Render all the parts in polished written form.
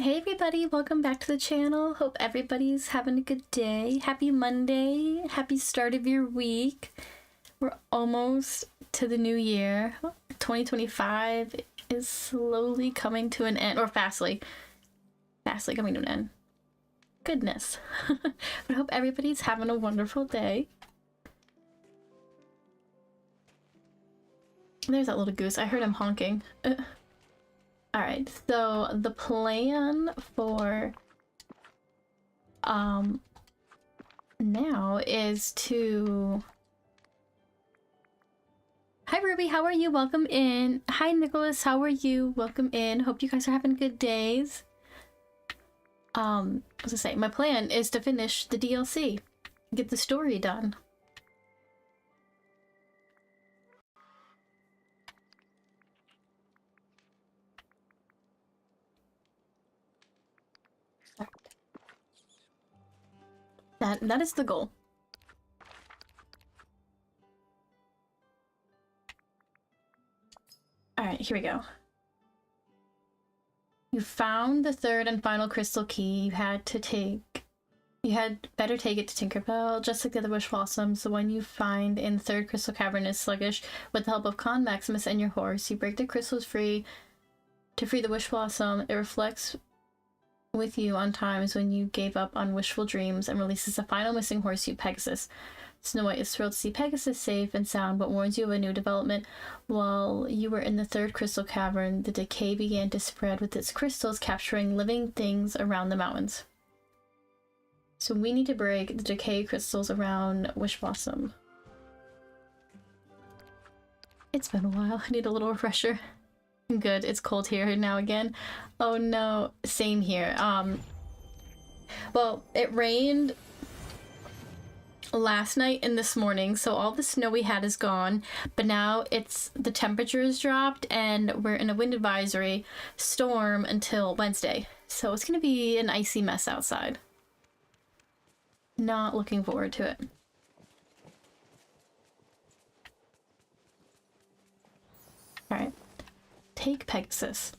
Hey everybody, welcome back to the channel. Hope everybody's having a good day. Happy Monday. Happy start of your week. We're almost to the new year. 2025 is slowly coming to an end, or fastly coming to an end. Goodness. But I hope everybody's having a wonderful day. There's that little goose. I heard him honking. Alright, so the plan for now is to... Hi Ruby, how are you? Welcome in. Hi Nicholas, how are you? Welcome in. Hope you guys are having good days. What was I say? My plan is to finish the DLC. Get the story done. That is the goal. Alright, here we go. You found the third and final crystal key. You had better take it to Tinkerbell, just like the other Wishblossoms. The one you find in the third crystal cavern is sluggish. With the help of Con Maximus and your horse, you break the crystals free to free the Wishblossom. It reflects with you on times when you gave up on wishful dreams and releases the final missing horseshoe, Pegasus. Snow White is thrilled to see Pegasus safe and sound, but warns you of a new development. While you were in the third crystal cavern, the decay began to spread with its crystals capturing living things around the mountains. So we need to break the decay crystals around Wishblossom. It's been a while. I need a little refresher. Good, it's cold here now again. Oh no, same here. Well, it rained last night and this morning, so all the snow we had is gone, but now the temperature has dropped and we're in a wind advisory storm until Wednesday. So it's gonna be an icy mess outside. Not looking forward to it. Alright. Take Pegasus.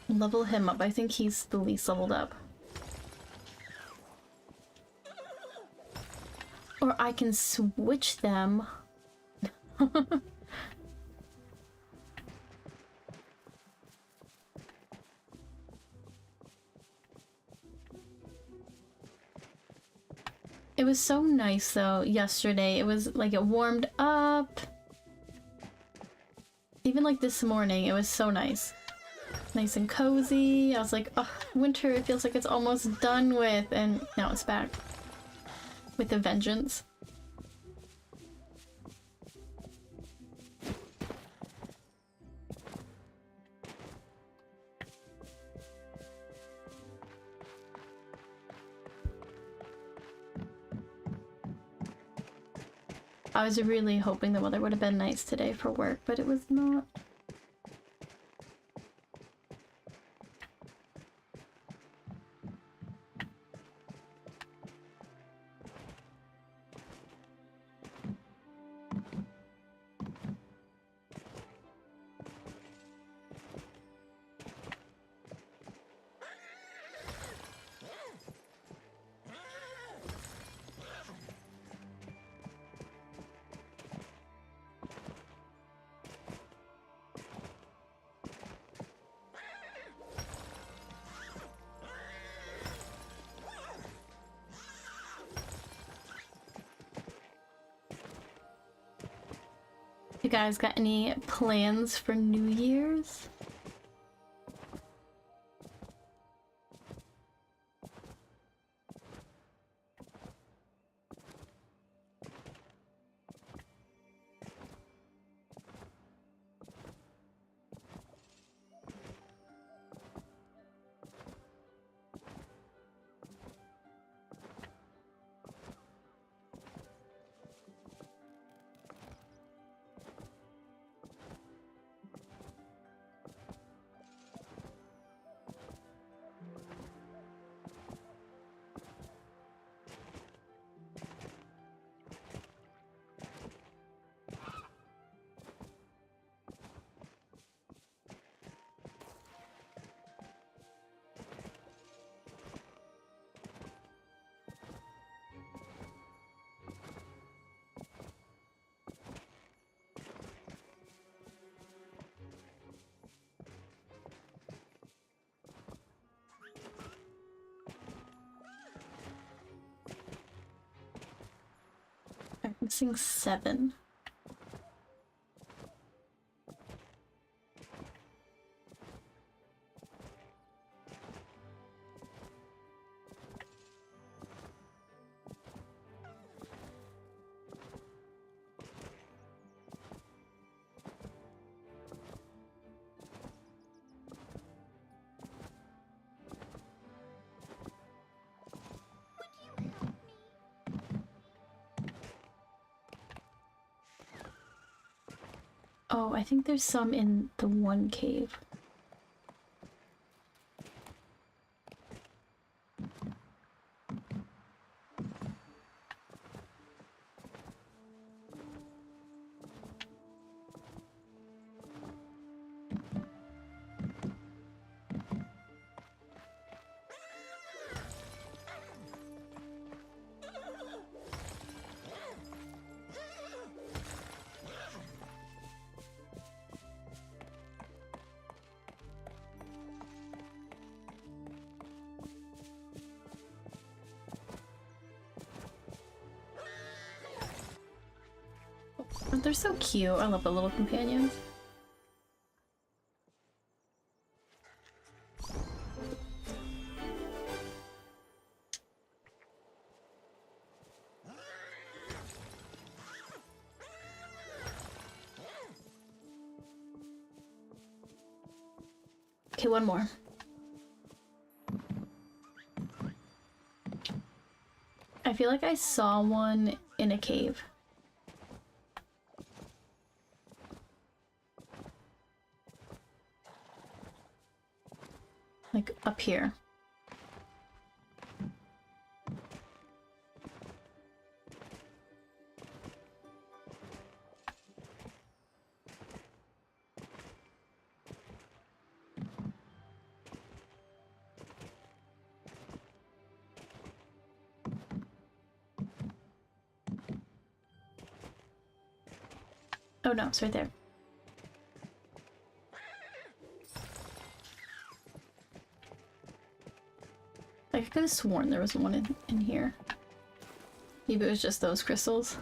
Level him up. I think he's the least leveled up. Or I can switch them. It was so nice though yesterday. It was like it warmed up. Even like this morning, it was so nice. Nice and cozy. I was like, oh, winter, it feels like it's almost done with, and now it's back with a vengeance. I was really hoping the weather would have been nice today for work, but it was not. You guys got any plans for New Year's? missing 7. Oh, I think there's some in the one cave. They're so cute. I love the little companions. Okay, one more. I feel like I saw one in a cave. Like up here. Oh no, it's right there. I could have sworn there was one in here. Maybe it was just those crystals.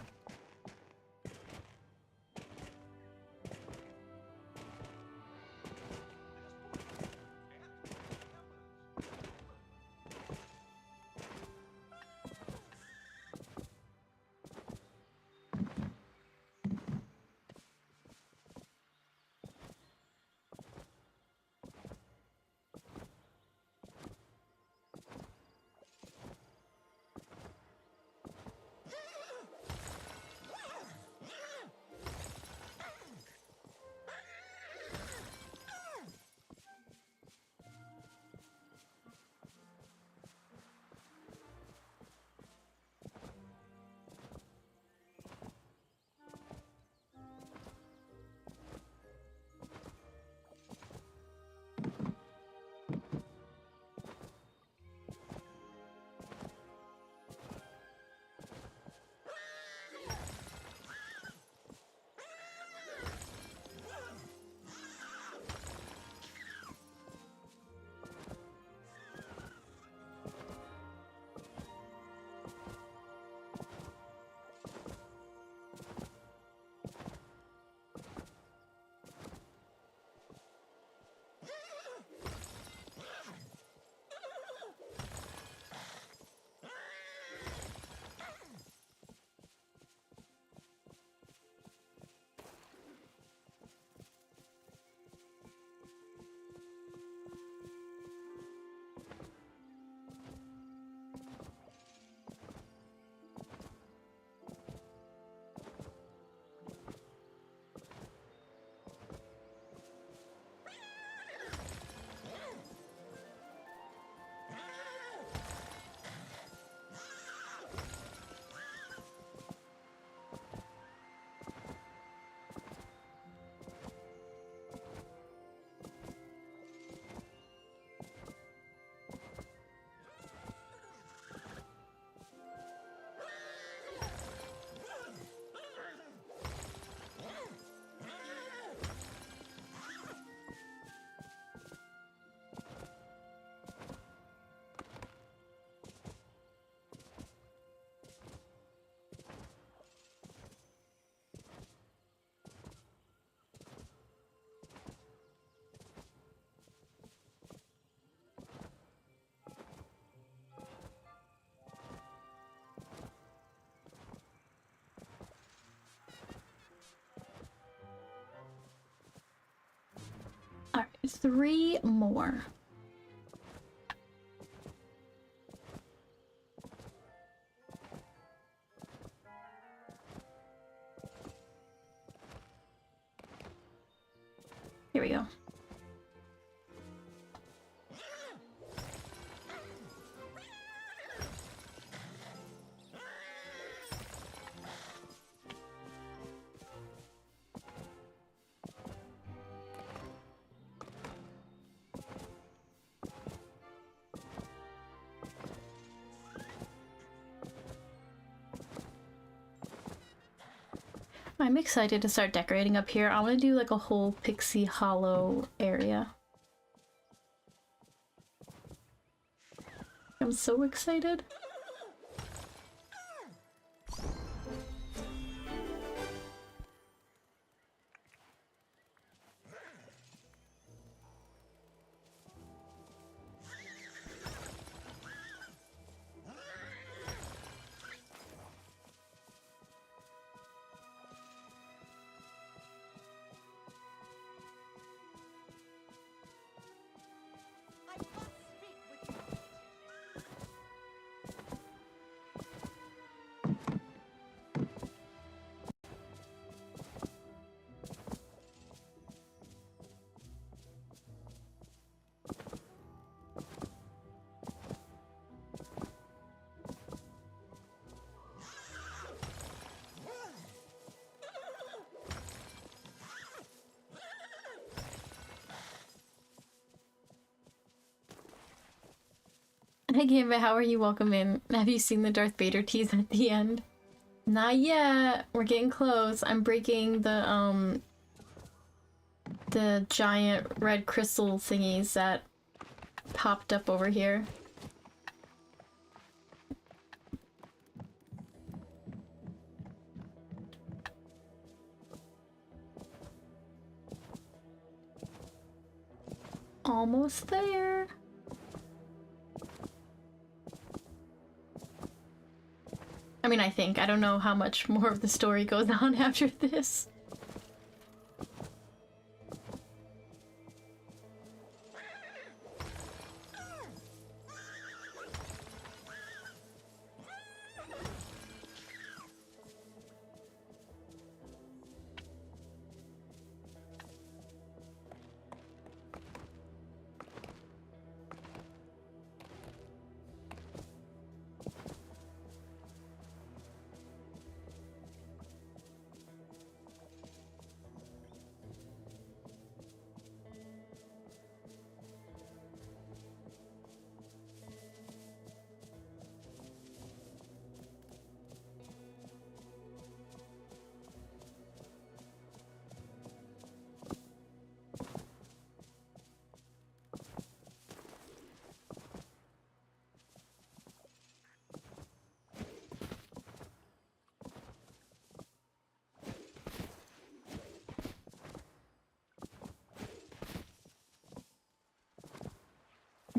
3 more. Here we go. I'm excited to start decorating up here. I want to do like a whole Pixie Hollow area. I'm so excited. Hey Gambit, how are you? Welcome in. Have you seen the Darth Vader tease at the end? Not yet. We're getting close. I'm breaking the giant red crystal thingies that popped up over here. Almost there. I mean, I think. I don't know how much more of the story goes on after this.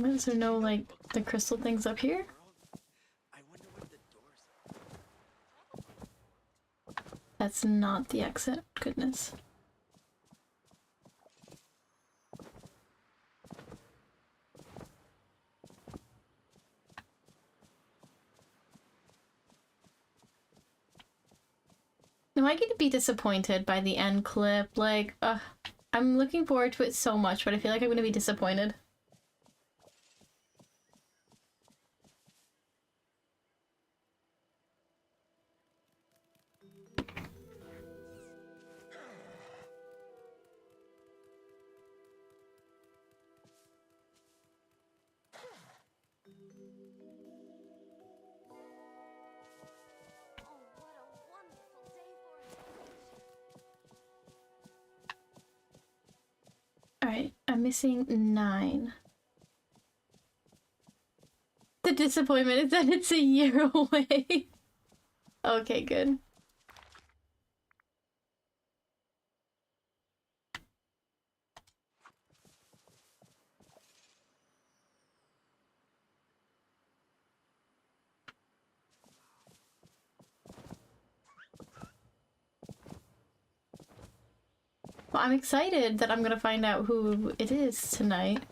Why is there no, like, the crystal things up here? That's not the exit. Goodness. Am I going to be disappointed by the end clip? Like, I'm looking forward to it so much, but I feel like I'm going to be disappointed. Alright, I'm missing 9. The disappointment is that it's a year away. Okay, good. Well, I'm excited that I'm gonna find out who it is tonight.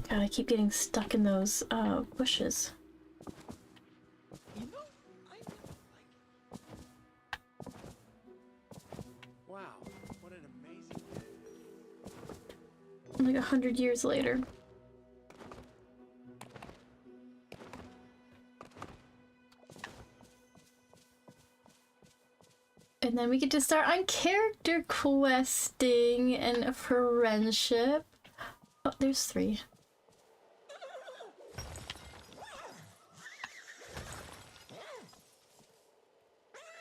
God, I keep getting stuck in those bushes. You know, I really like it. Wow, what an amazing day. Like 100 years later. And then we get to start on character questing and friendship. Oh, there's 3.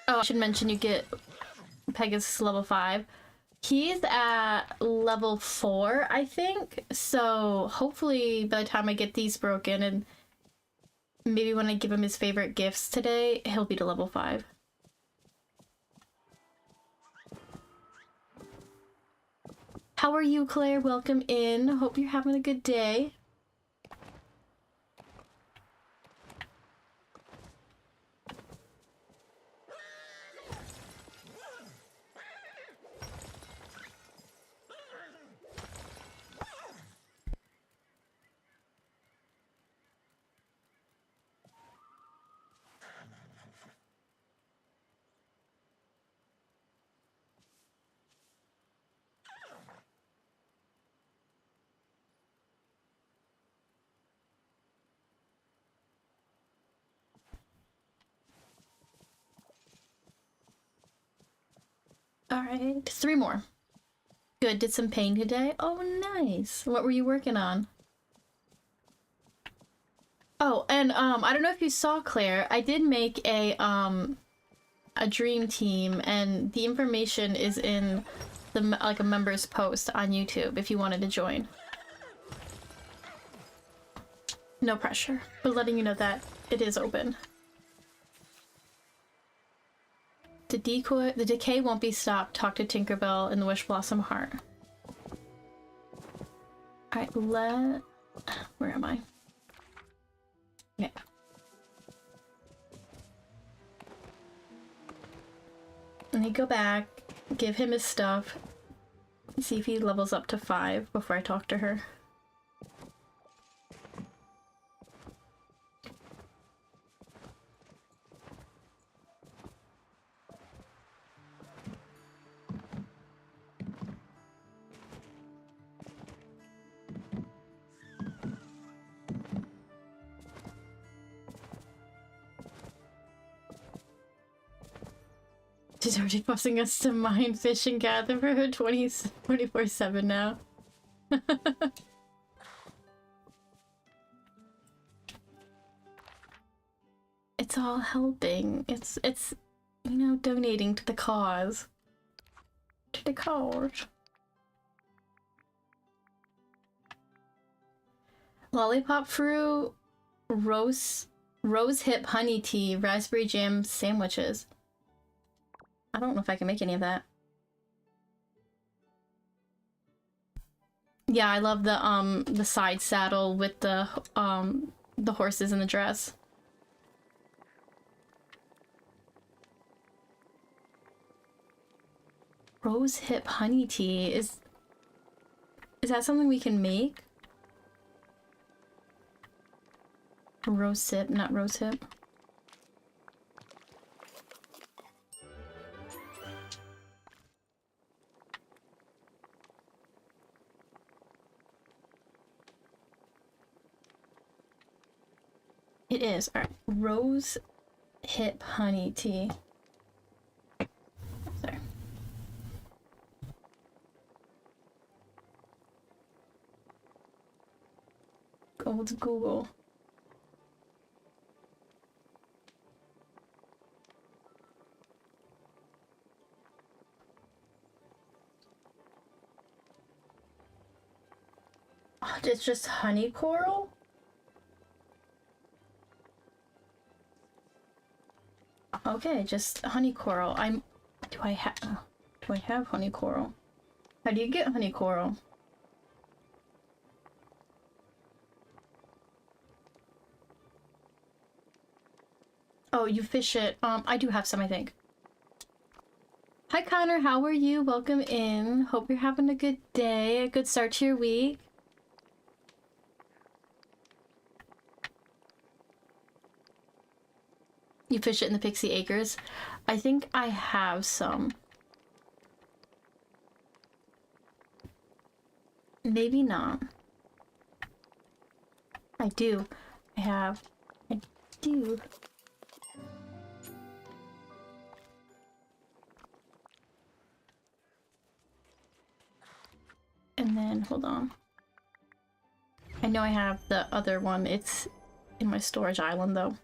Oh, I should mention you get Pegasus level 5. He's at level 4, I think. So hopefully by the time I get these broken and maybe when I give him his favorite gifts today, he'll be to level 5. How are you, Claire? Welcome in. Hope you're having a good day. Alright, 3 more. Good, did some painting today? Oh, nice. What were you working on? Oh, and I don't know if you saw, Claire, I did make a dream team, and the information is in the like a members post on YouTube if you wanted to join. No pressure, but letting you know that it is open. The decay won't be stopped. Talk to Tinkerbell in the Wishblossom Heart. Alright, where am I? Yeah. Let me go back, give him his stuff, see if he levels up to 5 before I talk to her. She's already forcing us to mine, fish, and gather for her 24/7 now. It's all helping. It's you know, donating to the cause. To the cause. Lollipop fruit, rose hip honey tea, raspberry jam sandwiches. I don't know if I can make any of that. Yeah, I love the side saddle with the horses in the dress. Rose hip honey tea is that something we can make? Rose sip, not rose hip. It is. Alright. Rose hip honey tea. Sorry. Go to Google. Oh, it's just honey coral? Okay, just honey coral. Do I have honey coral? How do you get honey coral? Oh, you fish it. I do have some, I think. Hi, Connor. How are you? Welcome in. Hope you're having a good day. A good start to your week. You fish it in the Pixie Acres. I think I have some. Maybe not. I do. I do. And then, hold on. I know I have the other one. It's in my storage island, though.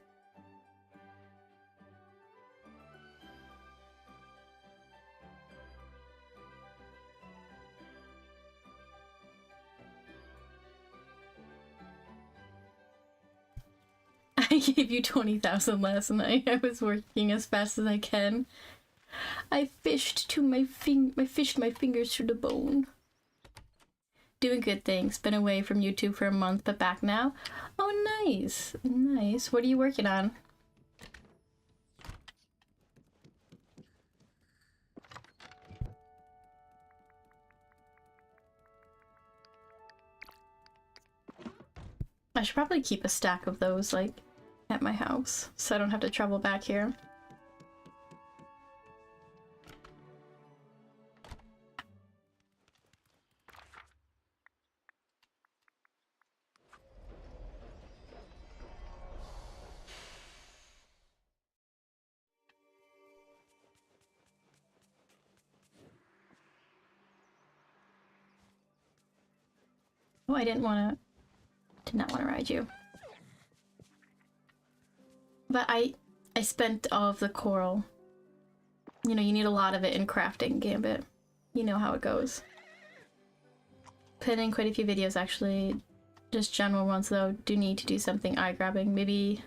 I gave you 20,000 last night. I was working as fast as I can. I fished to my fingers to the bone. Doing good things. Been away from YouTube for a month, but back now. Oh, nice. Nice. What are you working on? I should probably keep a stack of those, like, at my house, so I don't have to travel back here. Oh, I did not want to ride you. But I spent all of the coral. You know, you need a lot of it in crafting, Gambit. You know how it goes. Put in quite a few videos, actually. Just general ones, though. Do need to do something eye-grabbing. Maybe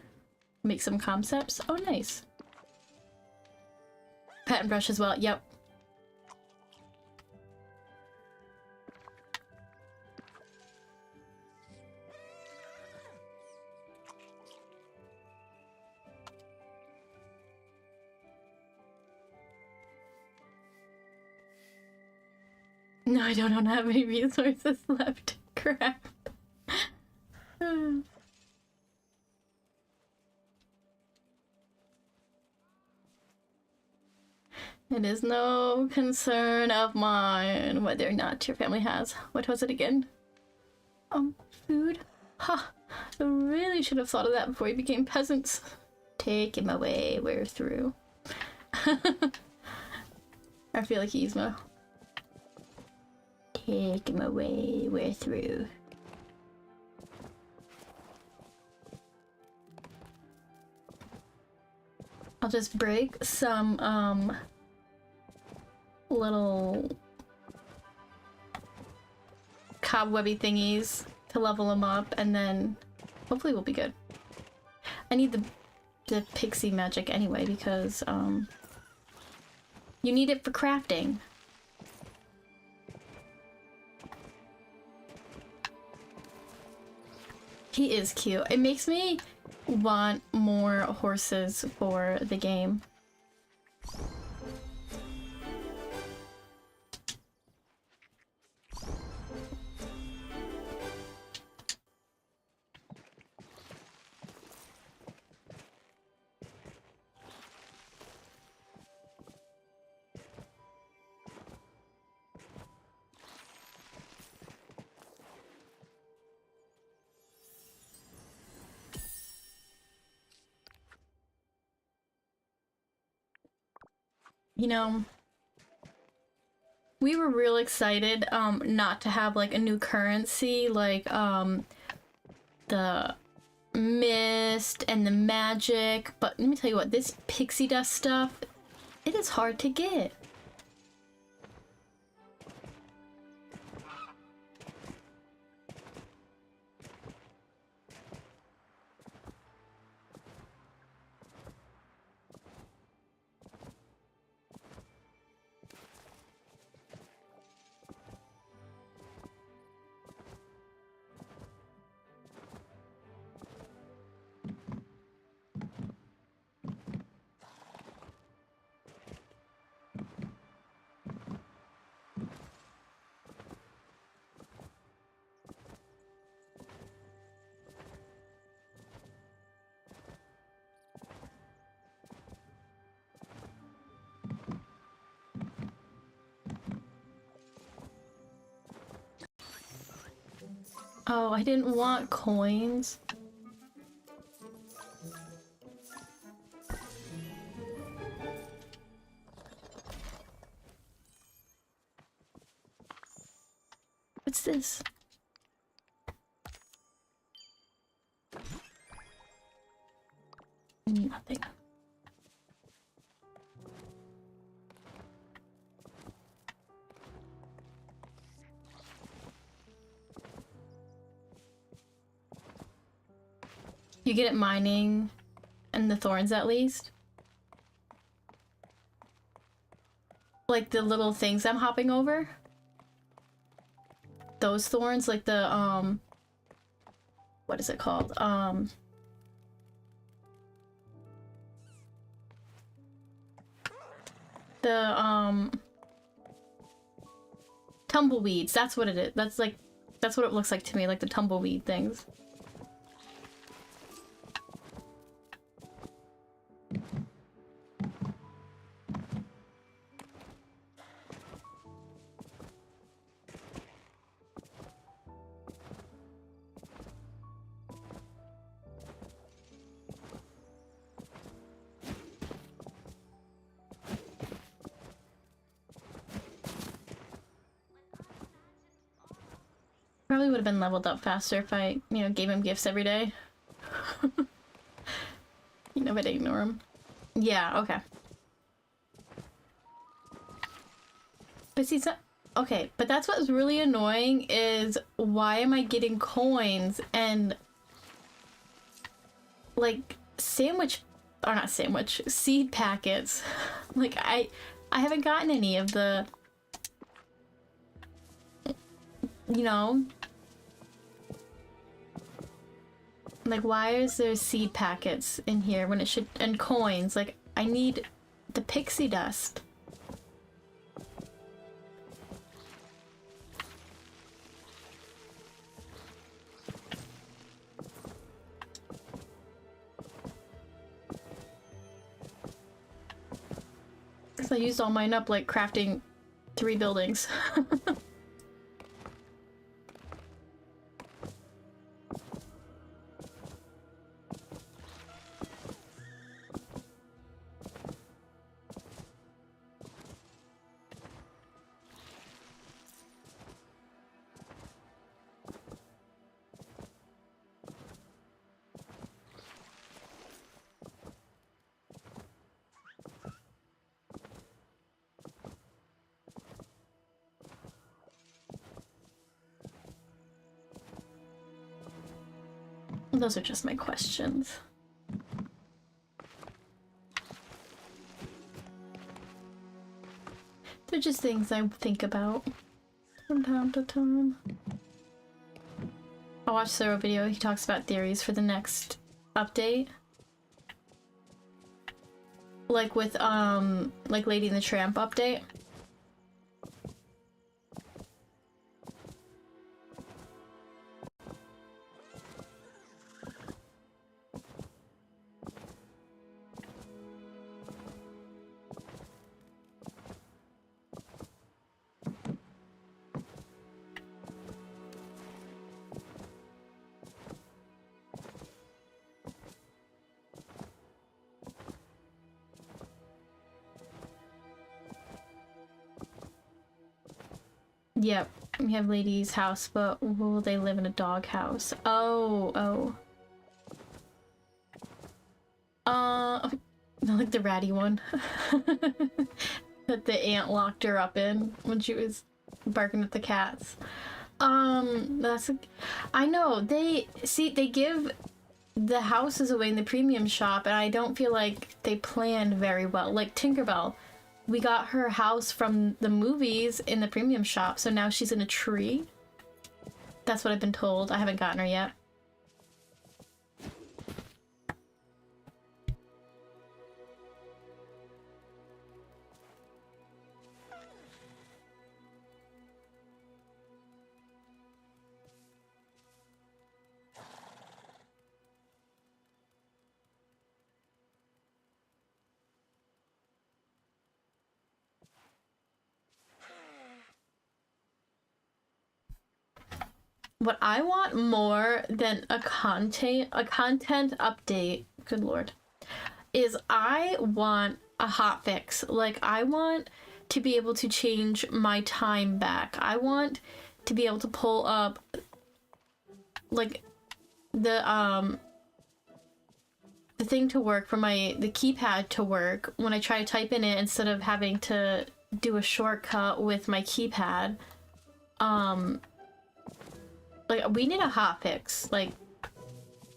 make some concepts. Oh, nice. Pet and brush as well. Yep. No, I don't have any resources left. Crap. It is no concern of mine whether or not your family has. What was it again? Food? Ha! I really should have thought of that before you became peasants. Take him away, we're through. I feel like Yzma. Take him away, we're through. I'll just break some, little cobwebby thingies to level them up, and then hopefully we'll be good. I need the pixie magic anyway, because, you need it for crafting. He is cute. It makes me want more horses for the game. You know, we were real excited not to have like a new currency like the mist and the magic, but let me tell you what, this pixie dust stuff, it is hard to get. Oh, I didn't want coins. What's this? Nothing. You get it mining and the thorns at least. Like the little things I'm hopping over. Those thorns, like the what is it called? The tumbleweeds, that's what it is. That's what it looks like to me, like the tumbleweed things. Probably would have been leveled up faster if I, you know, gave him gifts every day. You know, but ignore him. Yeah, okay. But see, okay, but that's what's really annoying is why am I getting coins and like seed packets. Like I haven't gotten any of the, you know, like why is there seed packets in here when it should, and coins? Like I need the pixie dust. Because I used all mine up like crafting 3 buildings. Those are just my questions. They're just things I think about from time to time. I watched Thorough video. He talks about theories for the next update. Like with, like Lady and the Tramp update. Yep, we have Lady's house, but will they live in a dog house? Oh. Like the ratty one. That the aunt locked her up in when she was barking at the cats. I know, they give the houses away in the premium shop, and I don't feel like they planned very well. Like Tinkerbell. We got her house from the movies in the premium shop, so now she's in a tree. That's what I've been told. I haven't gotten her yet. what I want more than a content update, good lord, is I want a hot fix. Like, I want to be able to change my time back. I want to be able to pull up like the thing to work for the keypad to work when I try to type in it instead of having to do a shortcut with my keypad. Like, we need a hot fix. Like,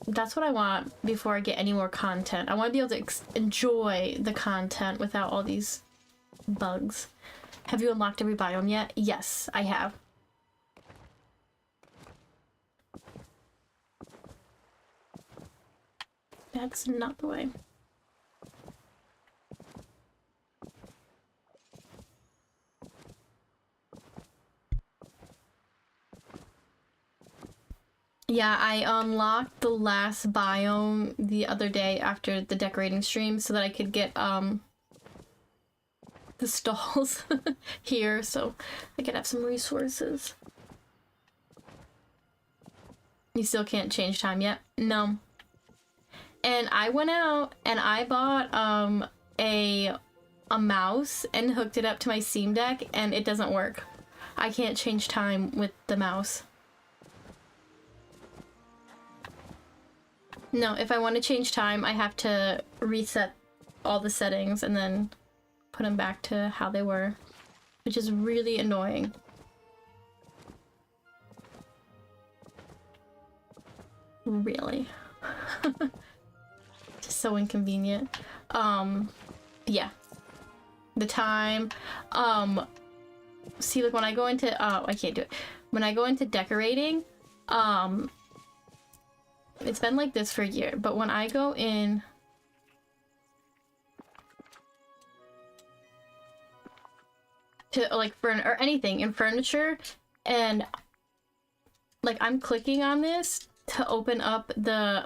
that's what I want before I get any more content. I want to be able to enjoy the content without all these bugs. Have you unlocked every biome yet? Yes, I have. That's not the way. Yeah, I unlocked the last biome the other day after the decorating stream so that I could get the stalls here so I could have some resources. You still can't change time yet? No. And I went out and I bought a mouse and hooked it up to my Steam Deck and it doesn't work. I can't change time with the mouse. No, if I want to change time, I have to reset all the settings and then put them back to how they were, which is really annoying. Really. Just so inconvenient. Yeah. The time. See, like, when I go into, I can't do it. When I go into decorating, it's been like this for a year, but when I go in to, like, or anything in furniture, and, like, I'm clicking on this to open up the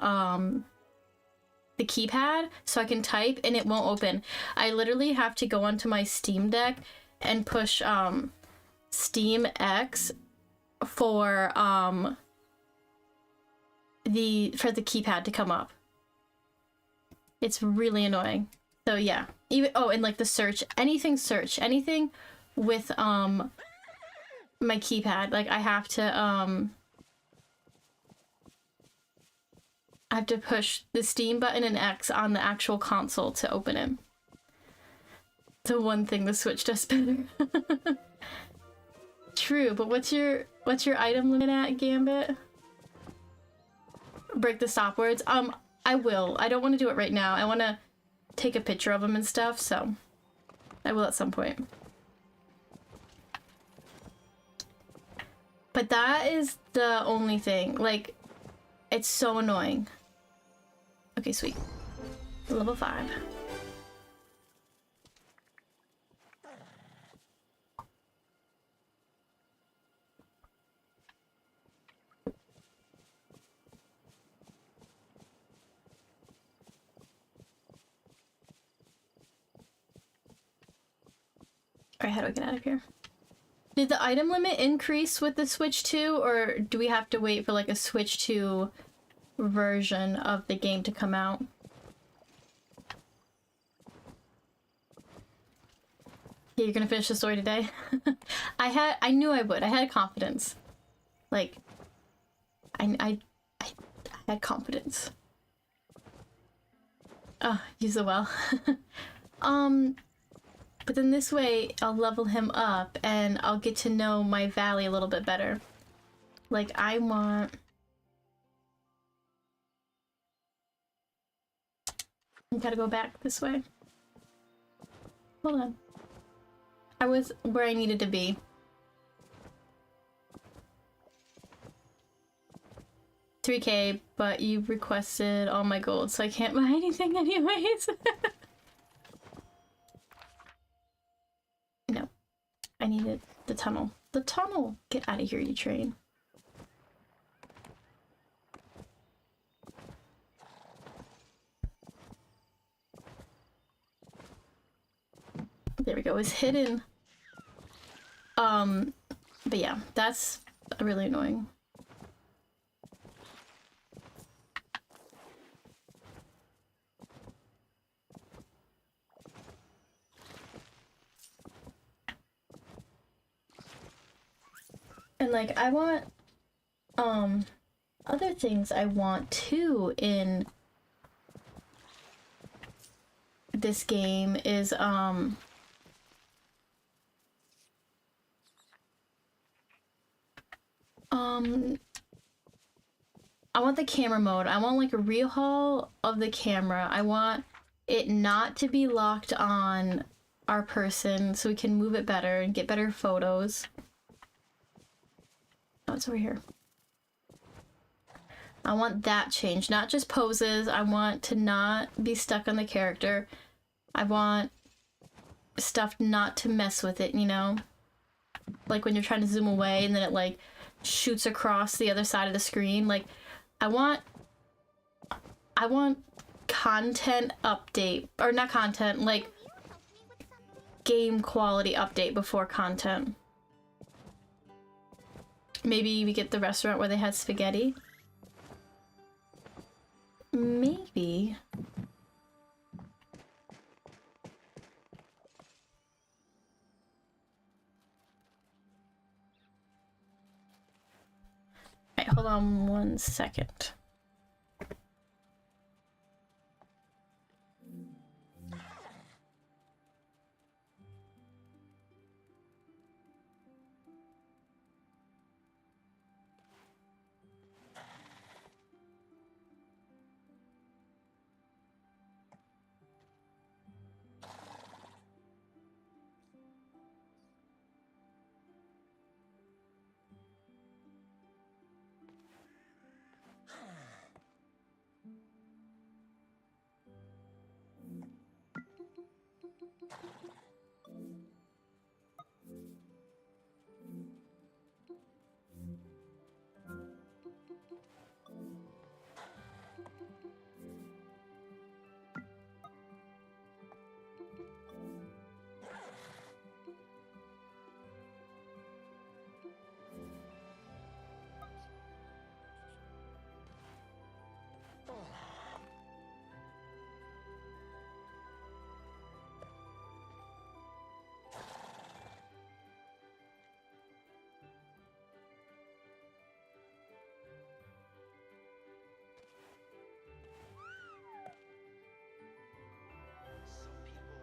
keypad so I can type, and it won't open. I literally have to go onto my Steam Deck and push, Steam X for the keypad to come up. It's really annoying. So yeah, even and like the search anything with my keypad, like I have to push the Steam button and X on the actual console to open it. The one thing the Switch does better. True, but what's your item limit at, Gambit? Break the stop words. I will. I don't want to do it right now. I want to take a picture of them and stuff, so I will at some point. But that is the only thing. Like, it's so annoying. Okay, sweet. Level 5. Alright, how do I get out of here? Did the item limit increase with the Switch 2, or do we have to wait for like a Switch 2 version of the game to come out? Yeah, you're gonna finish the story today? I knew I would. I had confidence. Like, I had confidence. Oh, use the well. But then this way, I'll level him up, and I'll get to know my valley a little bit better. Like, I want... I gotta go back this way. Hold on. I was where I needed to be. $3K, but you requested all my gold, so I can't buy anything anyways. No. I needed the tunnel. The tunnel! Get out of here, you train. There we go, it's hidden. But yeah, that's really annoying. And like I want other things I want too in this game is I want the camera mode. I want like a rehaul of the camera. I want it not to be locked on our person so we can move it better and get better photos. Oh, it's over here. I want that changed, not just poses. I want to not be stuck on the character. I want stuff not to mess with it, you know? Like when you're trying to zoom away and then it like shoots across the other side of the screen. Like I want content update, or not content, like game quality update before content. Maybe we get the restaurant where they had spaghetti. Maybe. Alright, hold on 1 second. Some people are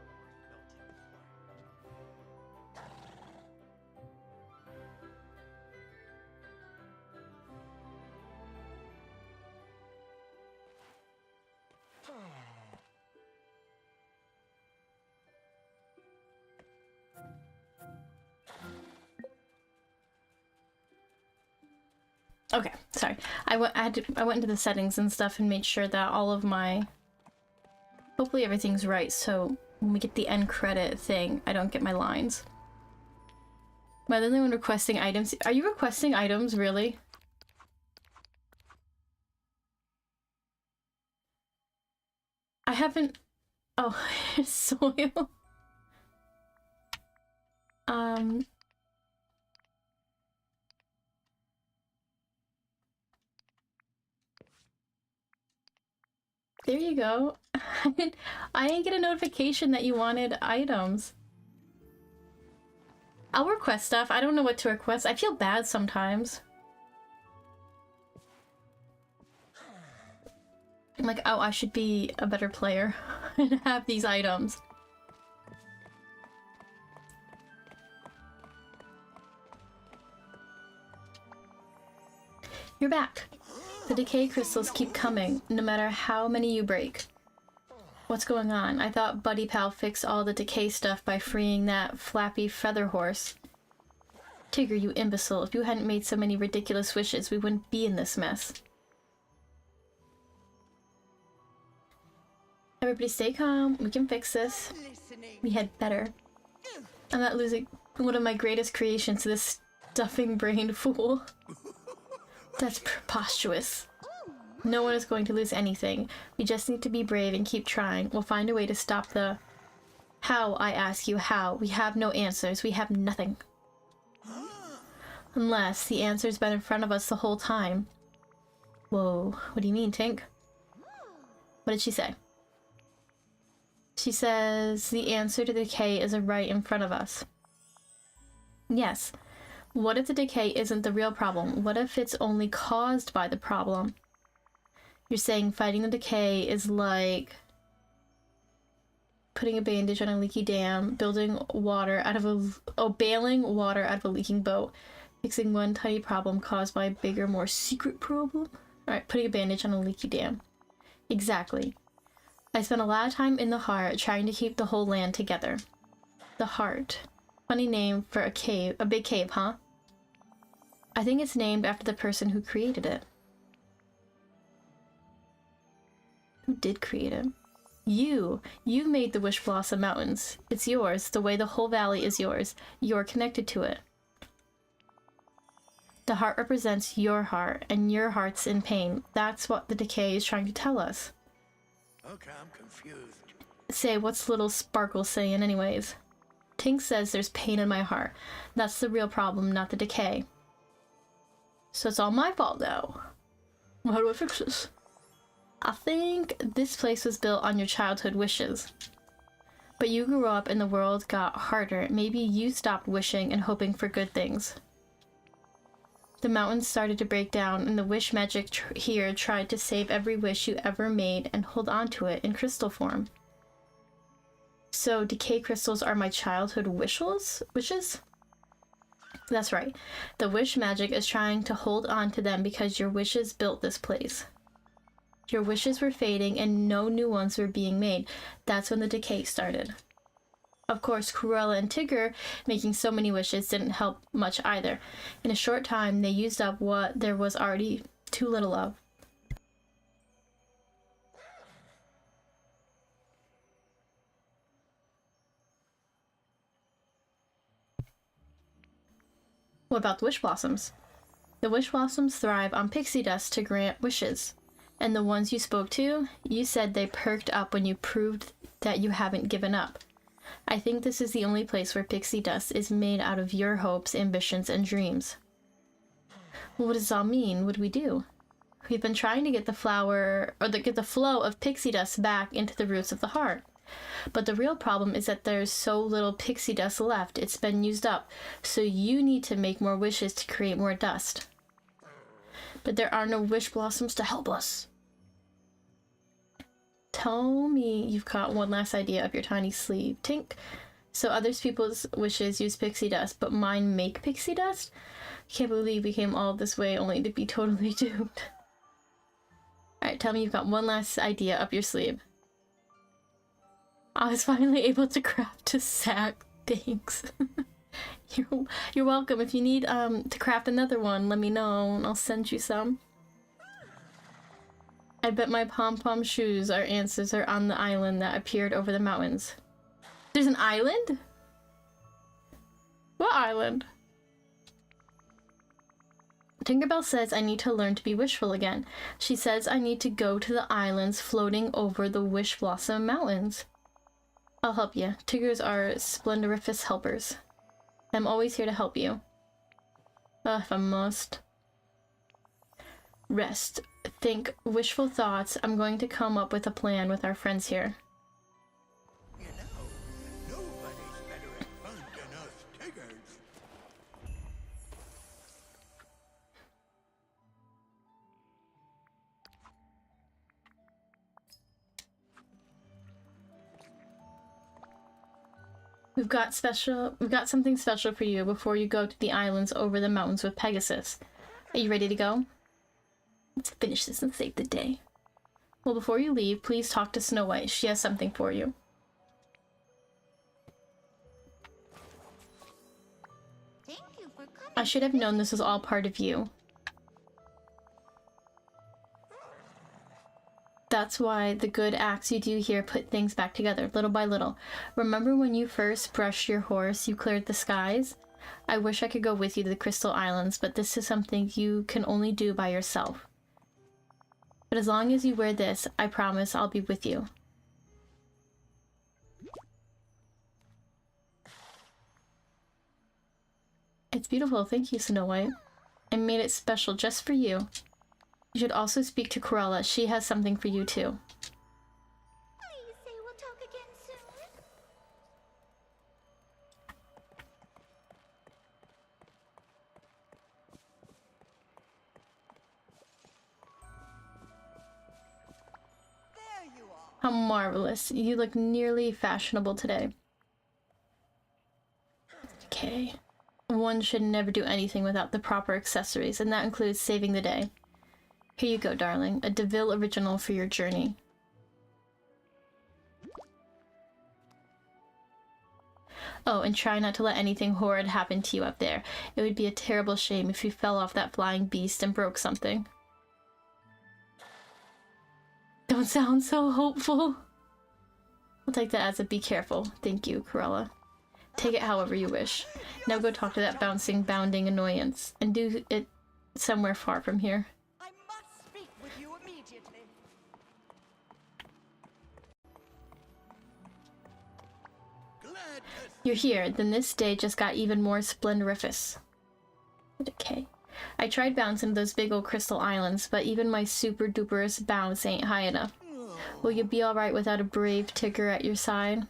worth melting with fire. Okay, sorry. I went into the settings and stuff and made sure that all of my... Hopefully everything's right, so when we get the end credit thing, I don't get my lines. Am I the only one requesting items? Are you requesting items, really? I haven't... Oh, soil. There you go. I didn't get a notification that you wanted items. I'll request stuff. I don't know what to request. I feel bad sometimes. I'm like, oh, I should be a better player and have these items. You're back. The decay crystals keep coming, no matter how many you break. What's going on? I thought Buddy Pal fixed all the decay stuff by freeing that flappy feather horse. Tigger, you imbecile. If you hadn't made so many ridiculous wishes, we wouldn't be in this mess. Everybody stay calm. We can fix this. We had better. I'm not losing one of my greatest creations to this stuffing-brained fool. That's preposterous. No one is going to lose anything. We just need to be brave and keep trying. We'll find a way to stop the... How, I ask you, how? We have no answers. We have nothing. Unless the answer's been in front of us the whole time. Whoa, what do you mean, Tink? What did she say? She says the answer to the decay is right in front of us. Yes. What if the decay isn't the real problem? What if it's only caused by the problem? You're saying fighting the decay is like putting a bandage on a leaky dam, bailing water out of a leaking boat, fixing one tiny problem caused by a bigger, more secret problem. Alright, putting a bandage on a leaky dam. Exactly. I spent a lot of time in the heart trying to keep the whole land together. The heart. Funny name for a cave, a big cave, huh? I think it's named after the person who created it. Who did create it? You made the Wishblossom Mountains. It's yours, the way the whole valley is yours. You're connected to it. The heart represents your heart, and your heart's in pain. That's what the decay is trying to tell us. Okay, I'm confused. Say, what's little Sparkle saying anyways? Tink says there's pain in my heart. That's the real problem, not the decay. So it's all my fault now. How do I fix this? I think this place was built on your childhood wishes. But you grew up and the world got harder. Maybe you stopped wishing and hoping for good things. The mountains started to break down and the wish magic here tried to save every wish you ever made and hold on to it in crystal form. So decay crystals are my childhood wishes? That's right. The wish magic is trying to hold on to them because your wishes built this place. Your wishes were fading and no new ones were being made. That's when the decay started. Of course, Cruella and Tigger making so many wishes didn't help much either. In a short time, they used up what there was already too little of. What about the wish blossoms? The wish blossoms thrive on pixie dust to grant wishes. And the ones you spoke to, you said they perked up when you proved that you haven't given up. I think this is the only place where pixie dust is made out of your hopes, ambitions, and dreams. Well, what does this all mean? What do we do? We've been trying to get the get the flow of pixie dust back into the roots of the heart. But the real problem is that there's so little pixie dust left. It's been used up. So you need to make more wishes to create more dust. But there are no wish blossoms to help us. Tell me you've got one last idea up your tiny sleeve, Tink. So other people's wishes use pixie dust, but mine make pixie dust? Can't believe we came all this way only to be totally doomed. Alright, tell me you've got one last idea up your sleeve. I was finally able to craft a sack. Thanks. You're welcome. If you need to craft another one, let me know and I'll send you some. I bet my pom-pom shoes our ancestors are on the island that appeared over the mountains. There's an island? What island? Tinkerbell says I need to learn to be wishful again. She says I need to go to the islands floating over the Wishblossom Mountains. I'll help you. Tiggers are splendoriferous helpers. I'm always here to help you. If I must. Rest. Think wishful thoughts. I'm going to come up with a plan with our friends here. You know, nobody's better at fun than us Tiggers. We've got something special for you before you go to the islands over the mountains with Pegasus. Are you ready to go? Let's finish this and save the day. Well, before you leave, please talk to Snow White. She has something for you. Thank you for coming. I should have known this was all part of you. That's why the good acts you do here put things back together, little by little. Remember when you first brushed your horse, you cleared the skies? I wish I could go with you to the Crystal Islands, but this is something you can only do by yourself. But as long as you wear this, I promise I'll be with you. It's beautiful, thank you, Snow White. I made it special just for you. You should also speak to Cruella. She has something for you too. Please say we'll talk again soon. How marvelous. You look nearly fashionable today. Okay. One should never do anything without the proper accessories, and that includes saving the day. Here you go, darling. A DeVille original for your journey. Oh, and try not to let anything horrid happen to you up there. It would be a terrible shame if you fell off that flying beast and broke something. Don't sound so hopeful. I'll take that as a be careful. Thank you, Corella. Take it however you wish. Now go talk to that bouncing, bounding annoyance, and do it somewhere far from here. I must speak with you immediately. Glad to You're here, then this day just got even more splendoriferous. Okay. I tried bouncing those big old crystal islands, but even my super duperest bounce ain't high enough. Will you be alright without a brave Tigger at your side?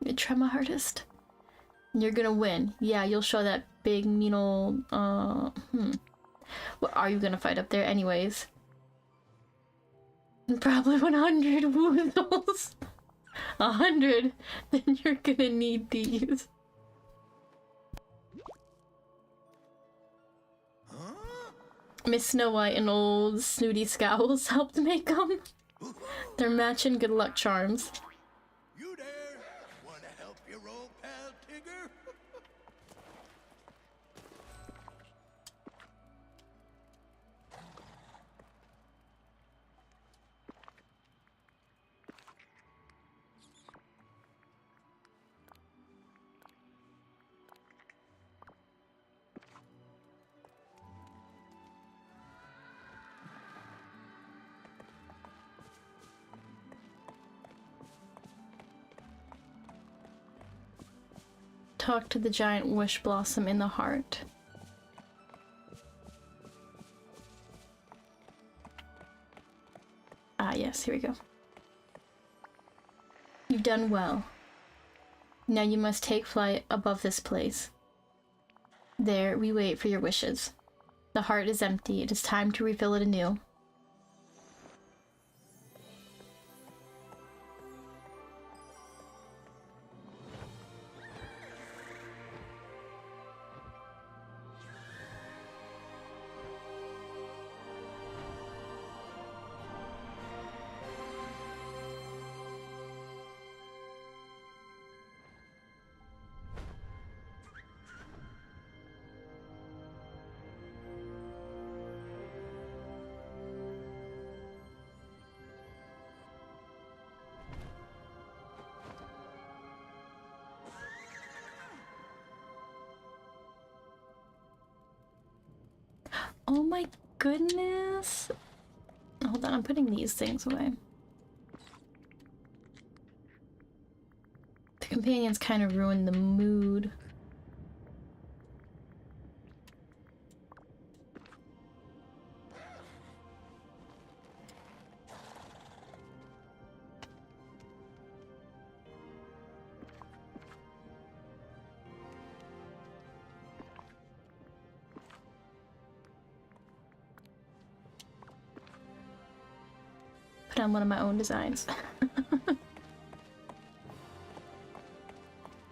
I try my hardest. You're gonna win. Yeah, you'll show that big mean old, What are you gonna fight up there anyways? Probably 100 woozles. 100? Then you're gonna need these. Miss Snow White and old Snooty Scowls helped make them. They're matching good luck charms. you there. Want to help your old pal Tigger? Talk to the giant Wishblossom in the heart. Ah, yes, here we go. You've done well. Now you must take flight above this place. There, we wait for your wishes. The heart is empty. It is time to refill it anew. Oh my goodness. Hold on, I'm putting these things away. The companions kind of ruined the mood. Put on one of my own designs.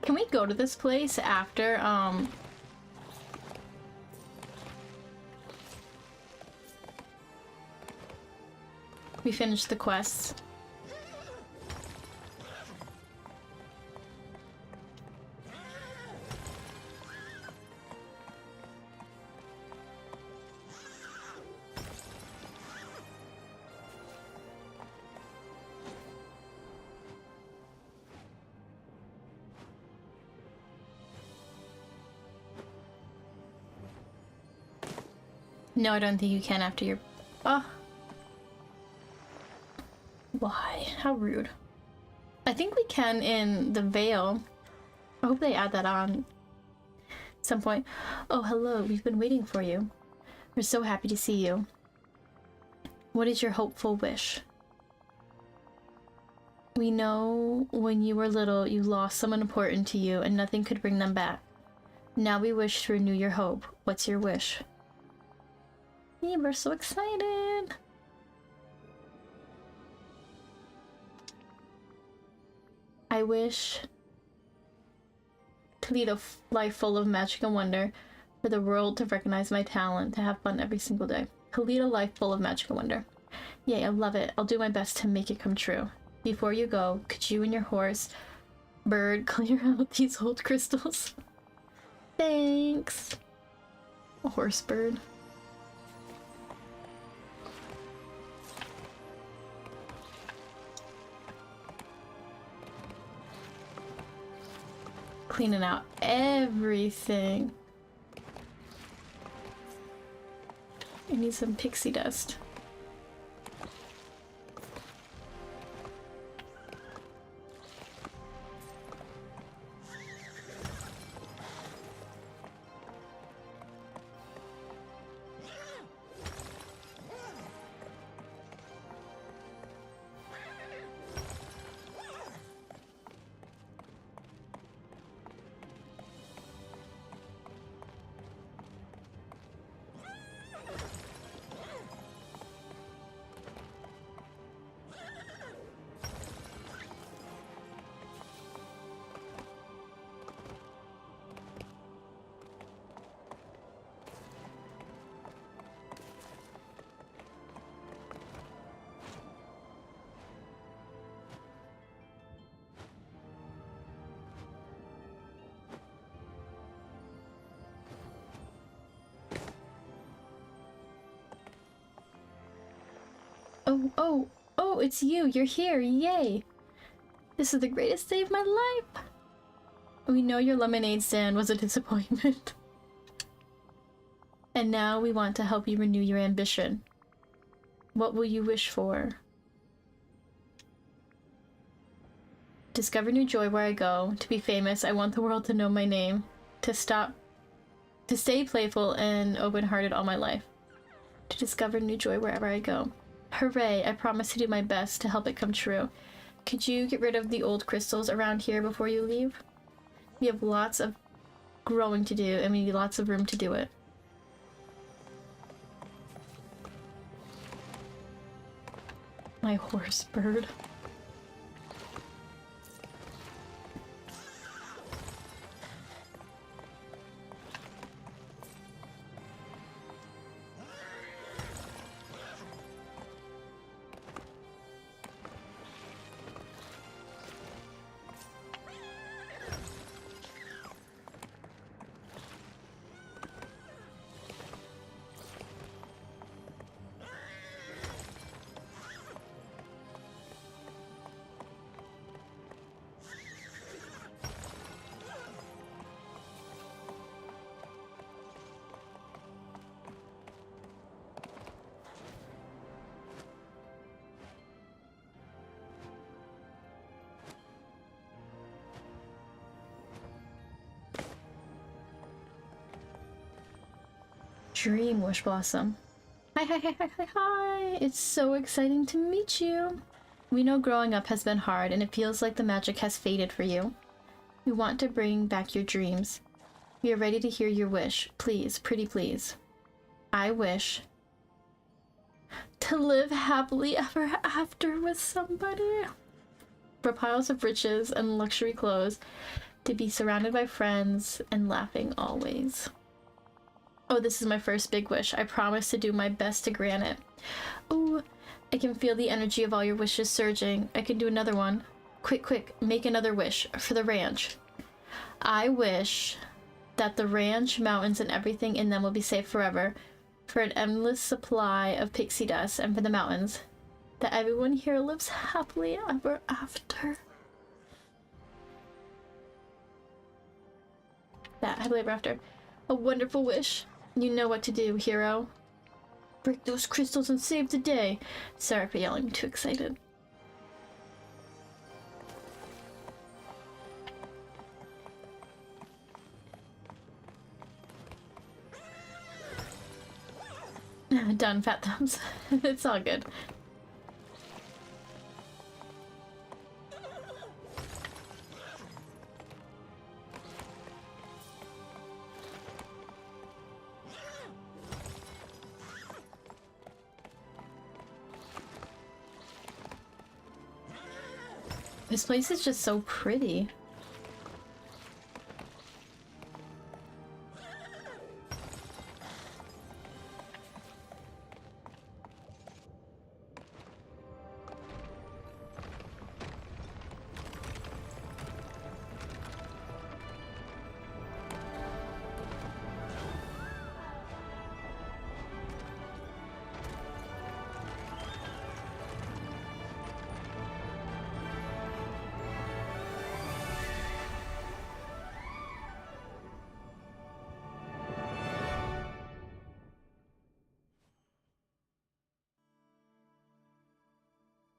Can we go to this place after, we finish the quests? No, I don't think you can after your... Oh. Why? How rude. I think we can in the Veil. I hope they add that on at some point. Oh, hello. We've been waiting for you. We're so happy to see you. What is your hopeful wish? We know when you were little, you lost someone important to you and nothing could bring them back. Now we wish to renew your hope. What's your wish? Yeah, we're so excited. I wish to lead a life full of magic and wonder, for the world to recognize my talent, to have fun every single day. To lead a life full of magic and wonder. Yay, I love it. I'll do my best to make it come true. Before you go, could you and your horse, bird, clear out these old crystals? Thanks. A horse bird. Cleaning out everything. I need some pixie dust. Oh, it's you. You're here. Yay. This is the greatest day of my life. We know your lemonade stand was a disappointment. And now we want to help you renew your ambition. What will you wish for? Discover new joy where I go. To be famous, I want the world to know my name. To stay playful and open-hearted all my life. To discover new joy wherever I go. Hooray, I promise to do my best to help it come true. Could you get rid of the old crystals around here before you leave? We have lots of growing to do, and we need lots of room to do it. My horse bird. Dream, Wishblossom. Hi! It's so exciting to meet you! We know growing up has been hard, and it feels like the magic has faded for you. We want to bring back your dreams. We are ready to hear your wish. Please, pretty please. I wish to live happily ever after with somebody. For piles of riches and luxury clothes, to be surrounded by friends and laughing always. Oh, this is my first big wish. I promise to do my best to grant it. Oh, I can feel the energy of all your wishes surging. I can do another one. Quick, quick, make another wish for the ranch. I wish that the ranch, mountains, and everything in them will be safe forever. For an endless supply of pixie dust, and for the mountains. That everyone here lives happily ever after. That, happily ever after. A wonderful wish. You know what to do, hero. Break those crystals and save the day. Sorry for yelling, I'm too excited. Done, fat thumbs. It's all good. This place is just so pretty.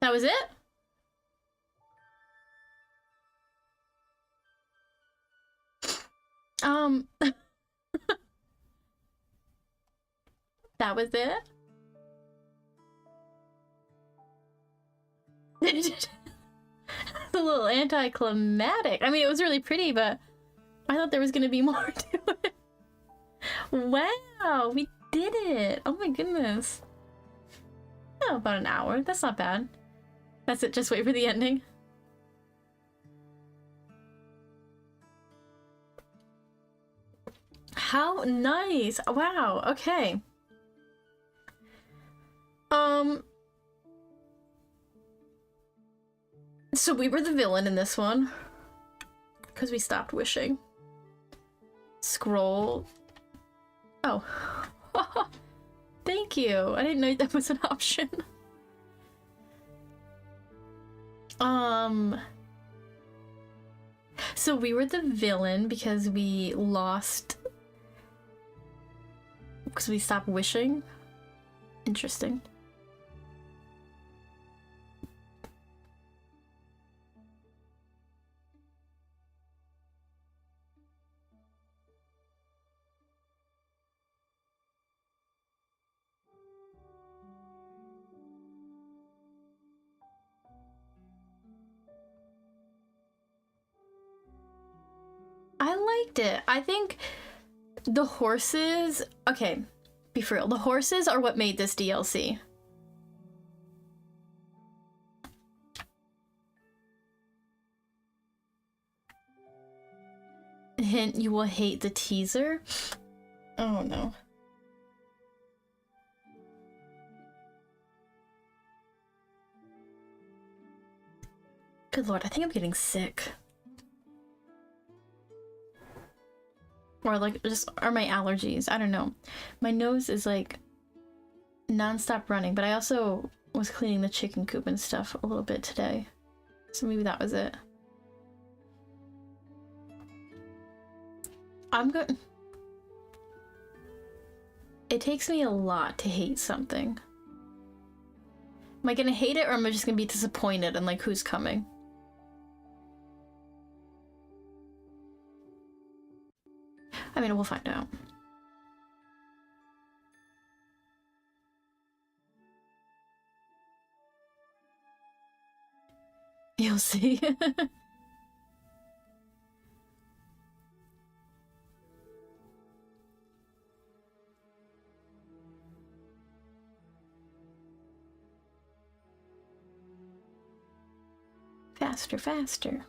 That was it? That was it? It's a little anticlimactic. I mean, it was really pretty, but I thought there was gonna be more to it. Wow, we did it! Oh my goodness. Oh, about an hour. That's not bad. That's it, just wait for the ending. How nice! Wow, okay. So we were the villain in this one. Because we stopped wishing. Scroll. Oh. Thank you. I didn't know that was an option. So we were the villain because we lost... Because we stopped wishing. Interesting. I liked it. I think the horses... Okay, be for real. The horses are what made this DLC. Hint, you will hate the teaser? Oh no. Good lord, I think I'm getting sick. Or like, just, or my allergies, I don't know. My nose is like non-stop running, but I also was cleaning the chicken coop and stuff a little bit today. So maybe that was it. I'm good. It takes me a lot to hate something. Am I gonna hate it or am I just gonna be disappointed and like who's coming? I mean, we'll find out. You'll see. Faster, faster.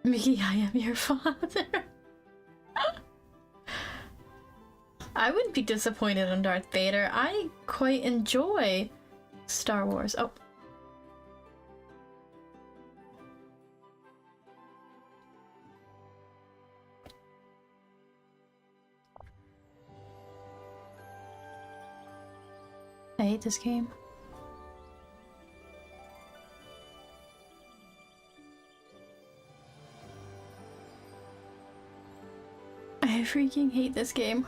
Mickey, I am your father. I wouldn't be disappointed in Darth Vader. I quite enjoy Star Wars. Oh. I hate this game. I freaking hate this game.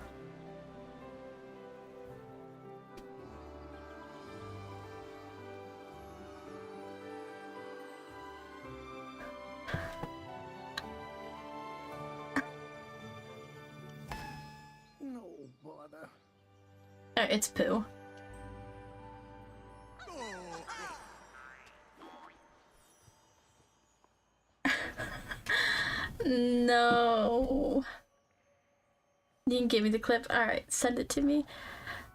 No bother. It's poo. No. You can give me the clip. Alright, send it to me.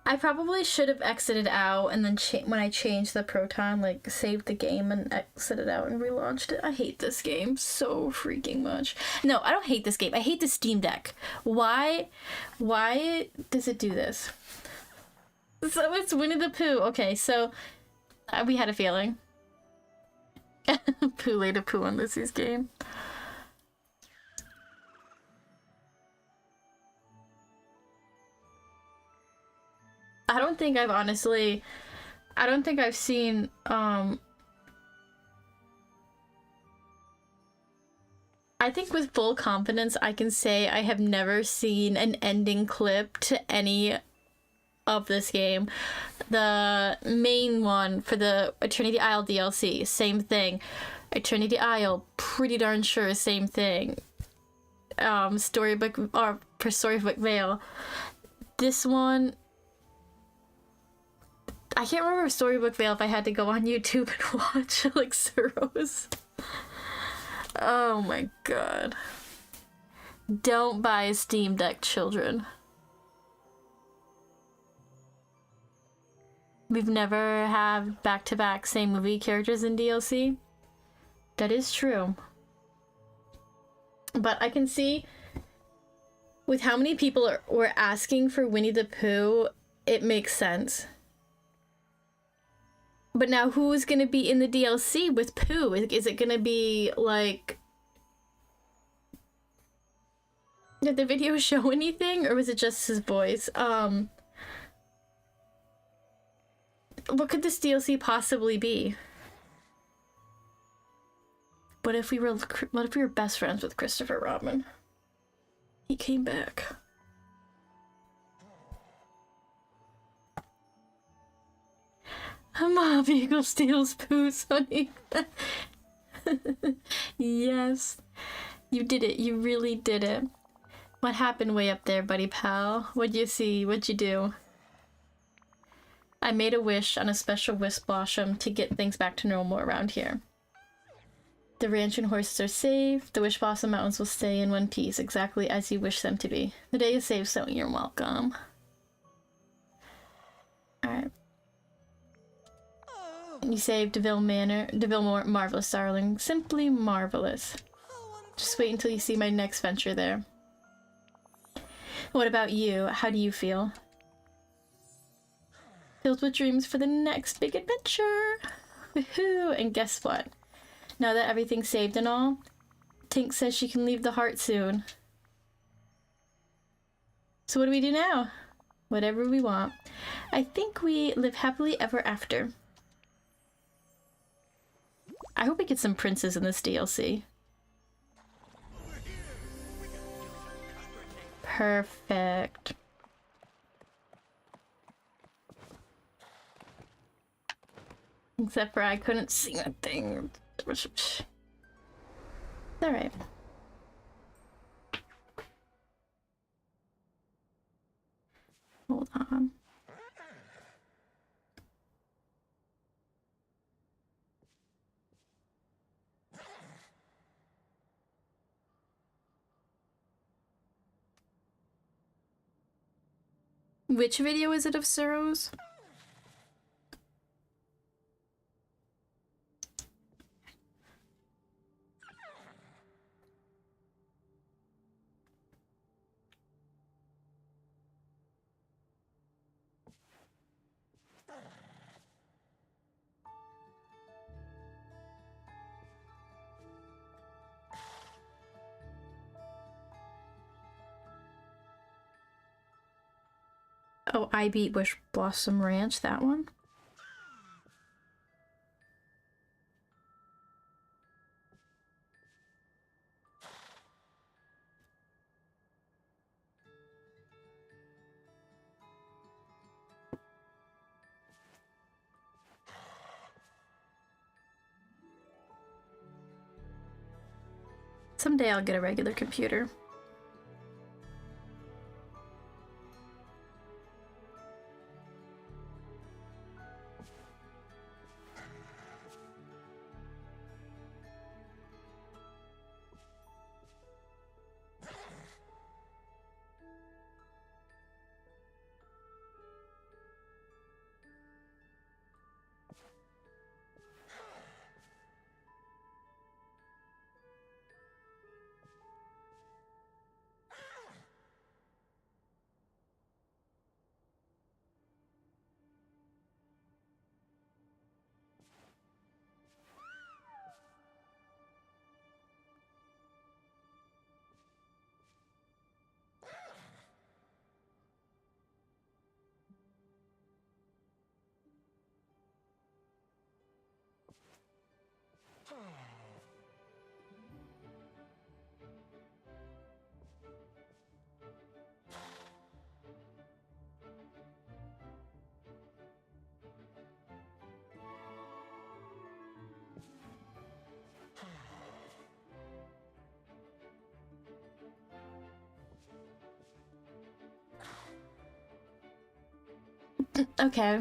I probably should have exited out and then when I changed the proton, like, saved the game and exited out and relaunched it. I hate this game so freaking much. No, I don't hate this game. I hate the Steam Deck. Why does it do this? So it's Winnie the Pooh. Okay, so we had a feeling. Pooh laid a poo on Lucy's game. I don't think I've seen, I think with full confidence I can say I have never seen an ending clip to any of this game. The main one for the Eternity Isle DLC, same thing. Eternity Isle, pretty darn sure, same thing. Storybook Vale. This one, I can't remember Storybook Vale if I had to go on YouTube and watch like Suros. Oh my god. Don't buy a Steam Deck, children. We've never had back-to-back same movie characters in DLC. That is true. But I can see with how many people were asking for Winnie the Pooh, it makes sense. But now who is going to be in the DLC with Pooh? Is it going to be, like... Did the video show anything? Or was it just his voice? What could this DLC possibly be? What if we were best friends with Christopher Robin? He came back. Mom Eagle steals Pooh, Sonny. Yes. You did it. You really did it. What happened way up there, buddy pal? What'd you see? What'd you do? I made a wish on a special Wishblossom to get things back to normal around here. The ranch and horses are safe. The Wishblossom Mountains will stay in one piece, exactly as you wish them to be. The day is safe, so you're welcome. Alright. You saved DeVille Marvelous, darling. Simply marvelous. Just wait until you see my next venture there. What about you? How do you feel? Filled with dreams for the next big adventure! Woohoo! And guess what? Now that everything's saved and all, Tink says she can leave the heart soon. So what do we do now? Whatever we want. I think we live happily ever after. I hope we get some princes in this DLC. Perfect. Except for I couldn't see a thing. Alright. Hold on. Which video is it of Suros? Oh, I beat Wishblossom Ranch, that one. Someday I'll get a regular computer. Okay.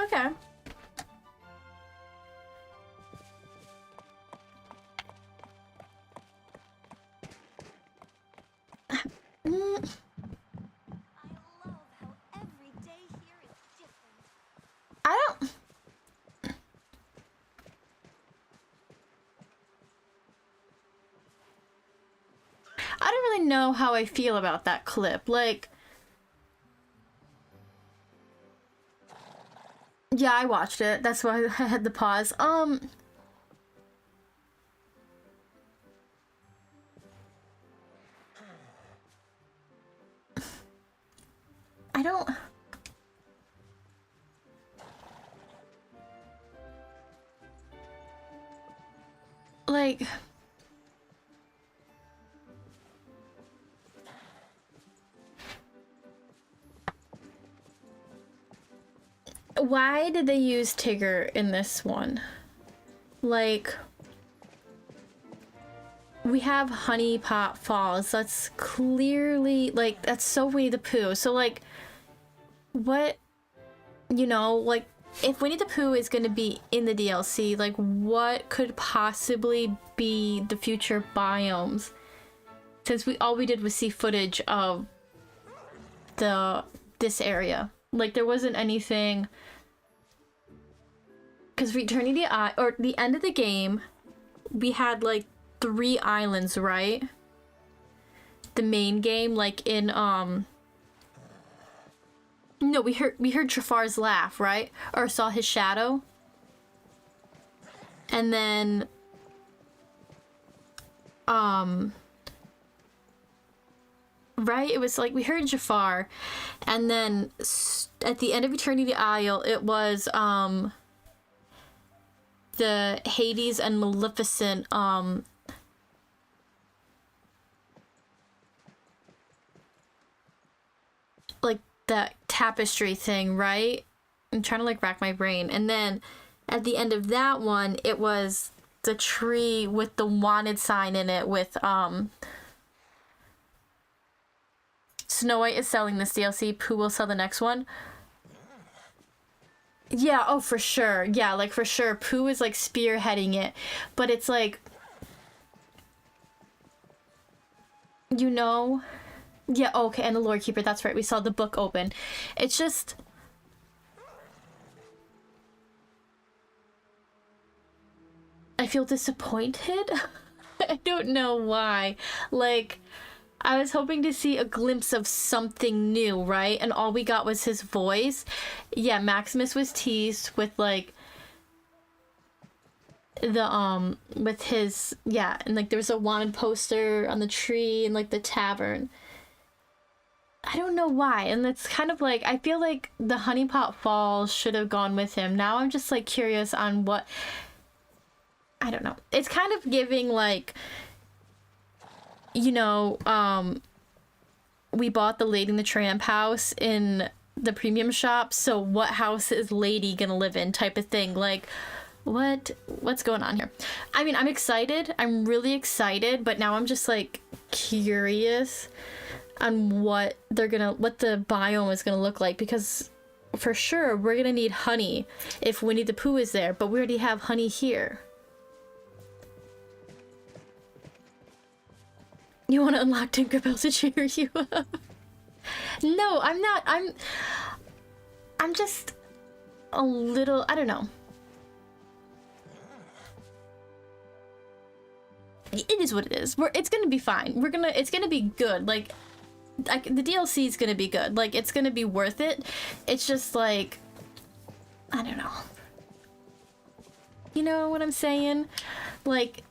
Okay. I love how every day here is different. I don't... I don't really know how I feel about that clip. Like... Yeah, I watched it. That's why I had the pause. I don't... Like... Why did they use Tigger in this one? Like... We have Honey Pot Falls. That's clearly... Like, that's so Winnie the Pooh. So, like... What... You know, like... If Winnie the Pooh is going to be in the DLC, like, what could possibly be the future biomes? Since all we did was see footage of this area. Like, there wasn't anything... Because returning or the end of the game, we had, like, 3 islands, right? The main game, like, in, No, we heard Jafar's laugh, right? Or saw his shadow. And then... Right? It was like, we heard Jafar. And then, at the end of Eternity Isle, it was, the Hades and Maleficent, like, that tapestry thing, right? I'm trying to, like, rack my brain. And then, at the end of that one, it was the tree with the wanted sign in it with, Snow White is selling this DLC, Pooh will sell the next one. Yeah, oh, for sure. Yeah, like, for sure. Pooh is, like, spearheading it. But it's, like... You know? Yeah, okay, and the Lord Keeper, that's right. We saw the book open. It's just... I feel disappointed. I don't know why. Like... I was hoping to see a glimpse of something new, right? And all we got was his voice. Yeah, Maximus was teased with, like... with his, yeah, and like there's a wanted poster on the tree and like the tavern. I don't know why, and it's kind of like I feel like the Honeypot Falls should have gone with him. Now I'm just like curious on what, I don't know. It's kind of giving like, you know, we bought the Lady and the Tramp house in the premium shop, so what house is Lady gonna live in type of thing. Like, what's going on here? I mean, I'm excited. I'm really excited, but now I'm just like curious on what the biome is gonna look like, because for sure we're gonna need honey if Winnie the Pooh is there, but we already have honey here. You want to unlock Tinkerbell to cheer you up? No, I'm not. I'm just a little, I don't know. It is what it is. It's gonna be fine. It's gonna be good. Like the DLC is gonna be good. Like, it's gonna be worth it. It's just like, I don't know. You know what I'm saying? Like,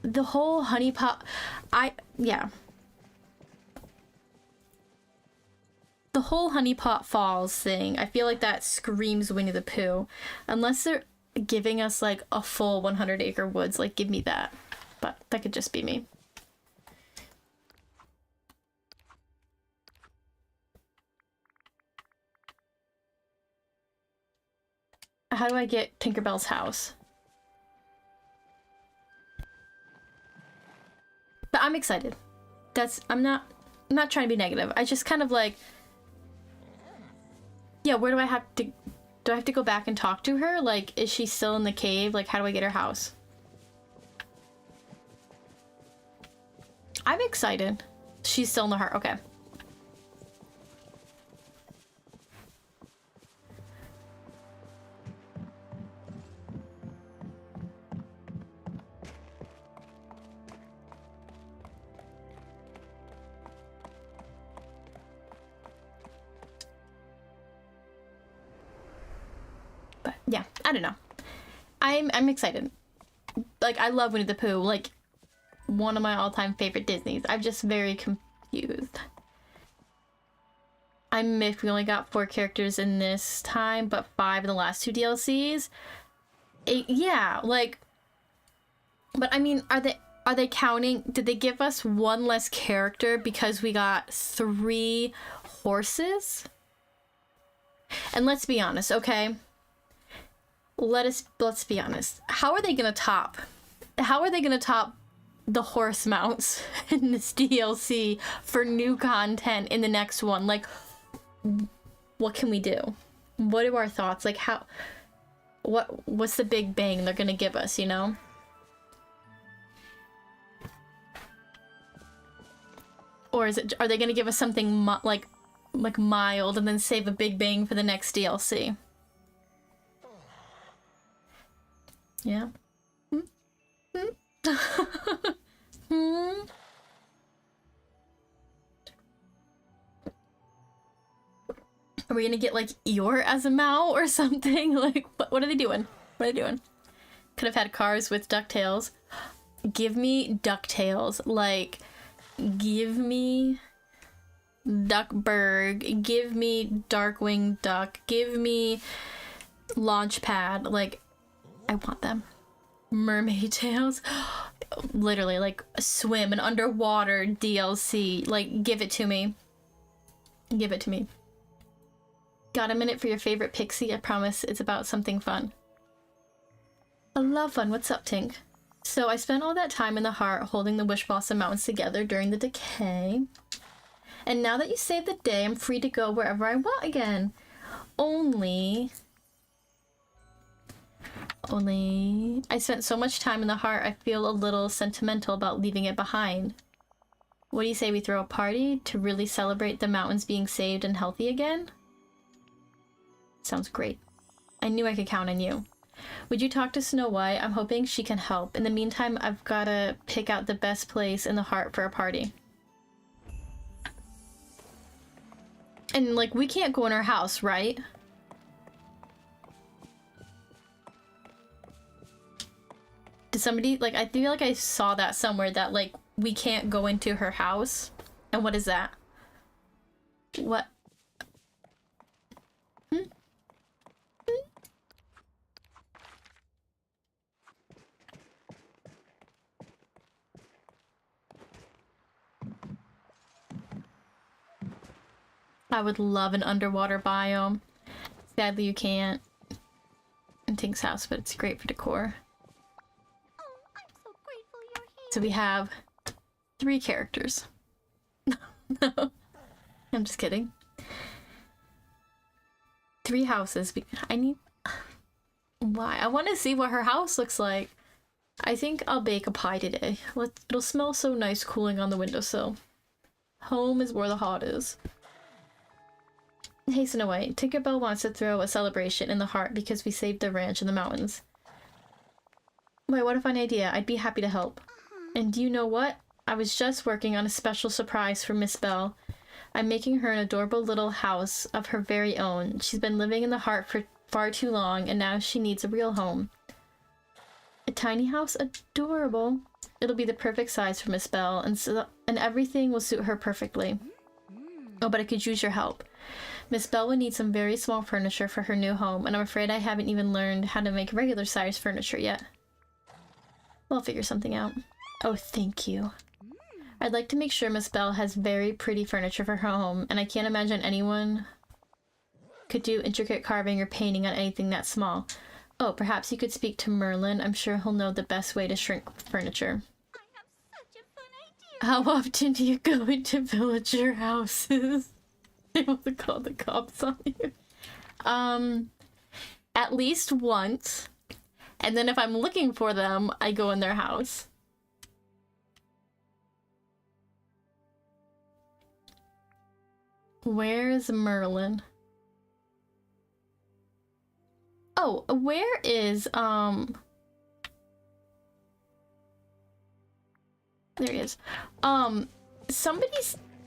the whole honeypot, yeah. The whole Honeypot Falls thing, I feel like that screams Winnie the Pooh. Unless they're giving us like a full 100 acre woods, like give me that. But that could just be me. How do I get Tinkerbell's house? But I'm excited. I'm not trying to be negative. I just kind of like, yeah, where do I have to go back and talk to her? Like, is she still in the cave? Like, how do I get her house? I'm excited. She's still in the heart. Okay. But yeah, I don't know. I'm excited. Like, I love Winnie the Pooh. Like, one of my all-time favorite Disneys. I'm just very confused. I'm miffed we only got 4 characters in this time, but 5 in the last 2 DLCs. Yeah, like, but I mean, are they counting? Did they give us 1 less character because we got 3 horses? And let's be honest, okay? Let's be honest. How are they gonna top the horse mounts in this DLC for new content in the next one? Like, what can we do? What are our thoughts? Like, what's the big bang they're gonna give us, you know? Or are they gonna give us something like mild and then save a big bang for the next DLC? Yeah. Are we gonna get like Eeyore as a Mao or something? Like, what are they doing? What are they doing? Could have had cars with DuckTales. Give me DuckTales. Like, give me Duckburg. Give me Darkwing Duck. Give me Launchpad. Like, I want them. Mermaid Tales. Literally, like, swim and underwater DLC. Like, give it to me. Give it to me. Got a minute for your favorite pixie? I promise it's about something fun. I love fun. What's up, Tink? So I spent all that time in the heart holding the Wishblossom Mountains together during the decay. And now that you saved the day, I'm free to go wherever I want again. Only I spent so much time in the heart, I feel a little sentimental about leaving it behind. What do you say we throw a party to really celebrate the mountains being saved and healthy again? Sounds great. I knew I could count on you. Would you talk to Snow White? I'm hoping she can help. In the meantime, I've gotta pick out the best place in the heart for a party. And, like, we can't go in her house, right? somebody, like, I feel like I saw that somewhere that, like, we can't go into her house. And what is that? What? I would love an underwater biome. Sadly, you can't in Tink's house, but it's great for decor. Oh, I'm so grateful you're here. So we have 3 characters. No, I'm just kidding. 3 houses. I need... Why? I want to see what her house looks like. I think I'll bake a pie today. It'll smell so nice cooling on the windowsill. Home is where the heart is. Hasten away. Tinkerbell wants to throw a celebration in the heart because we saved the ranch in the mountains. Wait, what a fun idea. I'd be happy to help. And do you know what? I was just working on a special surprise for Miss Belle. I'm making her an adorable little house of her very own. She's been living in the heart for far too long, and now she needs a real home. A tiny house? Adorable. It'll be the perfect size for Miss Belle, and everything will suit her perfectly. Oh, but I could use your help. Miss Belle would need some very small furniture for her new home, and I'm afraid I haven't even learned how to make regular size furniture yet. We'll figure something out. Oh, thank you. I'd like to make sure Miss Belle has very pretty furniture for her home, and I can't imagine anyone could do intricate carving or painting on anything that small. Oh, perhaps you could speak to Merlin. I'm sure he'll know the best way to shrink furniture. I have such a fun idea. How often do you go into villager houses? They want to call the cops on you. At least once. And then if I'm looking for them, I go in their house. Where's Merlin? Oh, where is, there he is.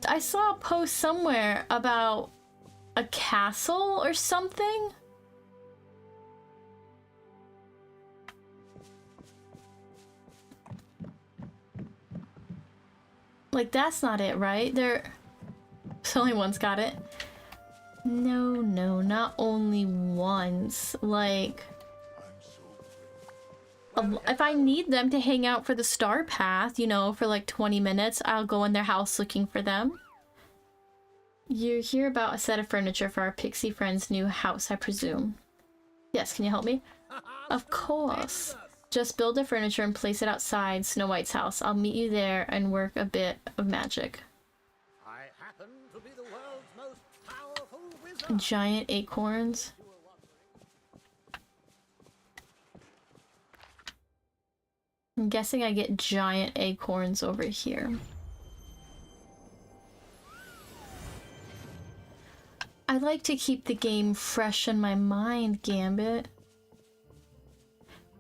I saw a post somewhere about a castle or something. Like, that's not it, right? There's only one's got it. No, not only once. Like, if I need them to hang out for the star path, you know, for like 20 minutes, I'll go in their house looking for them. You hear about a set of furniture for our pixie friend's new house, I presume. Yes, can you help me? Of course. Just build the furniture and place it outside Snow White's house. I'll meet you there and work a bit of magic. I happen to be the world's most powerful wizard. Giant acorns. I'm guessing I get giant acorns over here. I like to keep the game fresh in my mind, Gambit.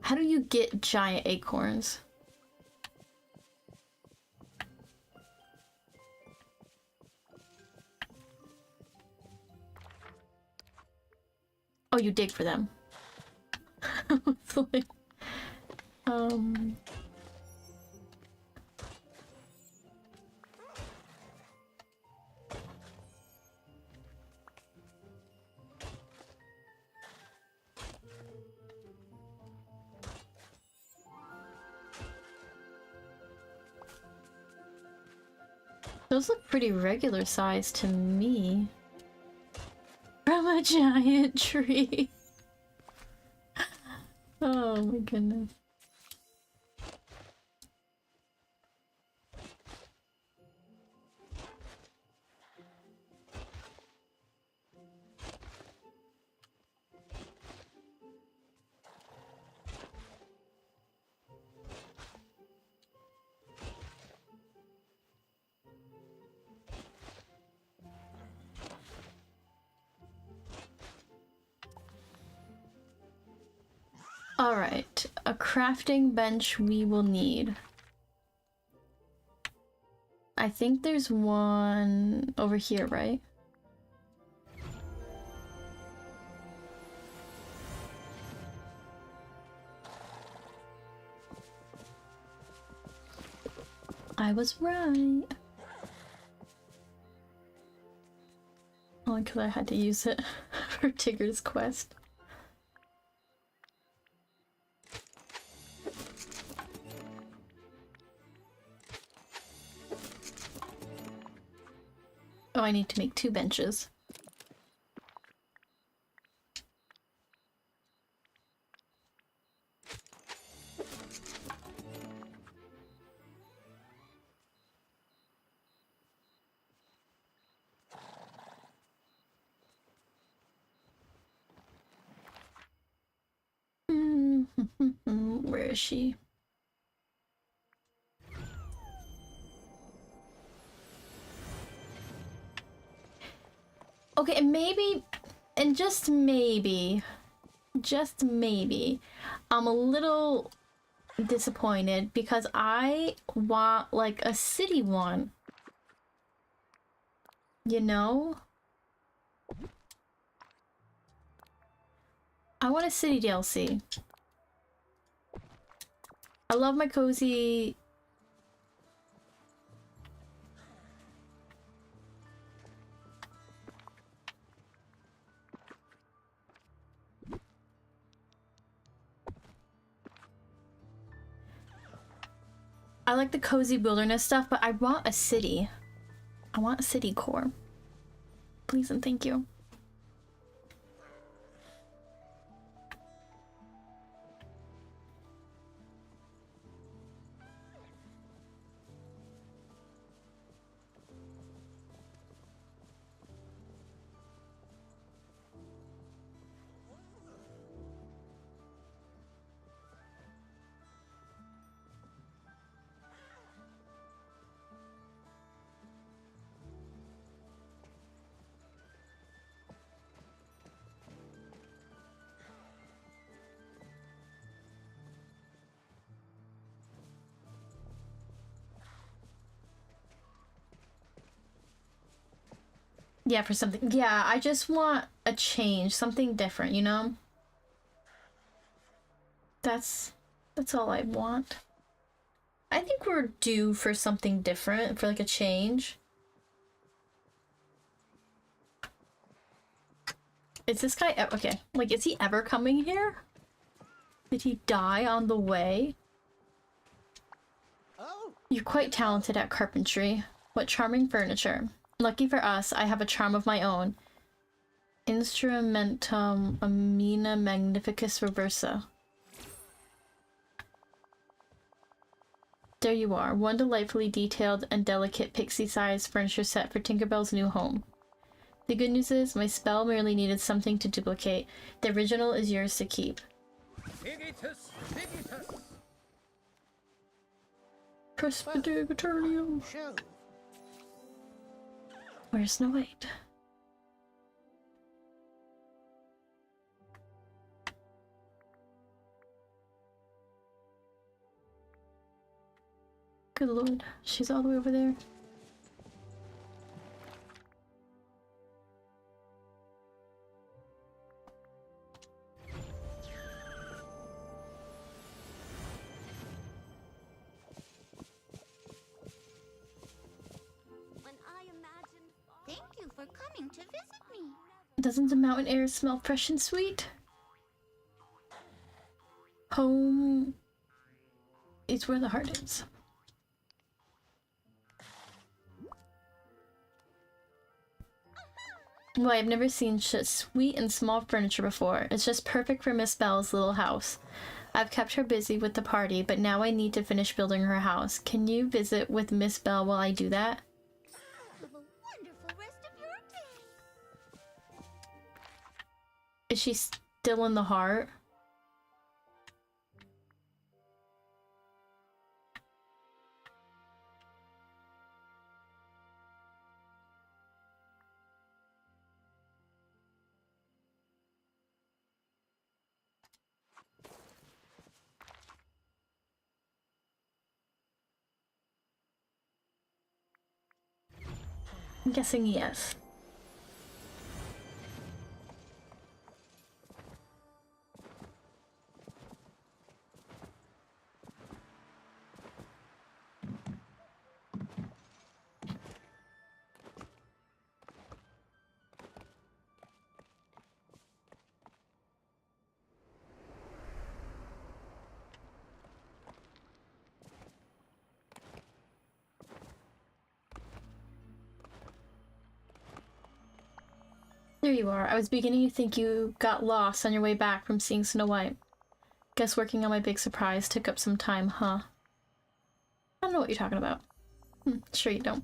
How do you get giant acorns? Oh, you dig for them. It's like, those look pretty regular size to me. From a giant tree. Oh my goodness. Alright, a crafting bench we will need. I think there's one over here, right? I was right. Only because I had to use it for Tigger's quest. Oh, I need to make 2 benches. Where is she? Okay, and maybe, and just maybe, I'm a little disappointed because I want like a city one. You know? I want a city DLC. I love my cozy... I like the cozy wilderness stuff, but I want a city. I want a city core. Please and thank you. Yeah, for something. Yeah, I just want a change, something different, you know? That's all I want. I think we're due for something different, for like a change. Is this guy okay, like is he ever coming here? Did he die on the way? Oh, You're quite talented at carpentry. What charming furniture. Lucky for us, I have a charm of my own. Instrumentum Amina Magnificus Reversa. There you are, one delightfully detailed and delicate pixie-sized furniture set for Tinkerbell's new home. The good news is, my spell merely needed something to duplicate. The original is yours to keep. Digitus, digitus. Presbyterium. show. Where's Snow White? Good lord, she's all the way over there. When I imagine... Thank you for coming to visit me. Doesn't the mountain air smell fresh and sweet? Home is where the heart is. Well, I've never seen such sweet and small furniture before. It's just perfect for Miss Belle's little house. I've kept her busy with the party, but now I need to finish building her house. Can you visit with Miss Belle while I do that? Have a wonderful rest of your day. Is she still in the heart? I'm guessing yes. There you are. I was beginning to think you got lost on your way back from seeing Snow White. Guess working on my big surprise took up some time, huh? I don't know what you're talking about. Sure you don't.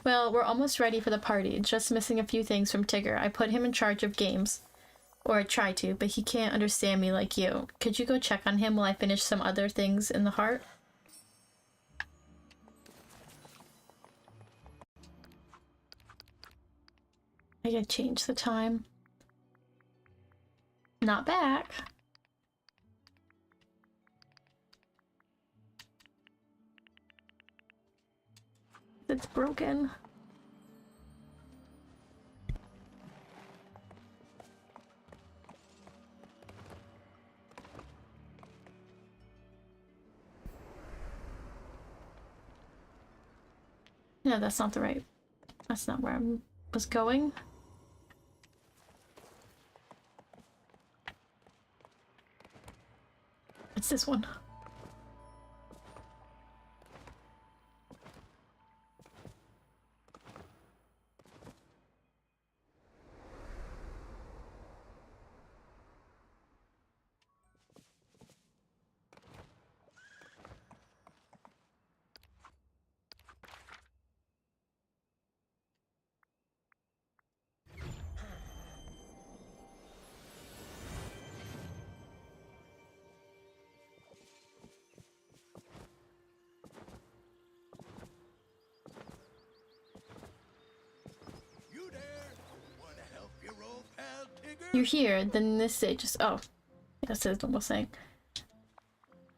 Well, we're almost ready for the party. Just missing a few things from Tigger. I put him in charge of games. Or I try to, but he can't understand me like you. Could you go check on him while I finish some other things in the heart? I gotta change the time. Not back. It's broken. No, that's not the right. That's not where I was going. It's this one. You there? Wanna help your old pal Tigger? You're here, then this day just— oh. That's his normal saying.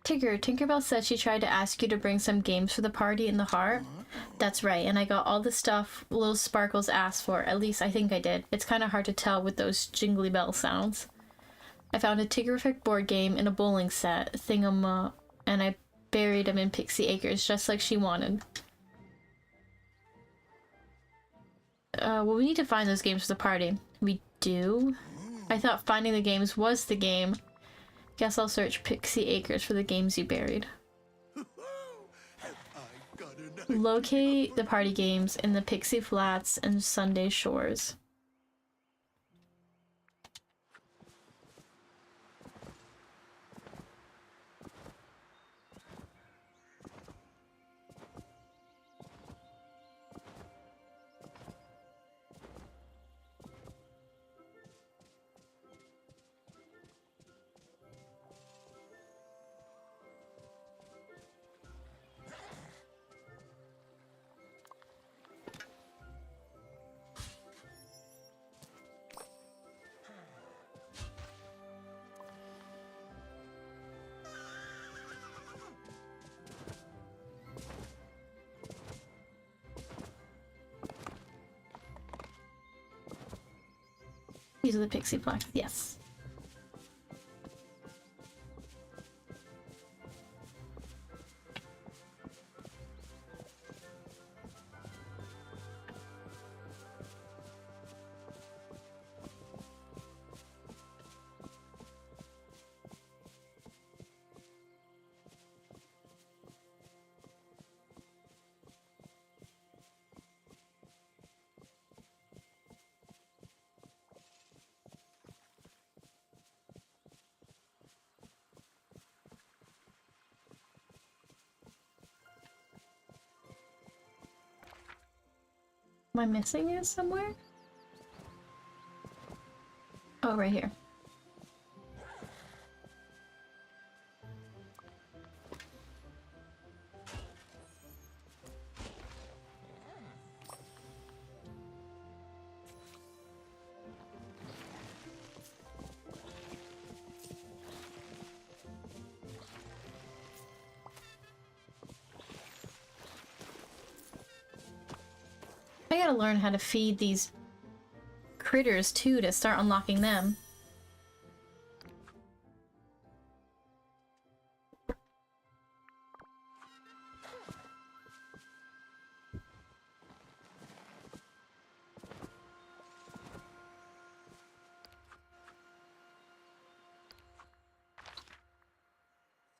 Tigger, Tinkerbell said she tried to ask you to bring some games for the party in the heart. That's right, and I got all the stuff little Sparkles asked for. At least I think I did. It's kind of hard to tell with those jingly bell sounds. I found a Tiggerific board game and a bowling set, and I buried them in Pixie Acres just like she wanted. Well, we need to find those games for the party. We do? I thought finding the games was the game. Guess I'll search Pixie Acres for the games you buried. Have I got enough? Locate the party games in the Pixie Flats and Sunday Shores. These are the Pixie Flats, yes. Am I missing it somewhere? Oh, right here. I gotta learn how to feed these critters too to start unlocking them.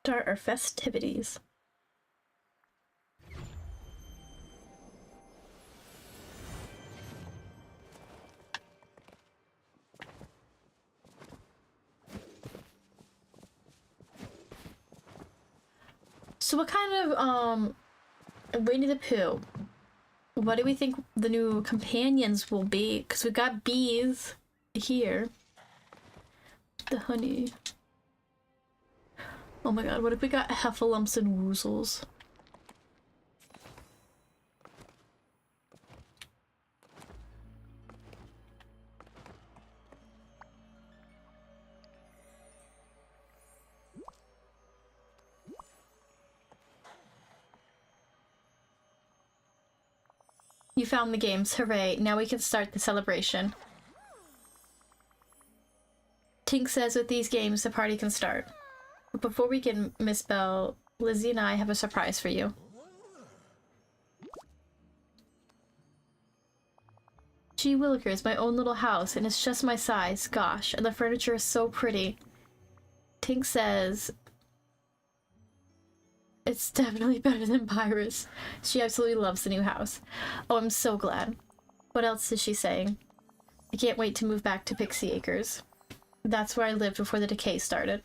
Start our festivities. So what kind of, Winnie the Pooh, what do we think the new companions will be? Because we've got bees here. The honey. Oh my god, what if we got heffalumps and woozles? You found the games, hooray. Now we can start the celebration. Tink says with these games, the party can start. But before we can, Miss Bell, Lizzie and I have a surprise for you. Gee willikers, my own little house, and it's just my size, gosh, and the furniture is so pretty. Tink says it's definitely better than Pyrus. She absolutely loves the new house. Oh, I'm so glad. What else is she saying? I can't wait to move back to Pixie Acres. That's where I lived before the decay started.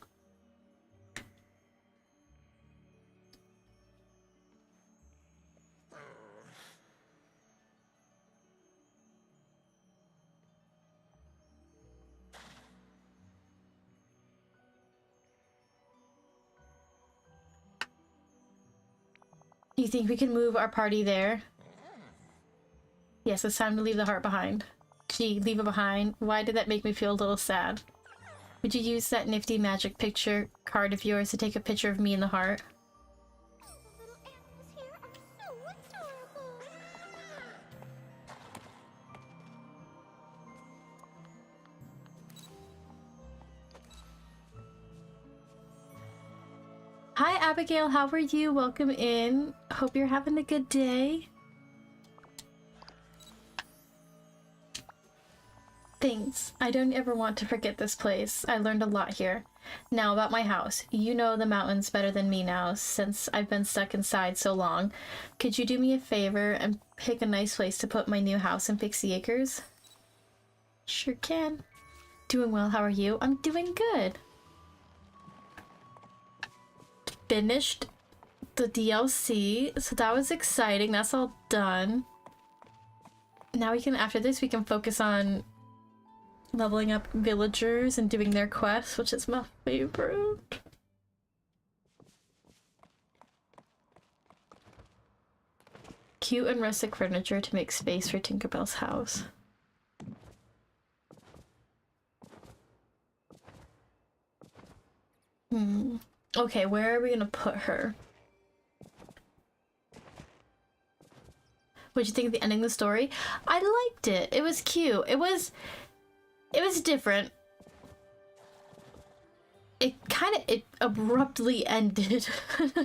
You think we can move our party there? Yes, it's time to leave the heart behind. Gee, leave it behind? Why did that make me feel a little sad? Would you use that nifty magic picture card of yours to take a picture of me in the heart? The little animals here are so adorable. Hi Abigail, how are you? Welcome in. Hope you're having a good day. Thanks. I don't ever want to forget this place. I learned a lot here. Now about my house. You know the mountains better than me now, since I've been stuck inside so long. Could you do me a favor and pick a nice place to put my new house in Pixie Acres? Sure can. Doing well, how are you? I'm doing good. Finished the DLC, so that was exciting. That's all done. Now we can, after this, we can focus on leveling up villagers and doing their quests, which is my favorite. Cute and rustic furniture to make space for Tinkerbell's house. Okay, where are we gonna put her? What'd you think of the ending of the story? I liked it. It was cute. It was different. It abruptly ended.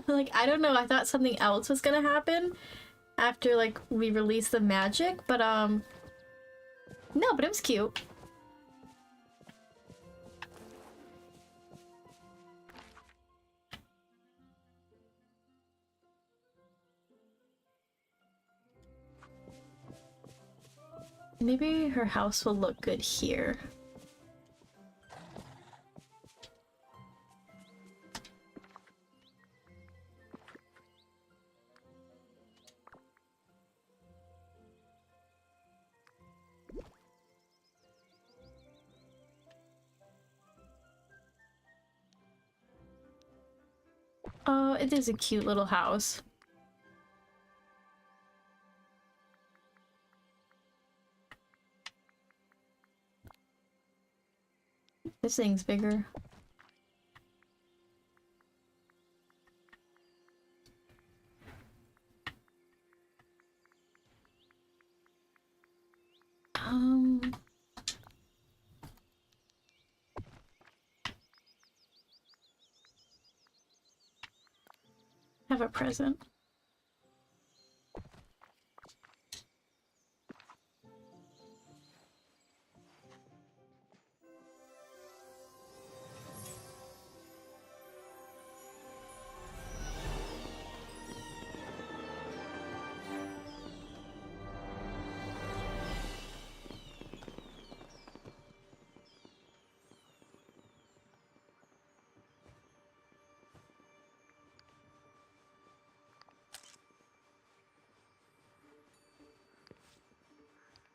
Like, I don't know, I thought something else was gonna happen after, like, we released the magic, but, no, but it was cute. Maybe her house will look good here. Oh, it is a cute little house. This thing's bigger. Have a present.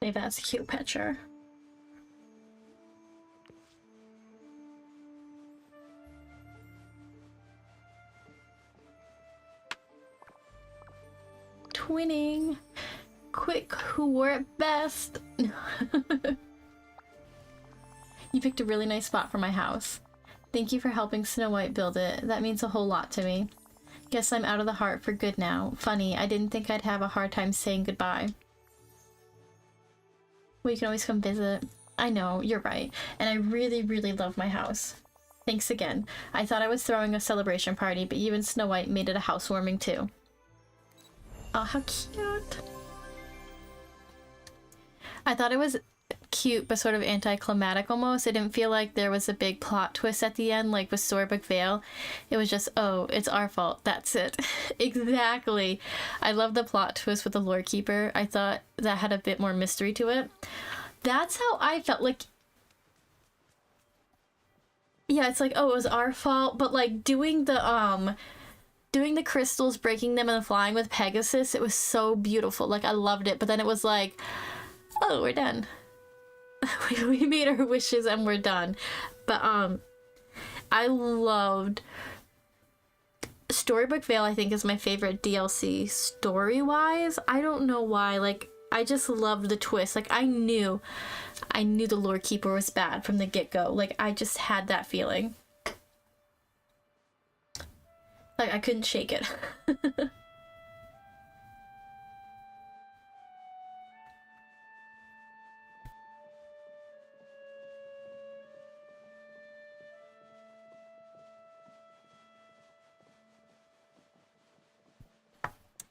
Maybe that's a cute picture. Twinning. Quick, who wore it best? You picked a really nice spot for my house. Thank you for helping Snow White build it. That means a whole lot to me. Guess I'm out of the heart for good now. Funny, I didn't think I'd have a hard time saying goodbye. Well, you can always come visit. I know, you're right. And I really, really love my house. Thanks again. I thought I was throwing a celebration party, but you and Snow White made it a housewarming too. Oh, how cute. I thought it was cute, but sort of anticlimactic almost. It didn't feel like there was a big plot twist at the end, like with Storybook Vale. It was just, oh, it's our fault. That's it. Exactly. I love the plot twist with the Lore Keeper. I thought that had a bit more mystery to it. That's how I felt. Like, yeah, it's like, oh, it was our fault, but like doing the crystals, breaking them, and flying with Pegasus, it was so beautiful. Like, I loved it, but then it was like, oh, we're done. We made our wishes and we're done. But I loved Storybook Vale. I think is my favorite DLC story wise. I don't know why. Like, I just loved the twist. Like, I knew the Lore Keeper was bad from the get-go. Like, I just had that feeling. Like, I couldn't shake it.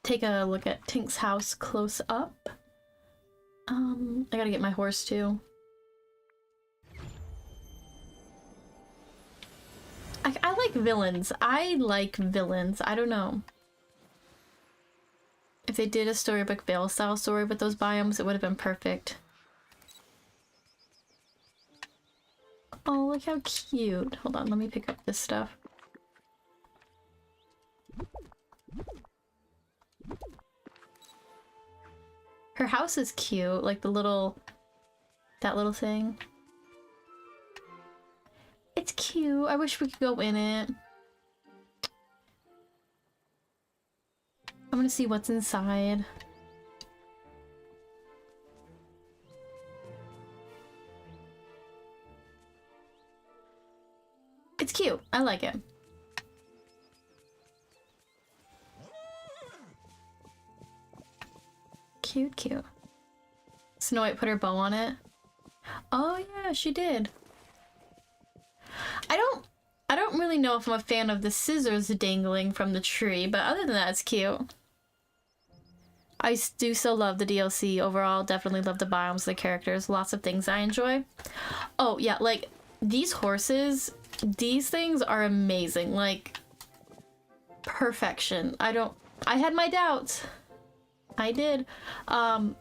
Take a look at Tink's house close up. I gotta get my horse too. I like villains. I like villains. I don't know. If they did a Storybook Vale style story with those biomes, it would have been perfect. Oh, look how cute. Hold on, let me pick up this stuff. Her house is cute, like the little, that little thing. It's cute. I wish we could go in it. I'm gonna see what's inside. It's cute. I like it. Cute, cute. Snow White put her bow on it. Oh yeah, she did. I don't really know if I'm a fan of the scissors dangling from the tree, but other than that, it's cute. I do still love the DLC overall. Definitely love the biomes, the characters, lots of things I enjoy. Oh yeah, like these horses, these things are amazing. Like perfection. I had my doubts. I did. But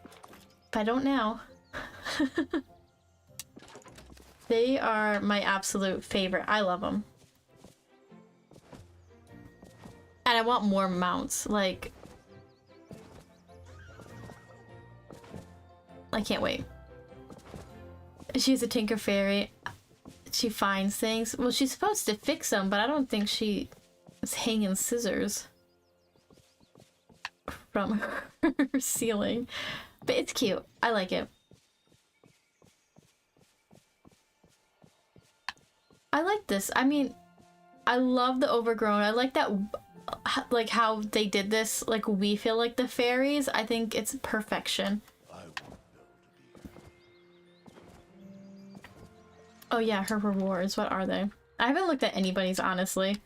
I don't now. They are my absolute favorite. I love them. And I want more mounts. Like, I can't wait. She's a Tinker Fairy. She finds things. Well, she's supposed to fix them, but I don't think she is hanging scissors from her ceiling. But it's cute. I like it. I like this. I mean, I love the overgrown. I like that, like how they did this. Like, we feel like the fairies. I think it's perfection. Oh yeah, her rewards. What are they? I haven't looked at anybody's, honestly.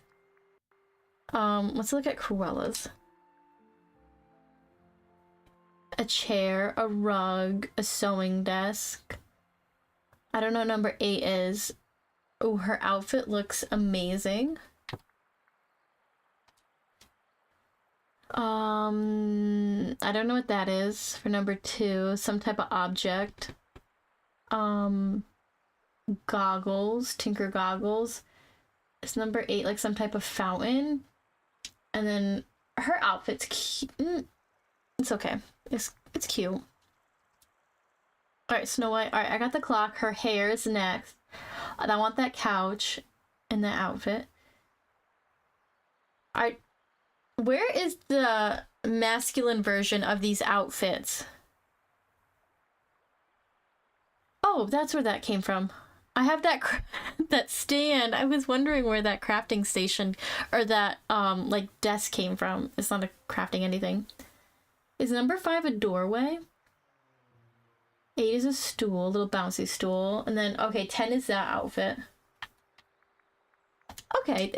Let's look at Cruella's. A chair, a rug, a sewing desk. I don't know what number 8 is. Oh, her outfit looks amazing. I don't know what that is for number 2. Some type of object. Goggles, Tinker goggles. Is number 8 like some type of fountain? And then her outfit's cute. It's okay. It's cute. Alright, Snow White. Alright, I got the clock. Her hair is next. And I want that couch and that outfit. Alright. Where is the masculine version of these outfits? Oh, that's where that came from. I have that that stand. I was wondering where that crafting station or that like desk came from. It's not a crafting anything. Is number 5 a doorway? 8 is a stool, a little bouncy stool, and then okay, 10 is that outfit. Okay,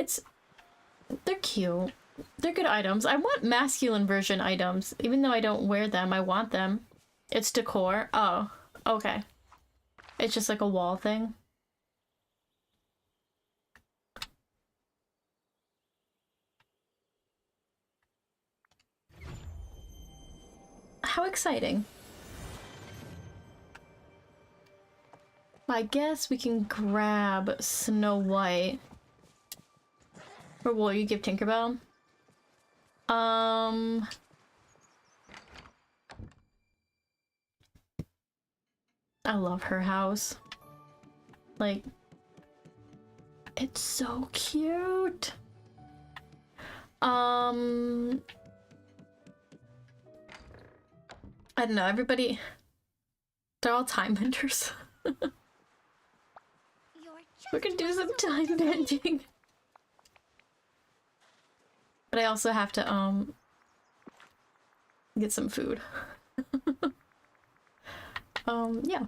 they're cute. They're good items. I want masculine version items, even though I don't wear them. I want them. It's decor. Oh, okay. It's just like a wall thing. How exciting. I guess we can grab Snow White. Or will you give Tinkerbell? I love her house. Like, it's so cute. I don't know, everybody, they're all time benders. We're gonna do some time bending. But I also have to, get some food. Yeah.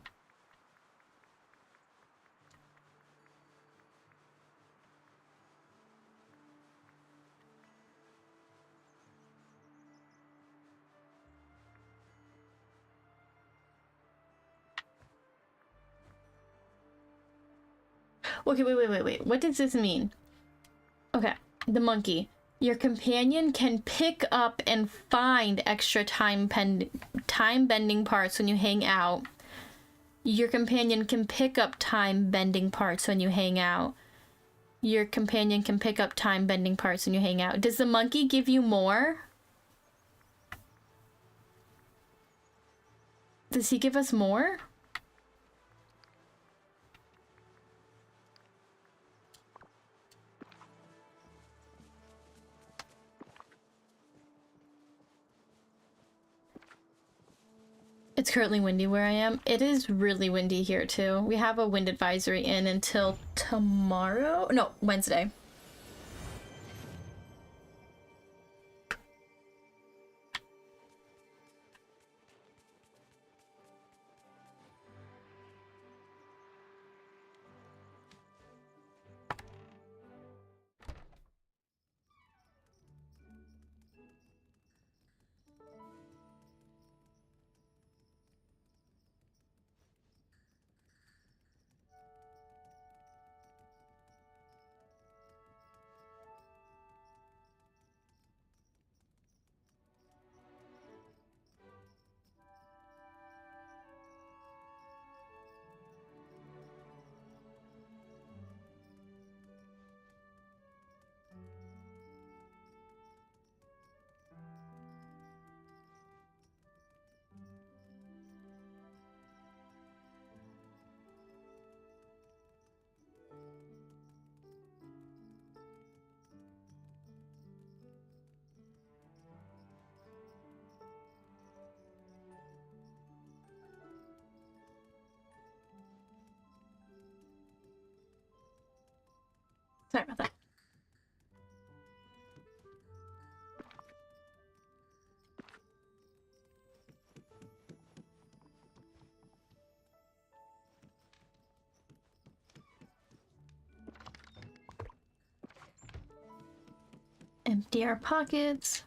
Okay, wait. What does this mean? Okay, the monkey. Your companion can pick up and find extra time-bending parts when you hang out. Your companion can pick up time-bending parts when you hang out. Your companion can pick up time-bending parts when you hang out. Does the monkey give you more? Does he give us more? It's currently windy where I am. It is really windy here too. We have a wind advisory in until tomorrow? No, Wednesday. Sorry about that. Empty our pockets.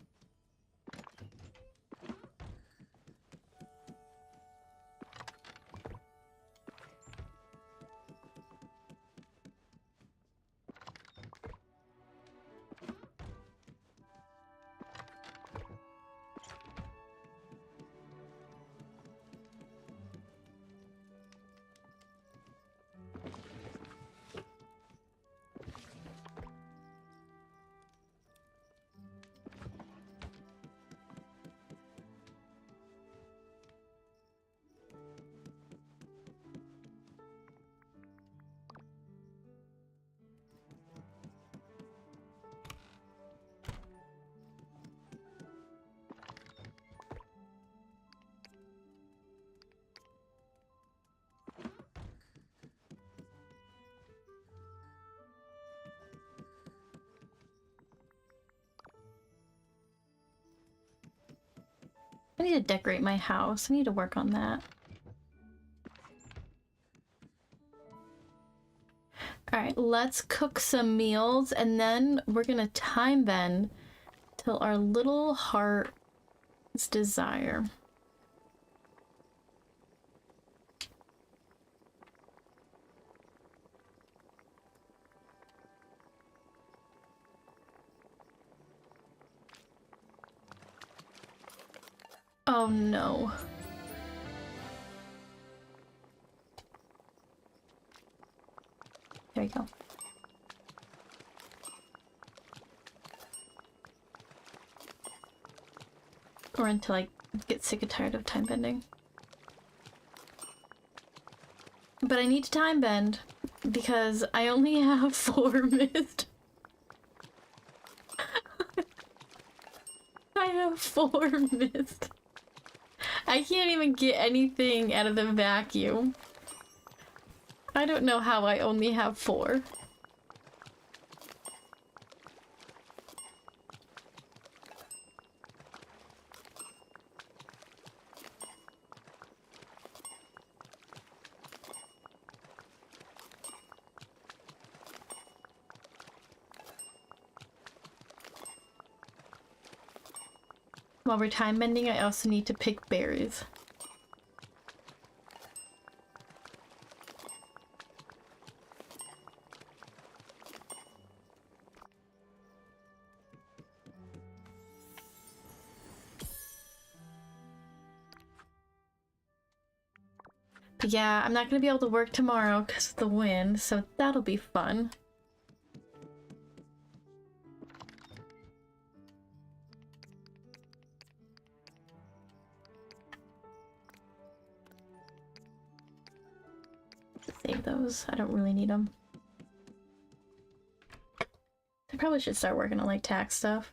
I need to decorate my house. I need to work on that. Alright, let's cook some meals and then we're gonna time bend till our little heart's desire. Oh no. There you go. Or until I get sick and tired of time bending. But I need to time bend because I only have 4 mist. I have 4 mist. I can't even get anything out of the vacuum. I don't know how I only have 4. While we're time bending, I also need to pick berries. But yeah, I'm not gonna be able to work tomorrow because of the wind, so that'll be fun. Save those. I don't really need them. I probably should start working on like tax stuff.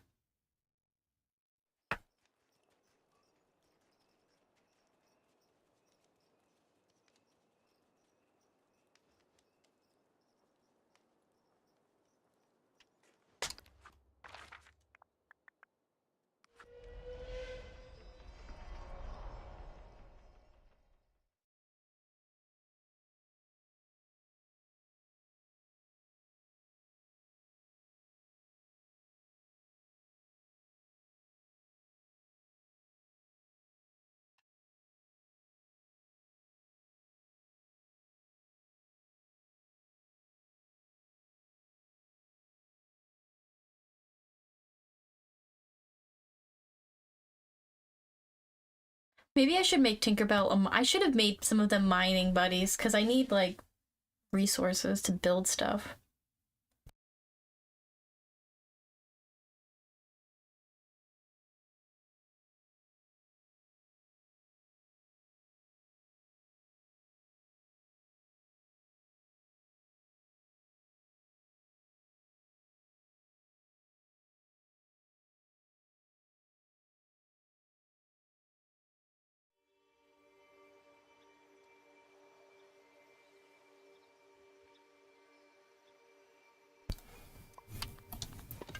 Maybe I should make Tinkerbell. I should have made some of them mining buddies because I need like resources to build stuff.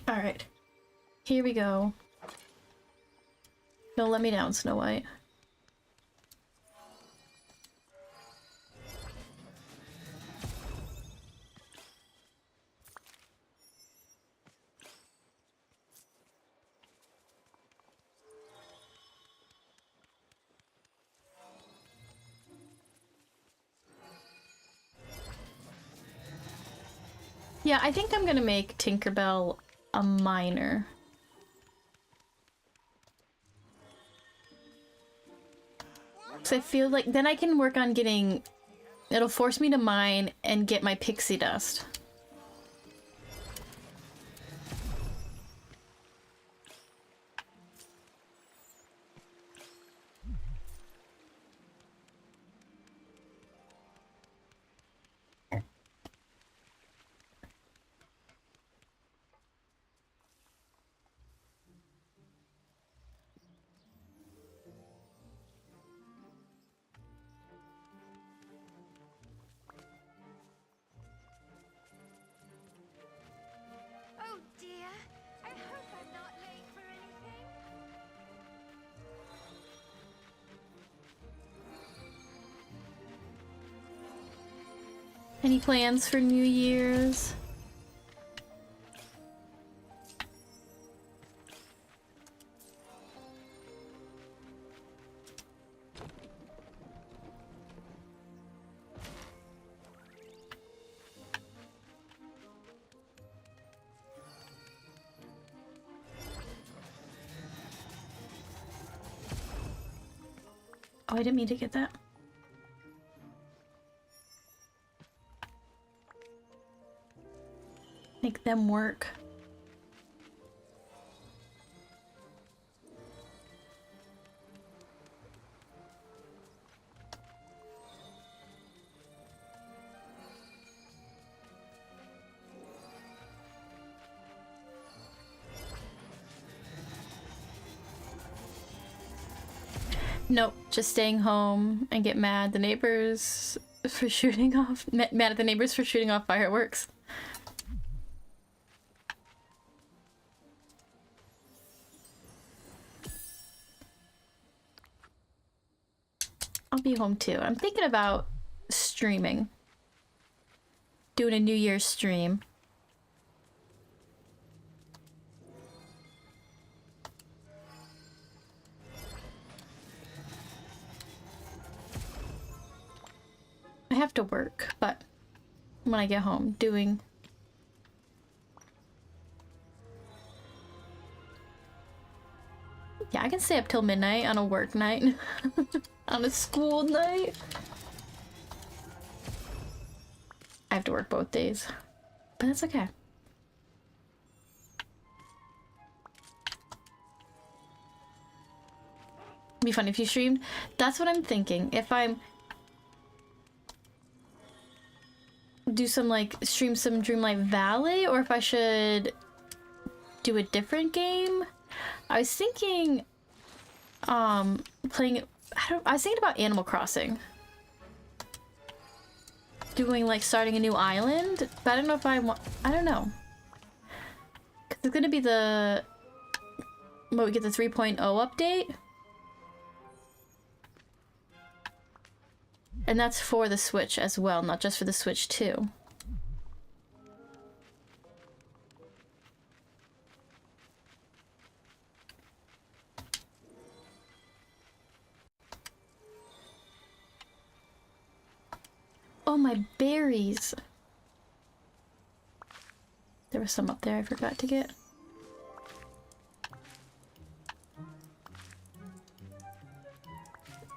Alright. Here we go. Don't let me down, Snow White. Yeah, I think I'm gonna make Tinkerbell a miner. Because I feel like then I can work on getting... It'll force me to mine and get my pixie dust. Any plans for New Year's? Oh, I didn't mean to get that. Make them work. Nope, just staying home and get mad at the neighbors for shooting off mad at the neighbors for shooting off fireworks. I'll be home too. I'm thinking about streaming. Doing a New Year's stream. I have to work, but when I get home, doing... Yeah, I can stay up till midnight on a work night. On a school night. I have to work both days, but that's okay. It'd be fun if you streamed. That's what I'm thinking. If I'm... do some, like, stream some Dreamlight Valley, or if I should do a different game. I was thinking, playing... I was thinking about Animal Crossing. Doing, like, starting a new island, but I don't know if I want... I don't know. Because it's gonna be the... What, we get the 3.0 update? And that's for the Switch as well, not just for the Switch 2. Oh, my berries! There was some up there I forgot to get.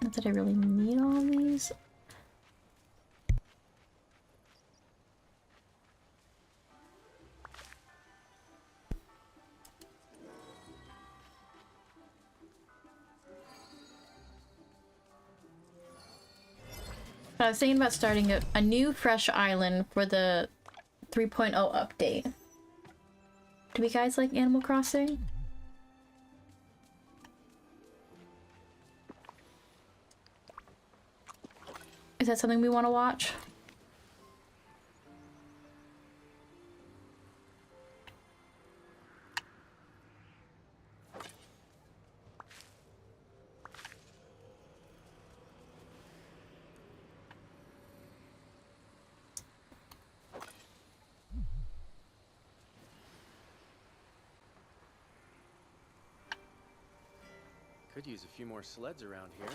Not that I really need all these. I was thinking about starting a new fresh island for the 3.0 update. Do you guys like Animal Crossing? Is that something we want to watch? Could use a few more sleds around here.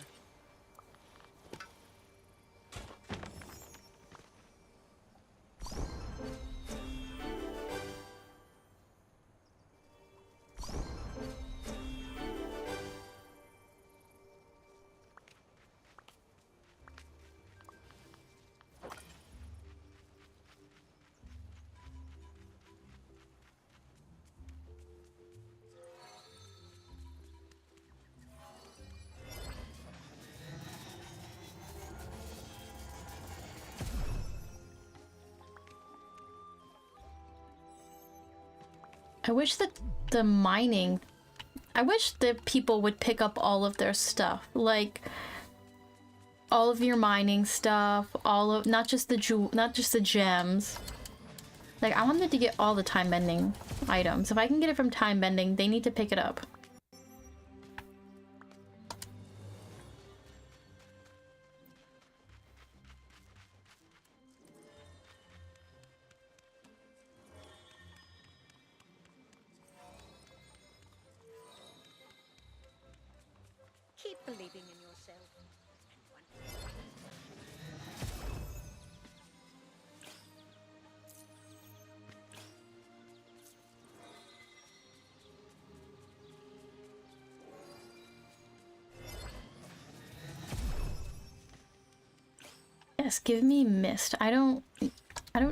I wish that the mining... I wish the people would pick up all of their stuff. Like, all of your mining stuff, all of... not just the gems. Like, I want them to get all the time bending items. If I can get it from time bending, they need to pick it up. believing in yourself. Yes, give me mist. I don't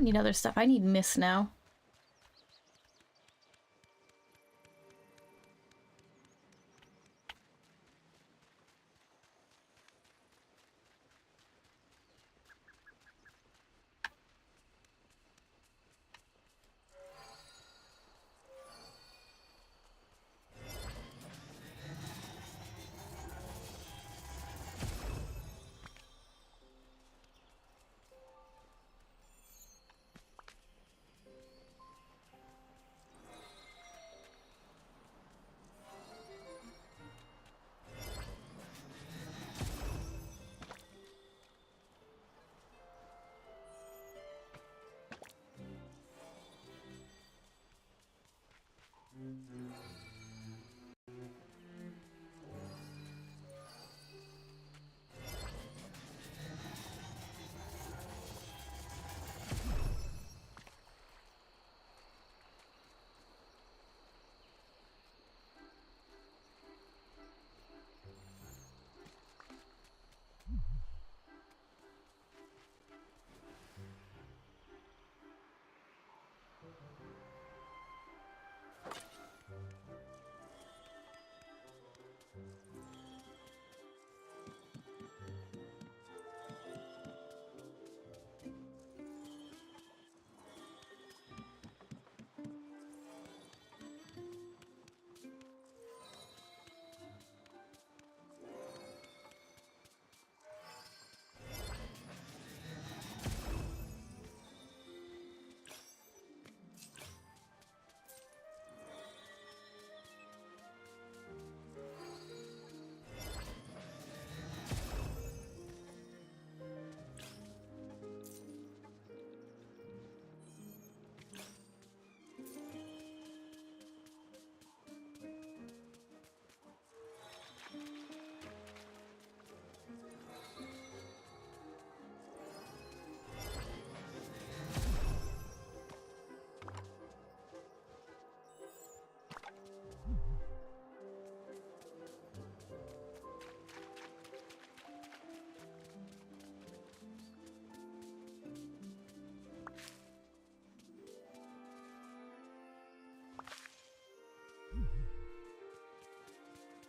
need other stuff. I need mist now.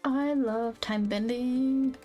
I love time bending.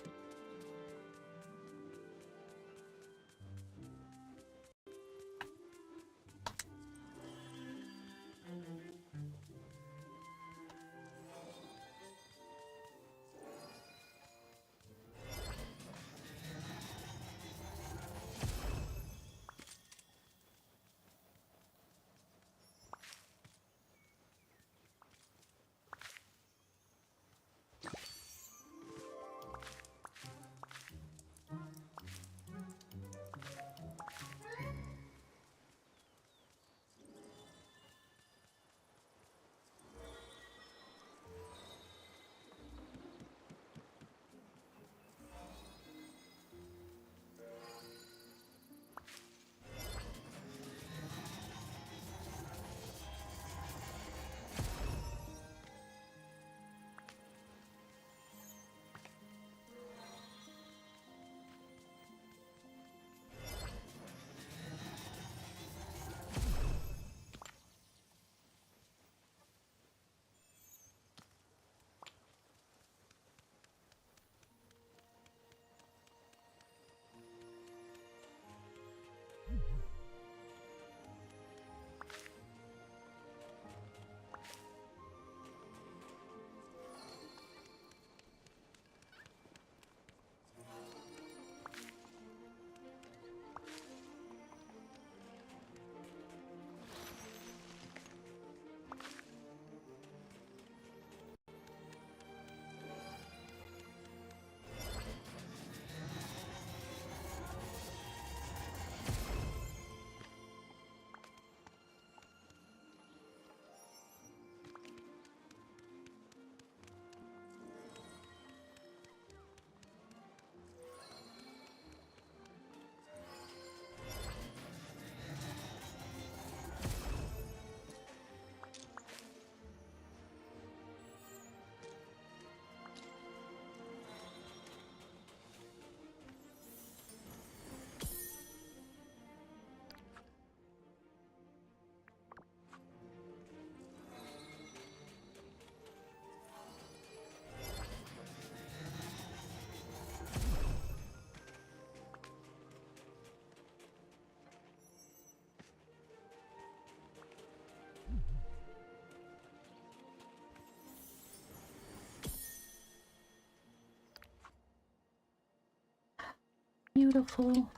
beautiful.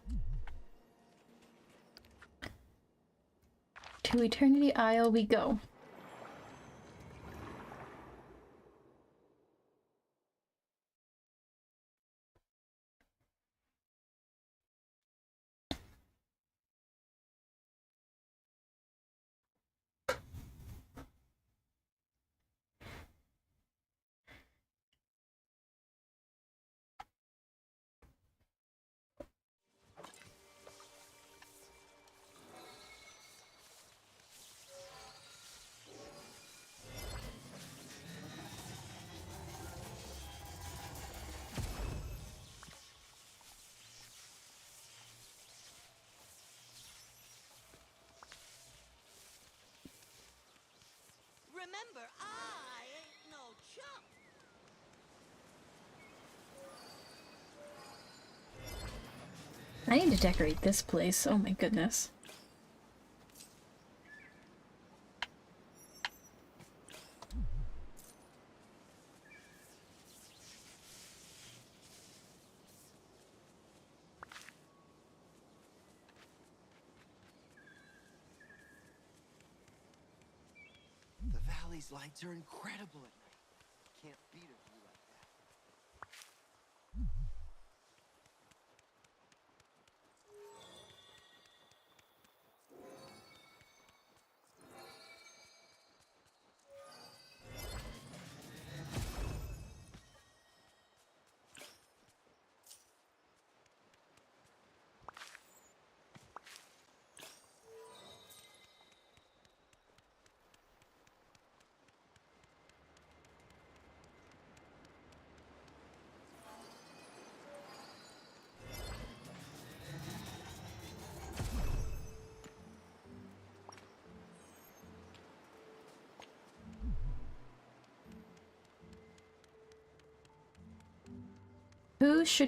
To Eternity Isle we go. Remember, I ain't no chump. I need to decorate this place. Oh my goodness. The valley's lights are incredible at night. Can't beat a view like that.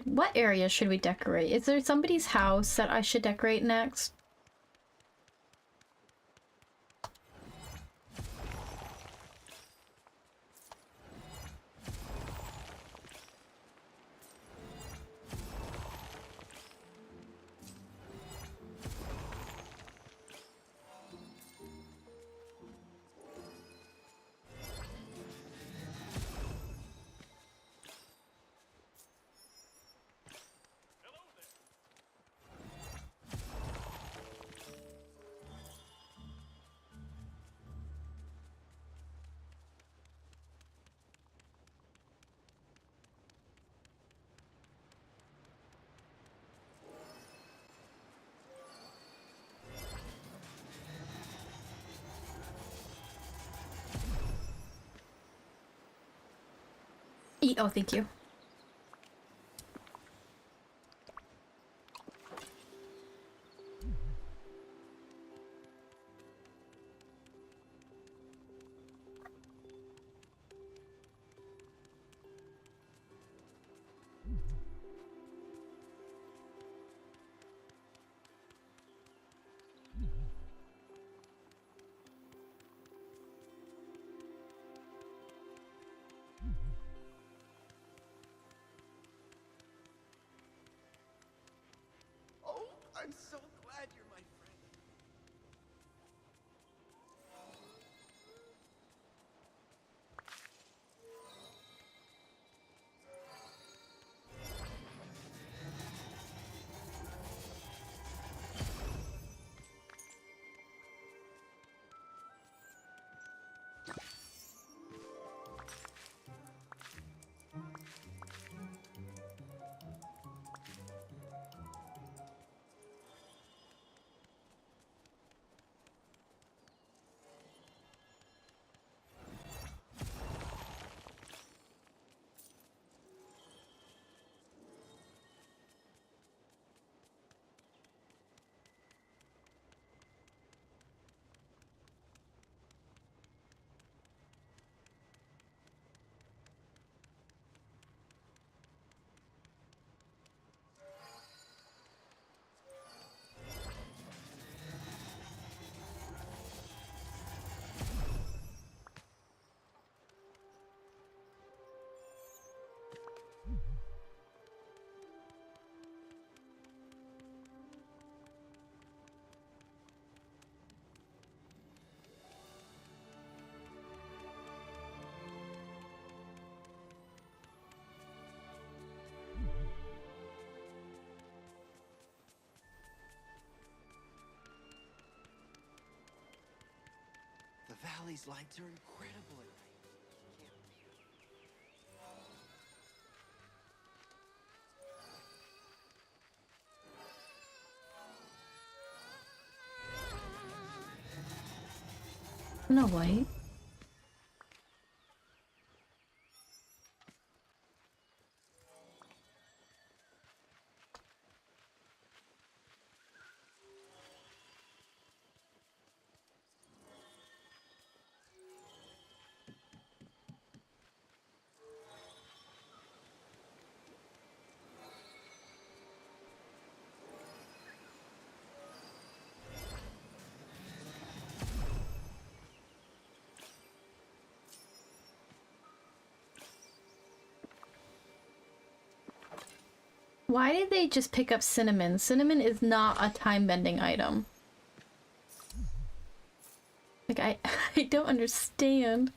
What area should we decorate? Is there somebody's house that I should decorate next? Oh, thank you. Oh, I'm so glad you're my friend. valley's lights are incredible at night. Can't beat it. No way. Why did they just pick up cinnamon? Cinnamon is not a time-bending item. Like, I don't understand.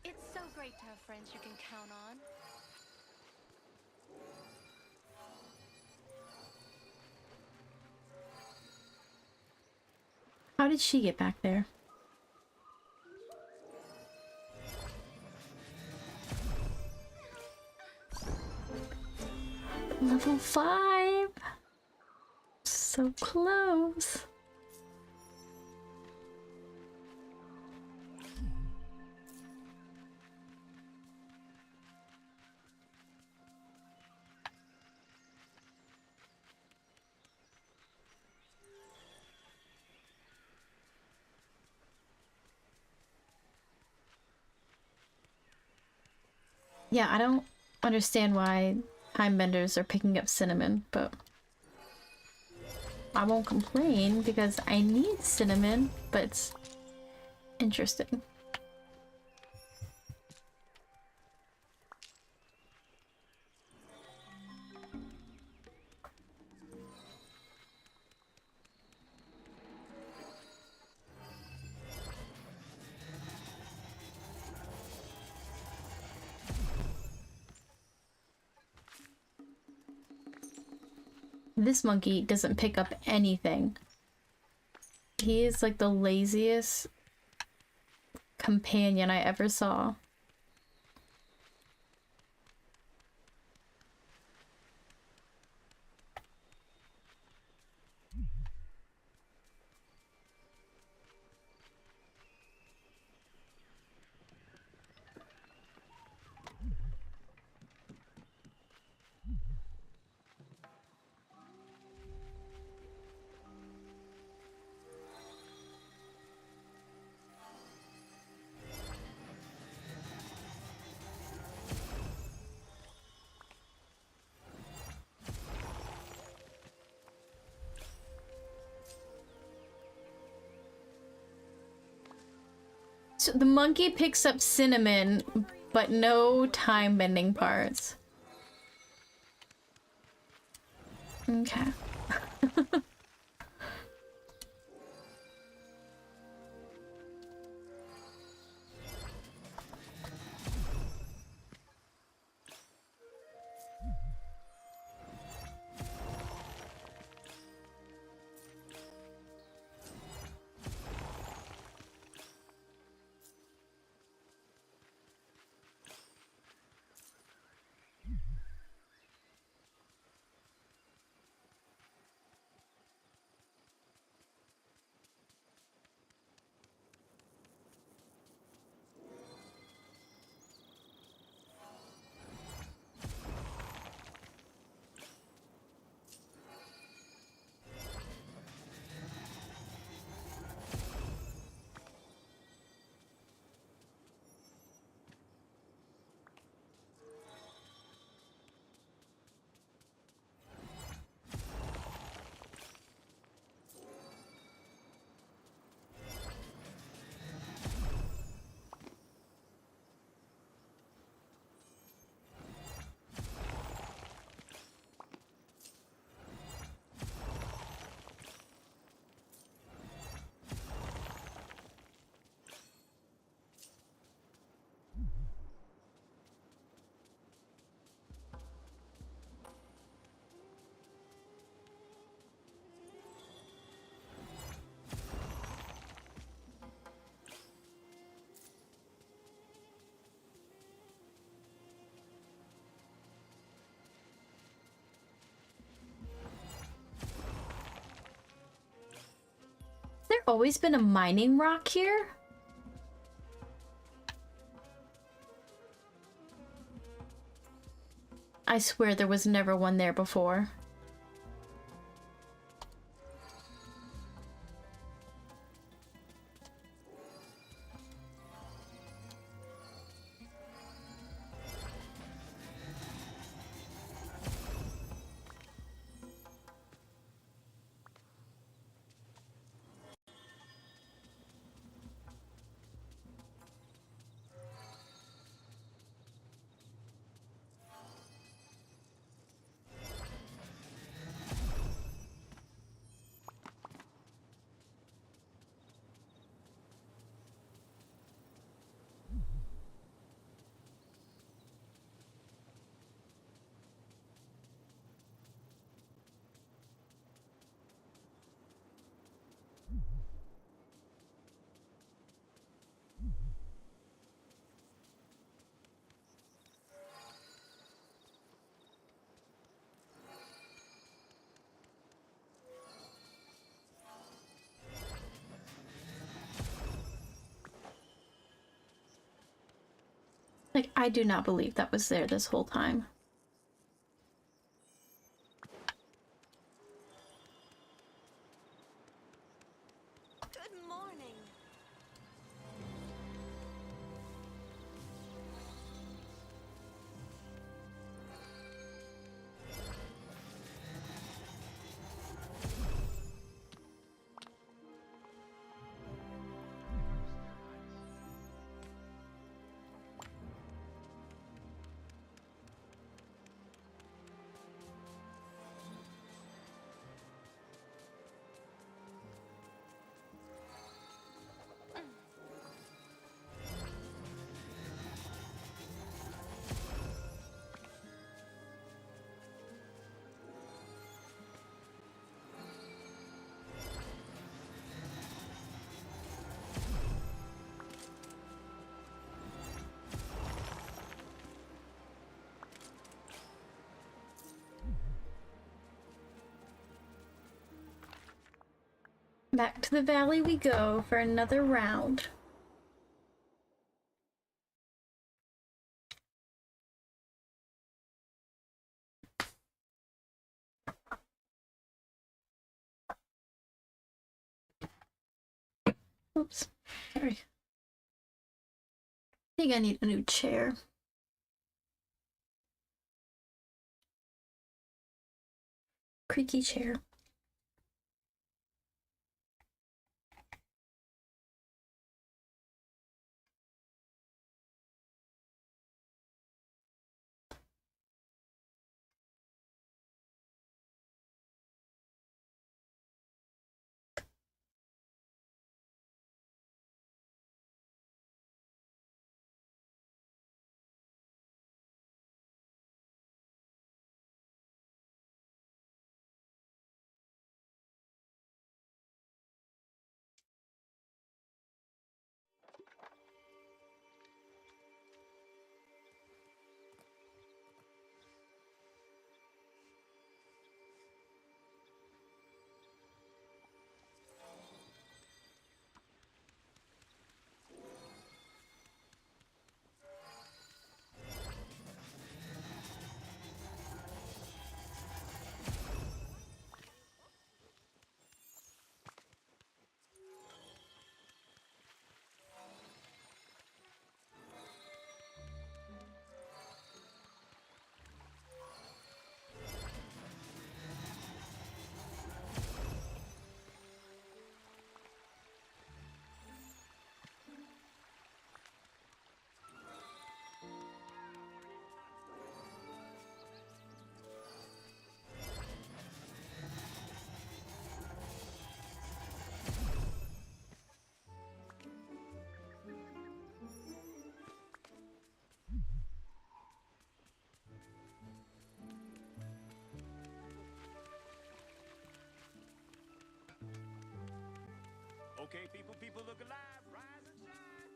It's so great to have friends you can count on. How did she get back there? Level 5! So close. Yeah, I don't understand why time benders are picking up cinnamon, but I won't complain because I need cinnamon, but it's interesting. This monkey doesn't pick up anything. He is like the laziest companion I ever saw. So the monkey picks up cinnamon, but no time bending parts. Okay. always been a mining rock here? I swear there was never one there before. Like, I do not believe that was there this whole time. Good morning. Back to the valley we go for another round. Oops, sorry. I think I need a new chair. Creaky chair. Okay, people look alive. Rise and shine.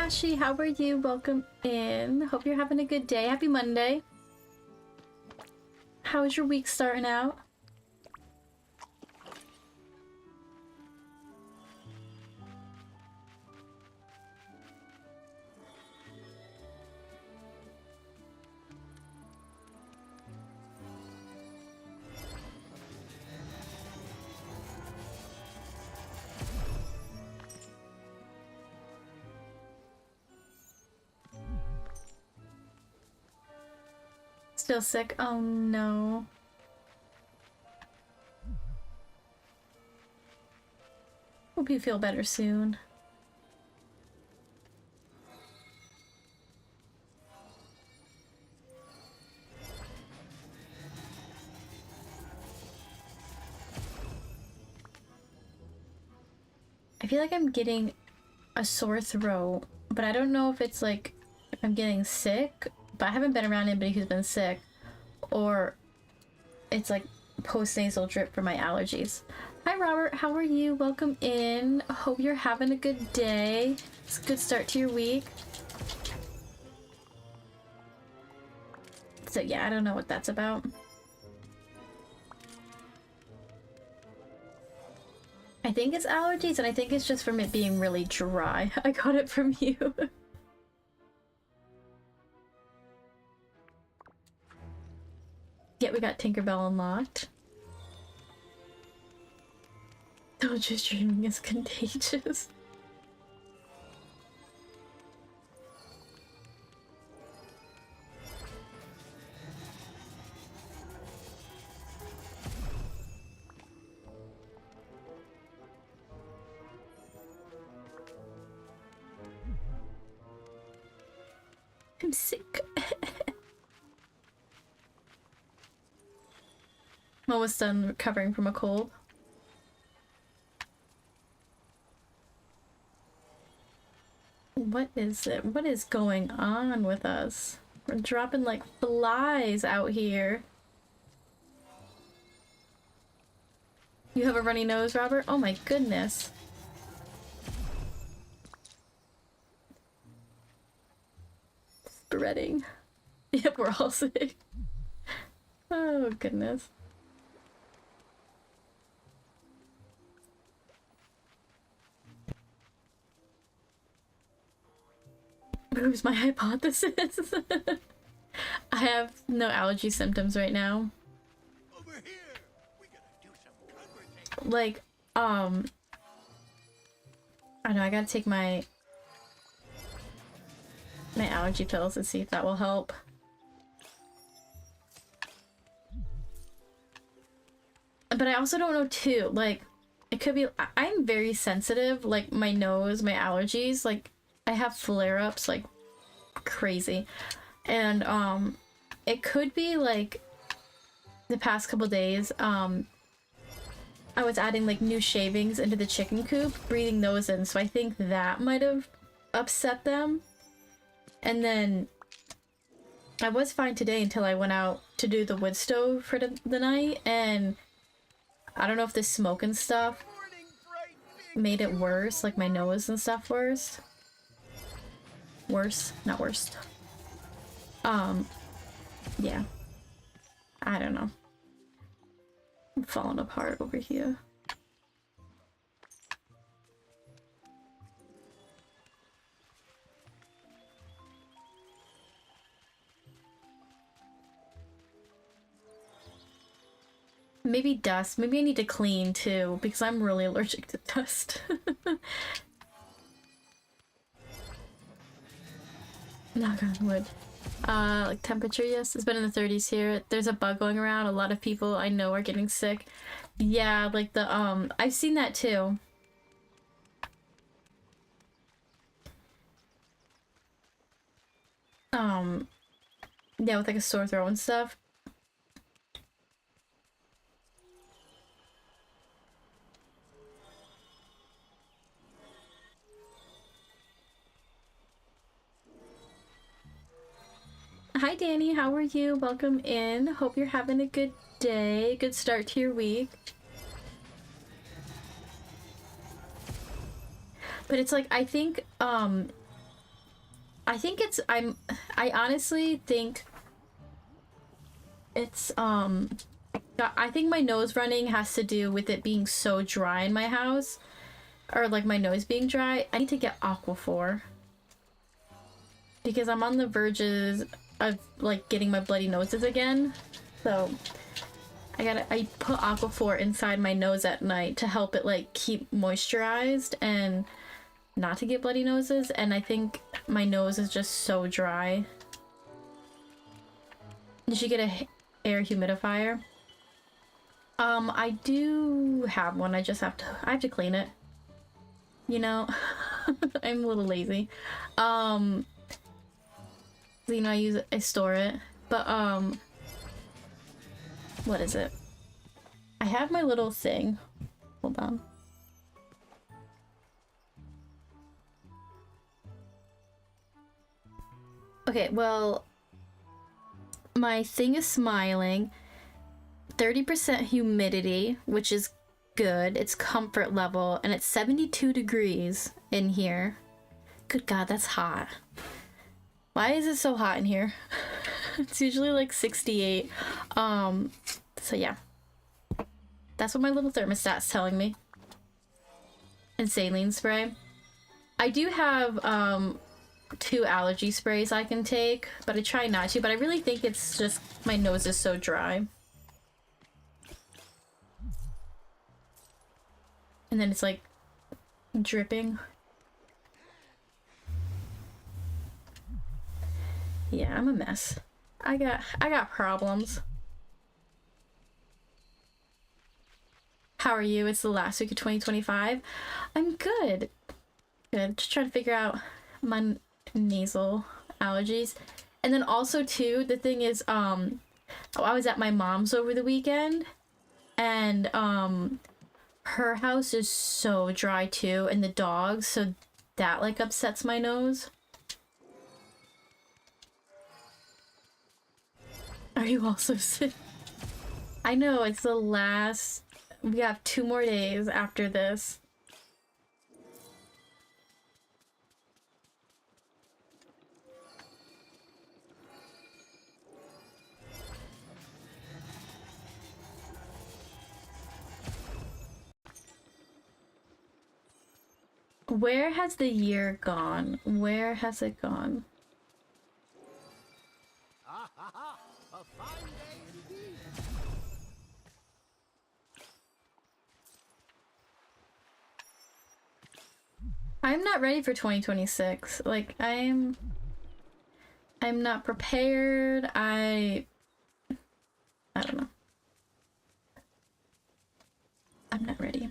Ashley, how are you? Welcome in. Hope you're having a good day. Happy Monday. How is your week starting out? Still sick? Oh no. Hope you feel better soon. I feel like I'm getting a sore throat, but I don't know if it's like if I'm getting sick, but I haven't been around anybody who's been sick, or it's like post-nasal drip for my allergies. Hi Robert, how are you? Welcome in. Hope you're having a good day. It's a good start to your week. So yeah, I don't know what that's about. I think it's allergies, and I think it's just from it being really dry. I got it from you. Yeah, we got Tinkerbell unlocked. Don't just dreaming is contagious. I'm sick. I'm almost done recovering from a cold. What is it? What is going on with us? We're dropping like flies out here. You have a runny nose, Robert? Oh my goodness. Spreading. Yep, we're all sick. Oh goodness. Proves my hypothesis. I have no allergy symptoms right now. Over here. We gotta do some conversation. Like, I don't know, I gotta take my allergy pills and see if that will help. But I also don't know too, like, it could be, I'm very sensitive, like my nose, my allergies, like I have flare-ups like crazy. And it could be like the past couple days, I was adding like new shavings into the chicken coop, breathing those in, so I think that might have upset them. And then I was fine today until I went out to do the wood stove for the night, and I don't know if the smoke and stuff made it worse, like my nose and stuff worse. Worse, not worst. Yeah. I don't know. I'm falling apart over here. Maybe dust. Maybe I need to clean too, because I'm really allergic to dust. Knock on wood. Like temperature, yes. It's been in the 30s here. There's a bug going around. A lot of people I know are getting sick. Yeah, like the, I've seen that too. Yeah, with like a sore throat and stuff. Hi Danny, how are you? Welcome in. Hope you're having a good day. Good start to your week. But it's like, I think, I think it's I honestly think it's I think my nose running has to do with it being so dry in my house, or like my nose being dry. I need to get Aquaphor because I'm on the verges of like getting my bloody noses again. So I put Aquaphor inside my nose at night to help it like keep moisturized and not to get bloody noses, and I think my nose is just so dry. You should get a air humidifier. I do have one. I have to clean it. You know, I'm a little lazy. You know, I store it, but what is it? I have my little thing. Hold on. Okay, well, my thing is smiling. 30% humidity, which is good. It's comfort level, and it's 72 degrees in here. Good God, that's hot. Why is it so hot in here? It's usually like 68. So yeah. That's what my little thermostat's telling me. And saline spray. I do have 2 allergy sprays I can take, but I try not to, but I really think it's just my nose is so dry. And then it's like dripping. Yeah, I'm a mess. I got problems. How are you? It's the last week of 2025. I'm good. Good. Just trying to figure out my nasal allergies. And then also too, the thing is, I was at my mom's over the weekend, and her house is so dry too, and the dogs, so that like upsets my nose. Are you also sick? I know, it's the last. We have 2 more days after this. Where has the year gone? Where has it gone? Ah ha ha! A fine day indeed. I'm not ready for 2026. Like, I'm not prepared. I don't know. I'm not ready.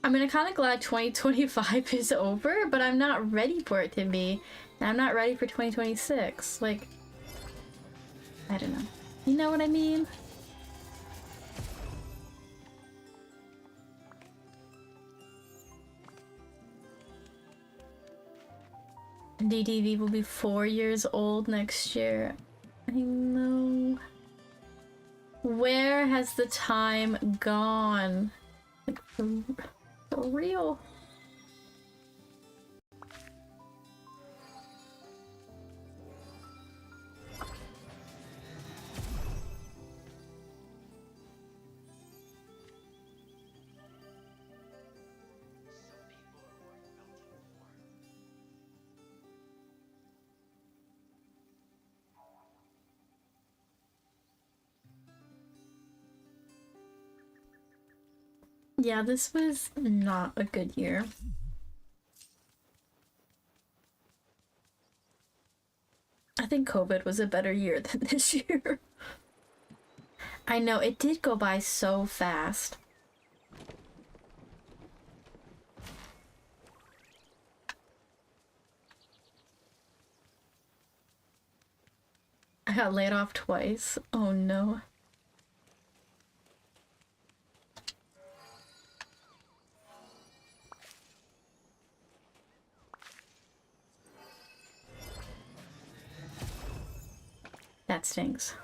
I mean, I'm kind of glad 2025 is over, but I'm not ready for it to be. And I'm not ready for 2026. Like, I don't know. You know what I mean? DDV will be 4 years old next year. I know. Where has the time gone? Like, for real. Yeah, this was not a good year. I think COVID was a better year than this year. I know, it did go by so fast. I got laid off twice. Oh no. stinks.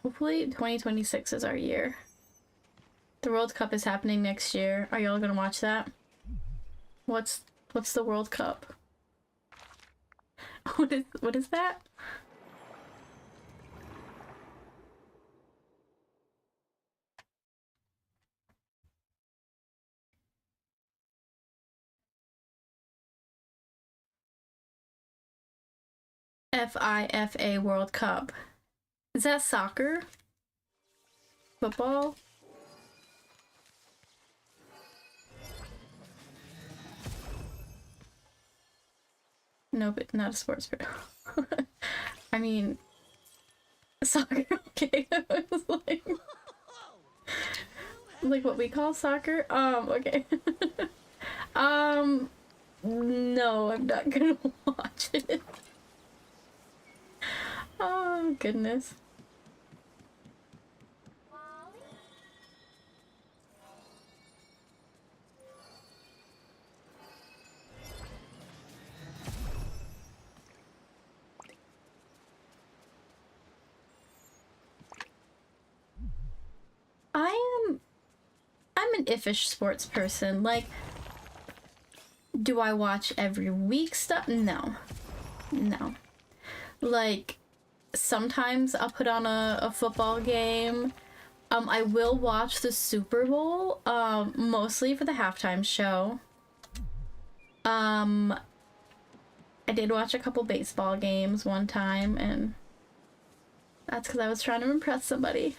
Hopefully 2026 is our year. The World Cup is happening next year. Are y'all gonna watch that? What's the World Cup? What is that? FIFA World Cup. Is that soccer? Football? No, but not a sports person. I mean, soccer, okay. I was like what we call soccer? Okay. No, I'm not gonna watch it. Oh, goodness. I'm an iffish sports person. Like, do I watch every week stuff? No. No. Like, sometimes I'll put on a football game. I will watch the Super Bowl, mostly for the halftime show. I did watch a couple baseball games one time, and that's because I was trying to impress somebody.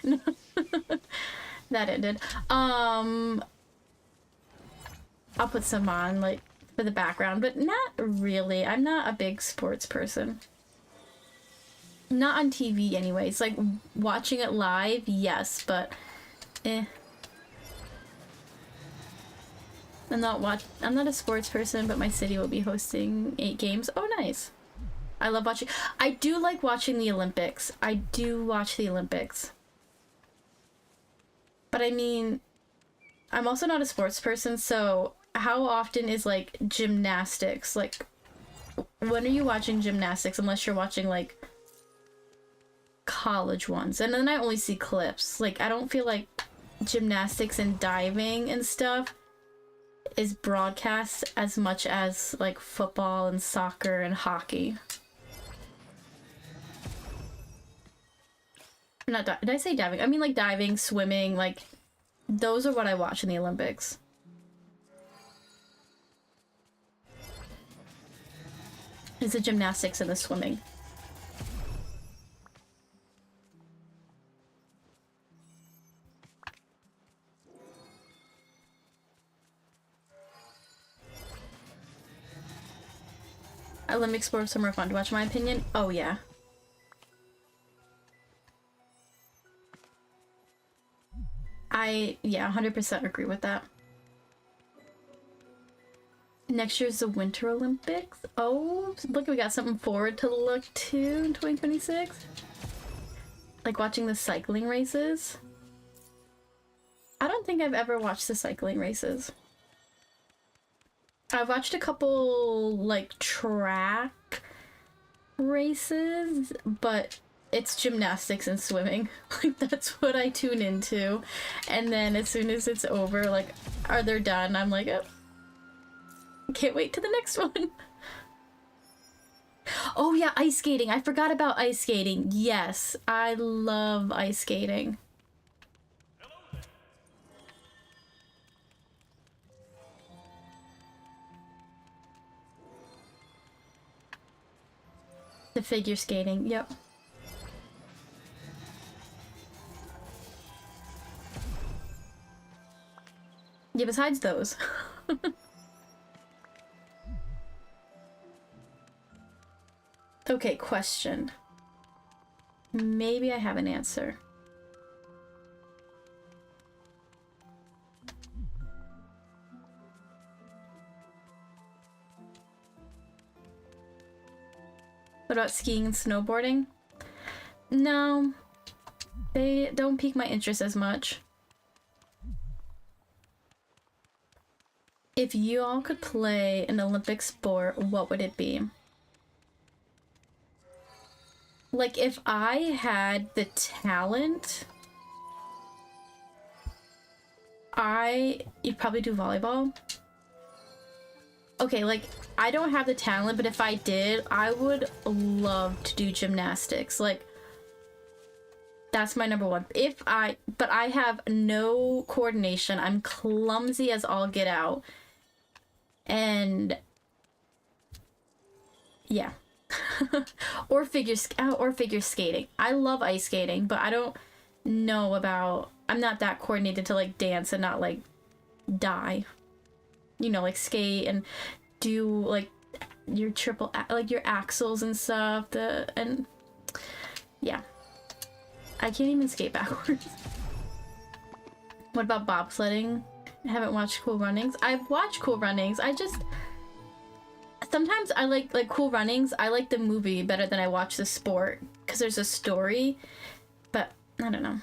That ended. I'll put some on, like, for the background, but not really. I'm not a big sports person. Not on TV anyways. Like, watching it live, yes, but eh. I'm not a sports person, but my city will be hosting 8 games. Oh, nice. I love watching. I do like watching the Olympics. I do watch the Olympics. But I mean, I'm also not a sports person, so how often is, like, gymnastics? Like, when are you watching gymnastics unless you're watching, like, college ones? And then I only see clips. Like, I don't feel like gymnastics and diving and stuff is broadcast as much as, like, football and soccer and hockey. Did I say diving? I mean, like, diving, swimming, like, those are what I watch in the Olympics. It's the gymnastics and the swimming. Olympic sports are more fun to watch, in my opinion. Oh, yeah. Yeah, 100% agree with that. Next year's the Winter Olympics. Oh, look, we got something forward to look to in 2026. Like watching the cycling races. I don't think I've ever watched the cycling races. I've watched a couple, like, track races, but it's gymnastics and swimming. Like, that's what I tune into. And then as soon as it's over, like, are they done? I'm like, oh, can't wait to the next one. Oh yeah, ice skating. I forgot about ice skating. Yes, I love ice skating. The figure skating, yep. Yeah, besides those. Okay, question. Maybe I have an answer. What about skiing and snowboarding? No, they don't pique my interest as much. If you all could play an Olympic sport, what would it be? Like, if I had the talent, you'd probably do volleyball. Okay, like, I don't have the talent, but if I did, I would love to do gymnastics. Like, that's my number one. But I have no coordination. I'm clumsy as all get out. And yeah. or figure skating. I love ice skating, but I don't know about, I'm not that coordinated to like dance and not like die. You know, like skate and do like your like your axles and stuff. And yeah. I can't even skate backwards. What about bobsledding? I haven't watched Cool Runnings. I've watched Cool Runnings. Sometimes I like Cool Runnings. I like the movie better than I watch the sport because there's a story. But I don't know.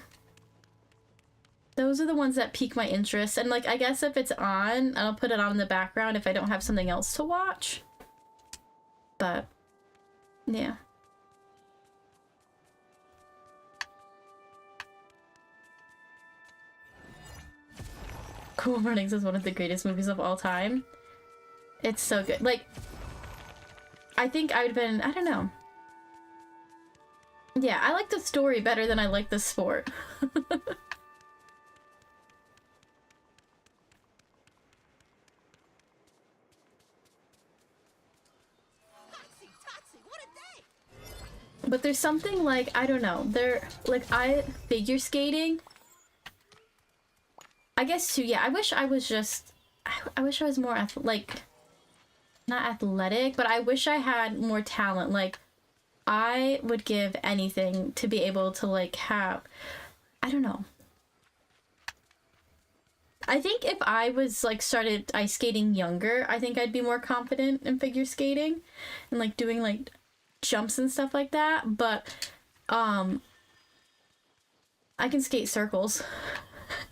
Those are the ones that pique my interest. And like, I guess if it's on, I'll put it on in the background if I don't have something else to watch. But yeah. Cool Runnings is one of the greatest movies of all time. It's so good. Like, I think I'd been, I don't know. Yeah, I like the story better than I like the sport. But there's something like, I don't know, figure skating. I guess too, yeah, I wish I was more, not athletic, but I wish I had more talent. Like, I would give anything to be able to, like, have, I don't know. I think if I was, like, started ice skating younger, I think I'd be more confident in figure skating and, like, doing, like, jumps and stuff like that, but, I can skate circles,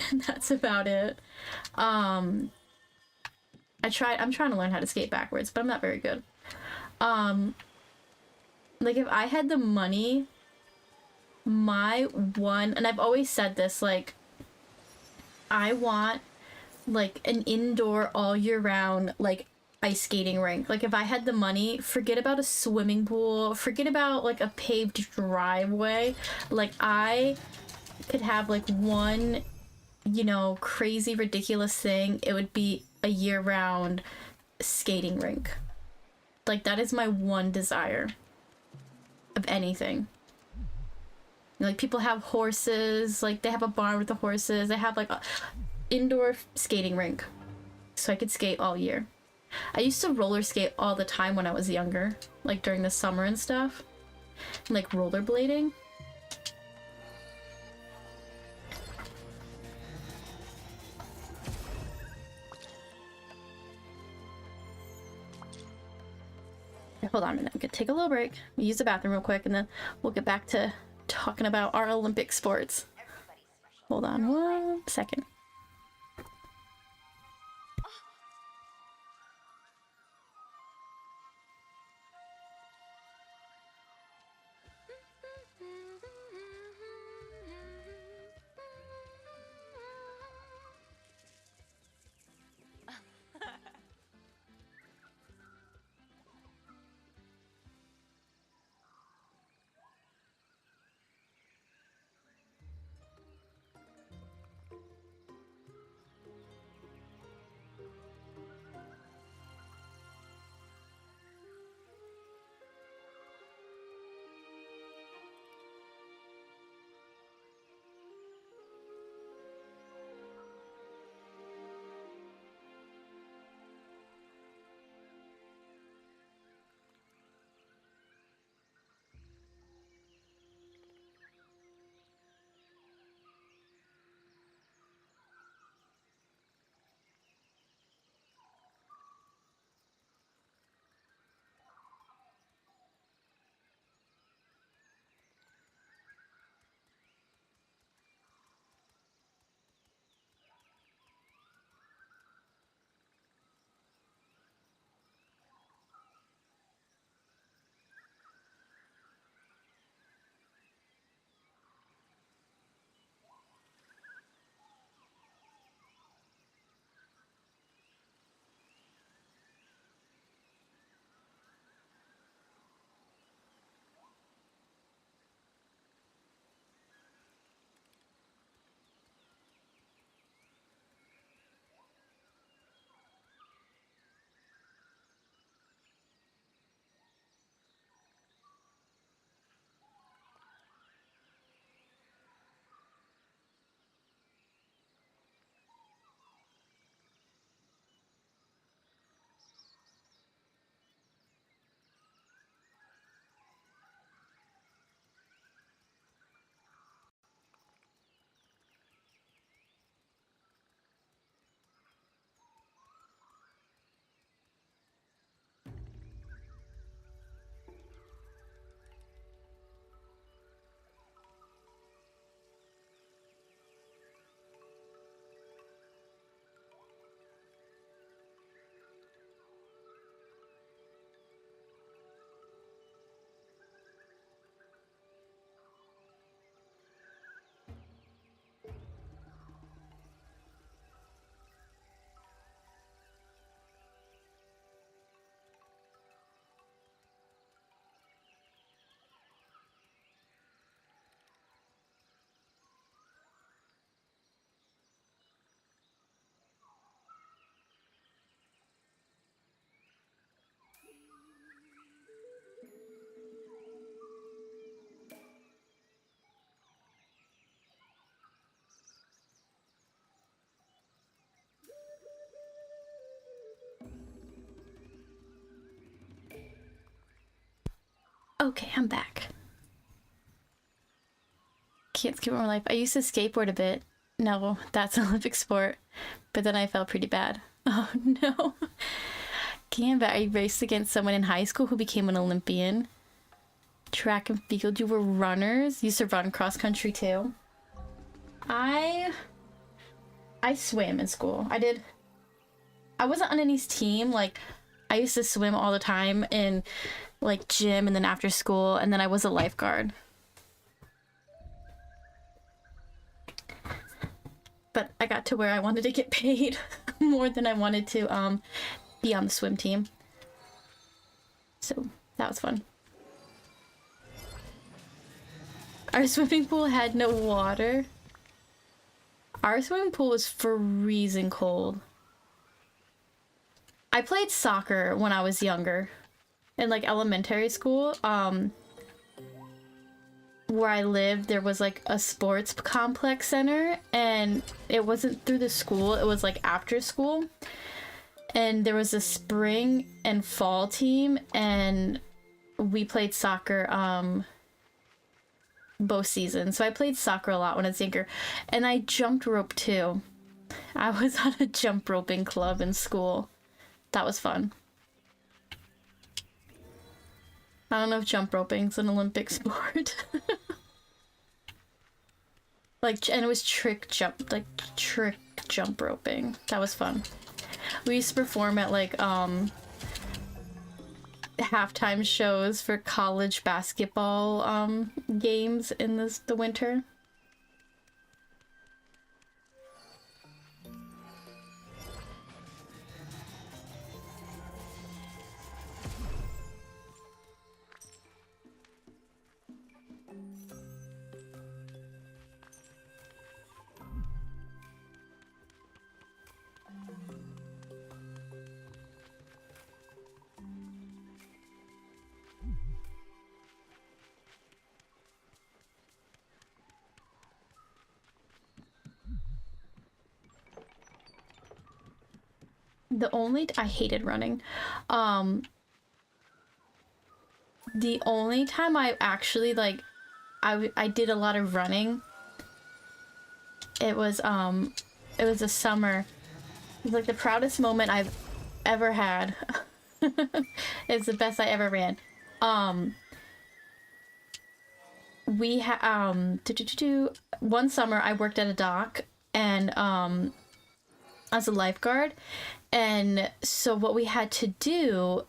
and that's about it. I'm trying to learn how to skate backwards, but I'm not very good. Like, if I had the money, and I've always said this, like, I want, like, an indoor all year round, like, ice skating rink. Like, if I had the money, forget about a swimming pool, forget about, like, a paved driveway. Like, I could have, like, one, you know, crazy, ridiculous thing. It would be a year-round skating rink. Like, that is my one desire of anything. Like, people have horses, like, they have a barn with the horses. They have, like, a indoor skating rink. So I could skate all year. I used to roller skate all the time when I was younger. Like, during the summer and stuff. Like, rollerblading. Hold on a minute. I'm gonna take a little break, use the bathroom real quick, and then we'll get back to talking about our Olympic sports. Hold on 1 second. Okay, I'm back. Can't skip my life. I used to skateboard a bit. No, that's an Olympic sport. But then I felt pretty bad. Oh no. Can't I raced against someone in high school who became an Olympian. Track and field, you were runners? You used to run cross country too? I swam in school. I wasn't on any's team. Like, I used to swim all the time in like gym and then after school, and then I was a lifeguard. But I got to where I wanted to get paid more than I wanted to be on the swim team. So that was fun. Our swimming pool had no water. Our swimming pool was freezing cold. I played soccer when I was younger. In like elementary school. Where I lived, there was like a sports complex center, and it wasn't through the school, it was like after school. And there was a spring and fall team, and we played soccer both seasons. So I played soccer a lot when I was younger, and I jumped rope too. I was on a jump roping club in school. That was fun. I don't know if jump roping's an Olympic sport. Like, and it was trick jump roping. That was fun. We used to perform at like halftime shows for college basketball games in the winter. I hated running. The only time I actually like I did a lot of running, it was a summer. It was like the proudest moment I've ever had. It's the best I ever ran. We had one summer I worked at a dock, and as a lifeguard. And so what we had to do,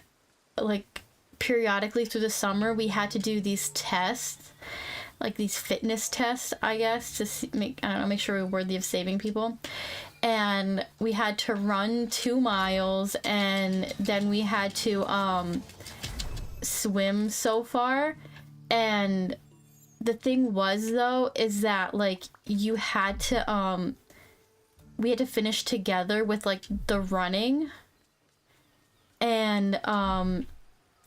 like periodically through the summer, we had to do these tests, like these fitness tests, I guess, to make sure we were worthy of saving people. And we had to run 2 miles, and then we had to swim so far. And the thing was, though, is that like you had to we had to finish together with like the running. And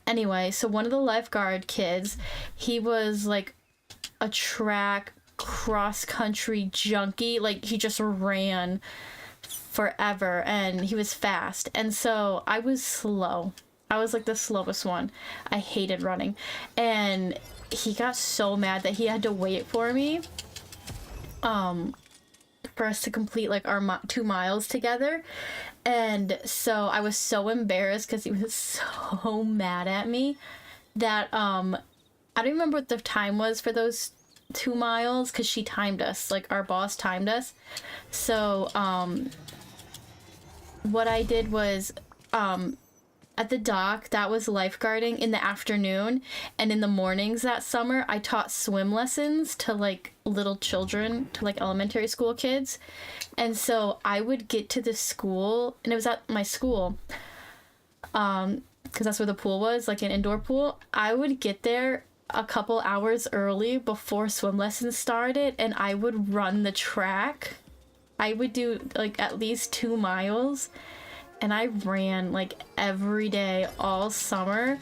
anyway, so one of the lifeguard kids, he was like a track cross country junkie. Like, he just ran forever, and he was fast. And so I was slow. I was like the slowest one. I hated running. And he got so mad that he had to wait for me for us to complete like our 2 miles together. And so I was so embarrassed because he was so mad at me that I don't remember what the time was for those 2 miles, because she timed us, like our boss timed us. So what I did was at the dock, that was lifeguarding in the afternoon, and in the mornings that summer I taught swim lessons to like little children, to like elementary school kids. And so I would get to the school, and it was at my school, because that's where the pool was, like an indoor pool. I would get there a couple hours early before swim lessons started, and I would run the track. I would do like at least 2 miles. And I ran like every day all summer,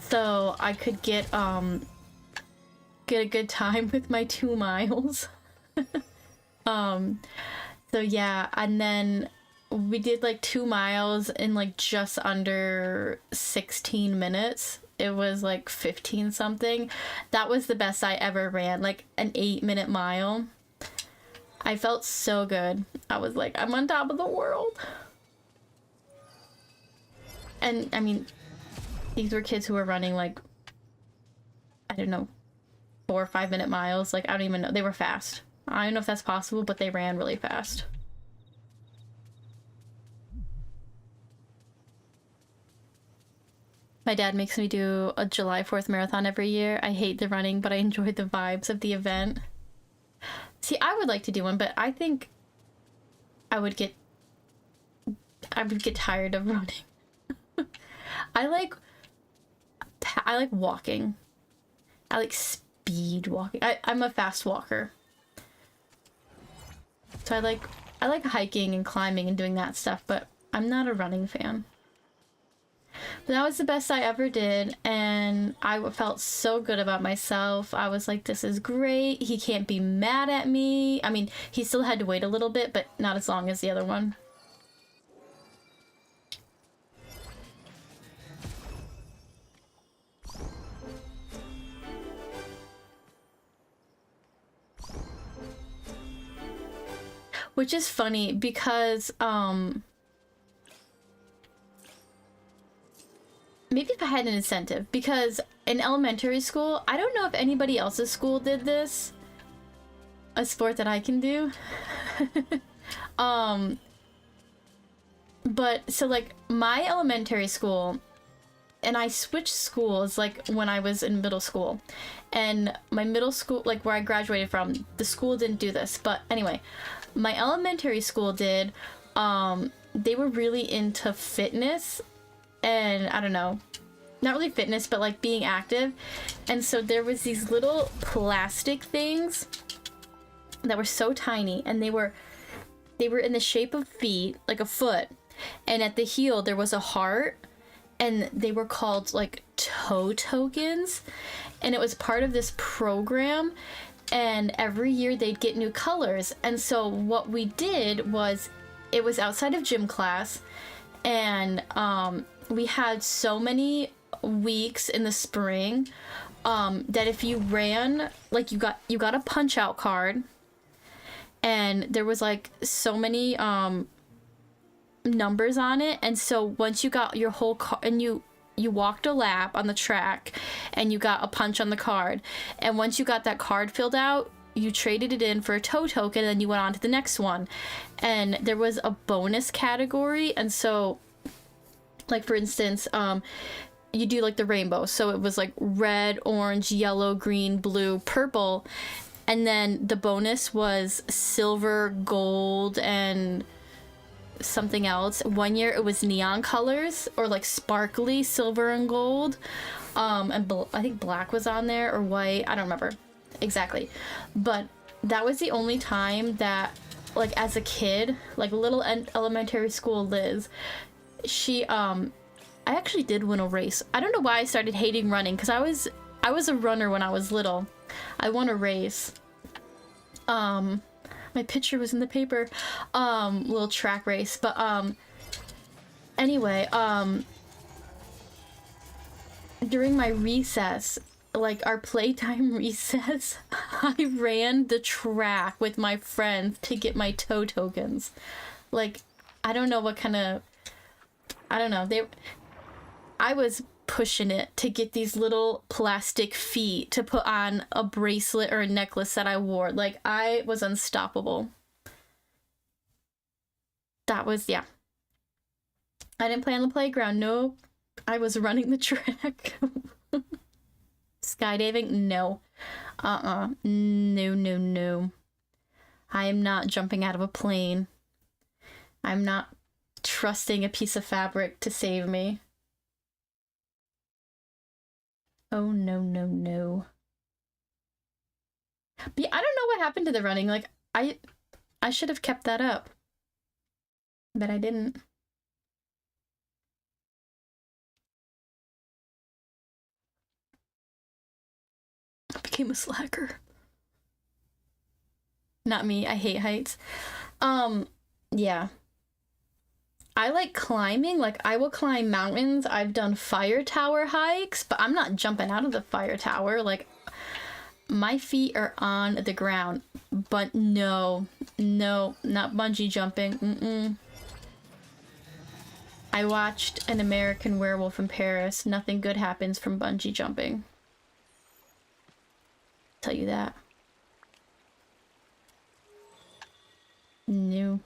so I could get a good time with my 2 miles. So yeah, and then we did like 2 miles in like just under 16 minutes. it was like 15 something. That was the best I ever ran, like an 8-minute mile. I felt so good. I was like, I'm on top of the world. And I mean, these were kids who were running like, I don't know, 4 or 5-minute miles. Like, I don't even know. They were fast. I don't know if that's possible, but they ran really fast. My dad makes me do a July 4th marathon every year. I hate the running, but I enjoy the vibes of the event. See, I would like to do one, but I think I would get tired of running. I like walking. I like speed walking. I'm a fast walker. So I like hiking and climbing and doing that stuff, but I'm not a running fan. But that was the best I ever did, and I felt so good about myself. I was like, this is great. He can't be mad at me. I mean, he still had to wait a little bit, but not as long as the other one. Which is funny because, maybe if I had an incentive, because in elementary school, I don't know if anybody else's school did this, a sport that I can do. But so like my elementary school, and I switched schools like when I was in middle school, and my middle school, like where I graduated from, the school didn't do this, but anyway, my elementary school did. They were really into fitness, and I don't know, not really fitness, but like being active. And so there was these little plastic things that were so tiny, and they were in the shape of feet, like a foot, and at the heel there was a heart, and they were called like toe tokens, and it was part of this program, and every year they'd get new colors. And so what we did was, it was outside of gym class, and we had so many weeks in the spring that if you ran, like you got a punch out card, and there was like so many numbers on it, and so once you got your whole and you walked a lap on the track, and you got a punch on the card, and once you got that card filled out, you traded it in for a toe token, and then you went on to the next one. And there was a bonus category, and so like for instance, you do like the rainbow, so it was like red, orange, yellow, green, blue, purple, and then the bonus was silver, gold, and something else. One year it was neon colors, or like sparkly silver and gold, and I think black was on there, or white, I don't remember exactly. But that was the only time that, like as a kid, like little elementary school Liz, she I actually did win a race. I don't know why I started hating running, because I was a runner when I was little. I won a race. My picture was in the paper. Little track race. But anyway, during my recess, like our playtime recess, I ran the track with my friends to get my toe tokens. Like, I don't know what kind of, I don't know, I was pushing it to get these little plastic feet to put on a bracelet or a necklace that I wore. Like, I was unstoppable. That was, yeah. I didn't play on the playground. Nope. I was running the track. Skydiving? No. No. I am not jumping out of a plane. I'm not trusting a piece of fabric to save me. Oh, no. But yeah, I don't know what happened to the running. Like, I should have kept that up. But I didn't. I became a slacker. Not me. I hate heights. Yeah. I like climbing. Like, I will climb mountains. I've done fire tower hikes, but I'm not jumping out of the fire tower. Like, my feet are on the ground. But no, not bungee jumping. Mm-mm. I watched An American Werewolf in Paris. Nothing good happens from bungee jumping. Tell you that. No.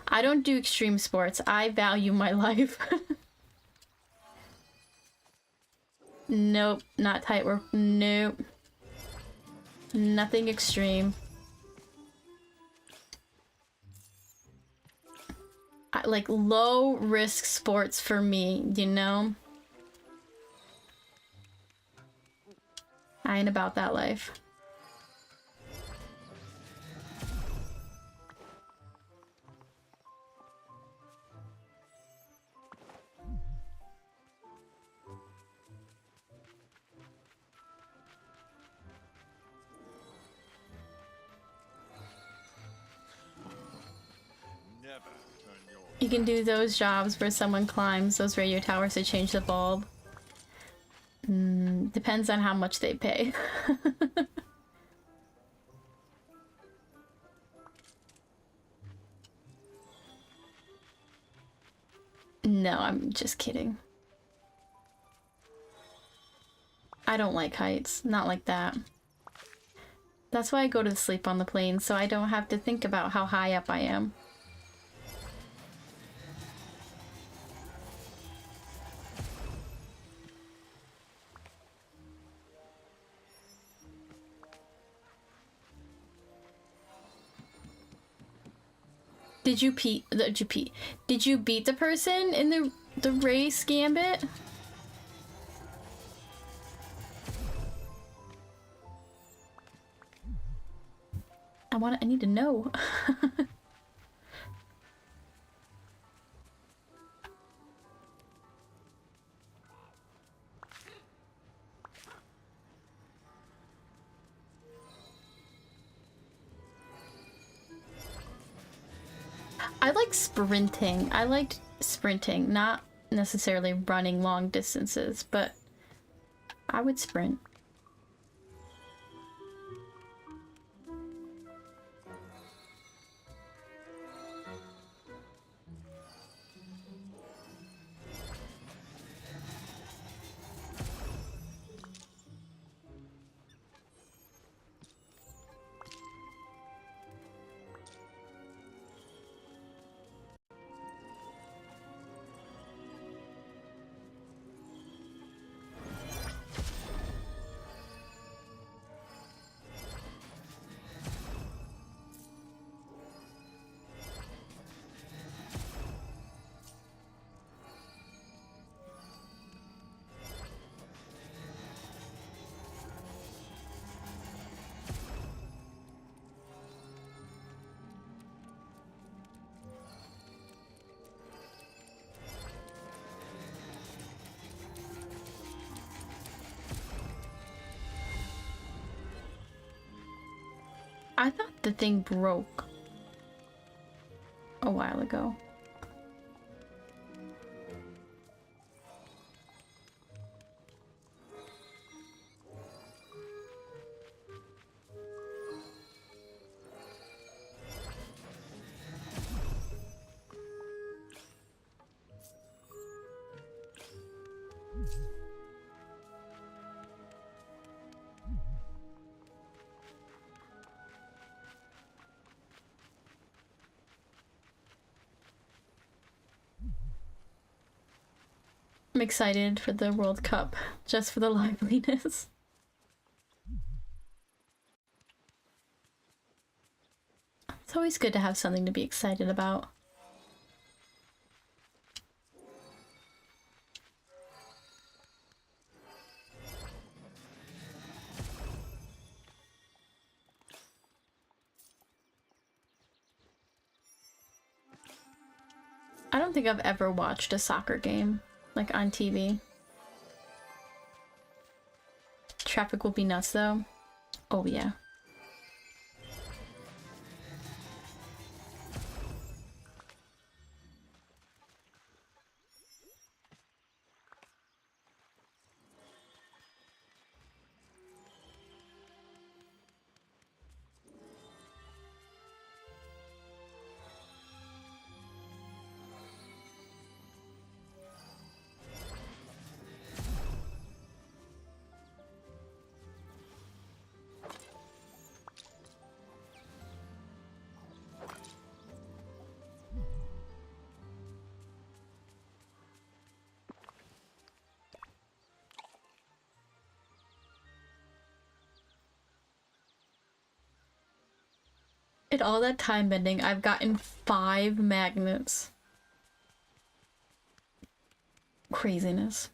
I don't do extreme sports. I value my life. Nope. Not tightrope. Nope. Nothing extreme. Like low risk sports for me, you know? I ain't about that life. You can do those jobs where someone climbs those radio towers to change the bulb. Depends on how much they pay. No, I'm just kidding. I don't like heights. Not like that. That's why I go to sleep on the plane, so I don't have to think about how high up I am. Did you beat the person in the race gambit? I need to know. I like sprinting. I liked sprinting, not necessarily running long distances, but I would sprint. I thought the thing broke a while ago. I'm excited for the World Cup, just for the liveliness. It's always good to have something to be excited about. I don't think I've ever watched a soccer game, like on TV. Traffic will be nuts though. Oh yeah. In all that time bending, I've gotten 5 magnets. Craziness.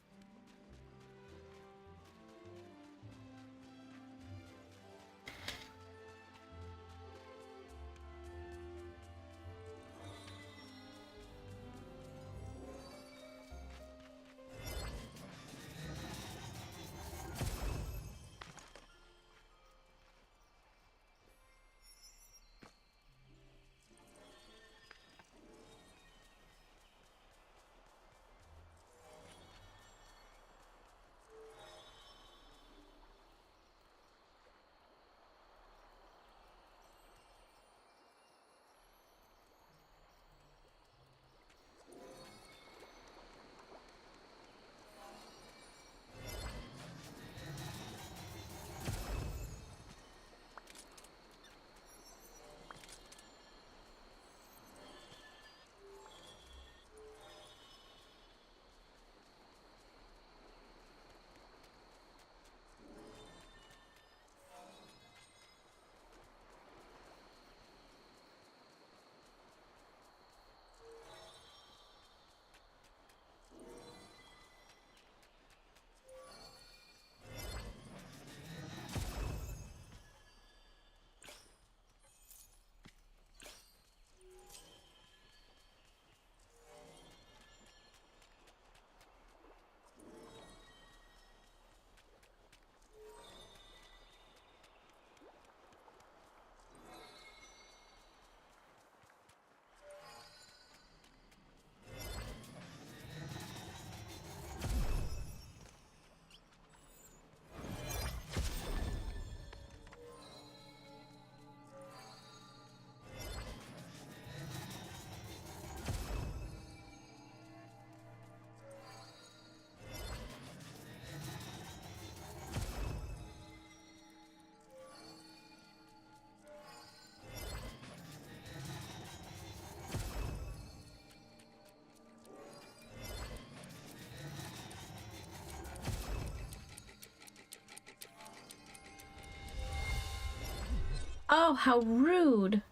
Oh, how rude.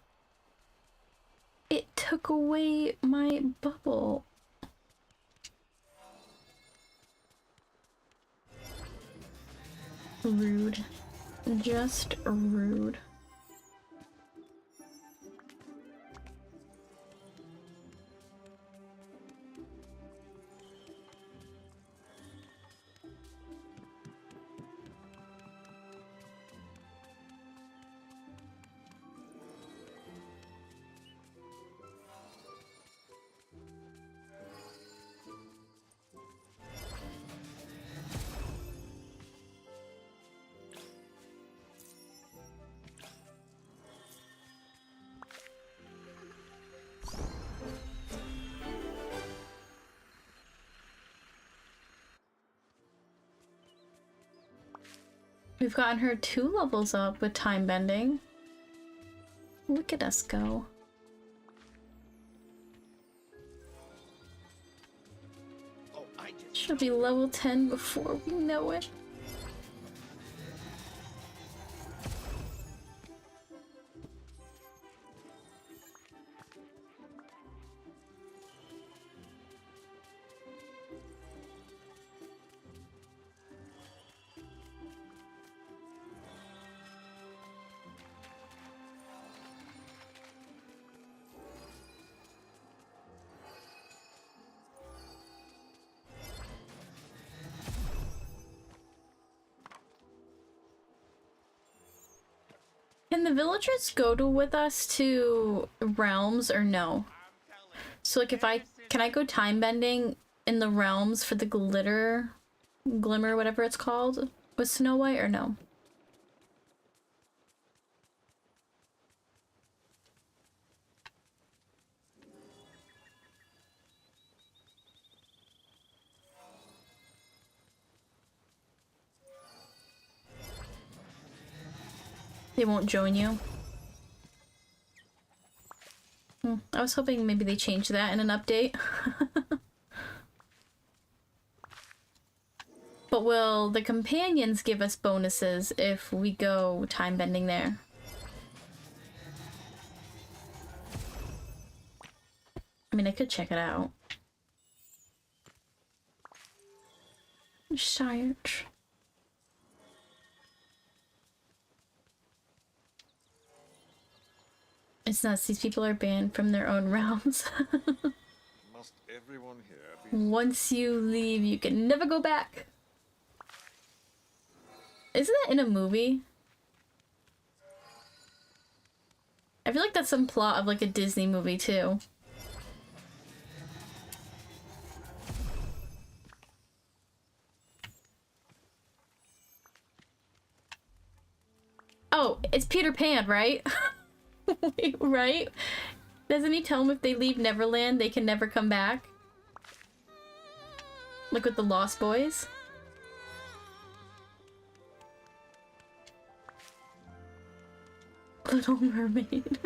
It took away my bubble. Rude. Just rude. We've gotten her 2 levels up with time bending. Look at us go. Oh, She'll be level 10 before we know it. Can the villagers with us to realms or no? So like can I go time bending in the realms for the glimmer, whatever it's called, with Snow White or no? They won't join you? I was hoping maybe they changed that in an update. But will the companions give us bonuses if we go time bending there? mean, I could check it out. Shire. It's nuts. These people are banned from their own realms. Must everyone here be... Once you leave, you can never go back. Isn't that in a movie? I feel like that's some plot of like a Disney movie too. Oh, it's Peter Pan, right? Wait, right? Doesn't he tell them if they leave Neverland, they can never come back? Like with the Lost Boys? Little Mermaid.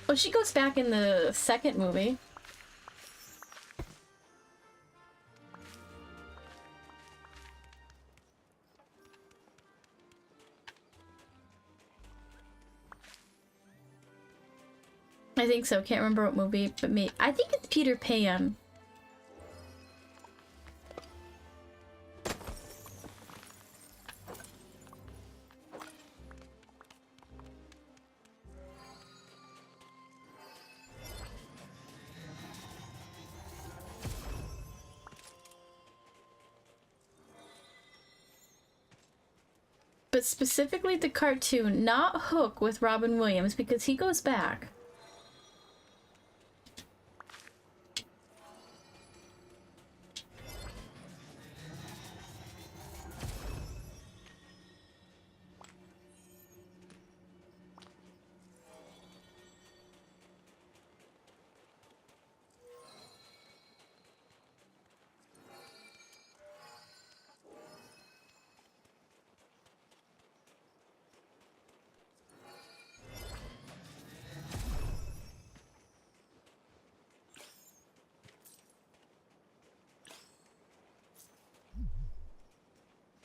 Oh, she goes back in the second movie. I think so. Can't remember what movie, but me. I think it's Peter Pan. But specifically the cartoon, not Hook with Robin Williams, because he goes back.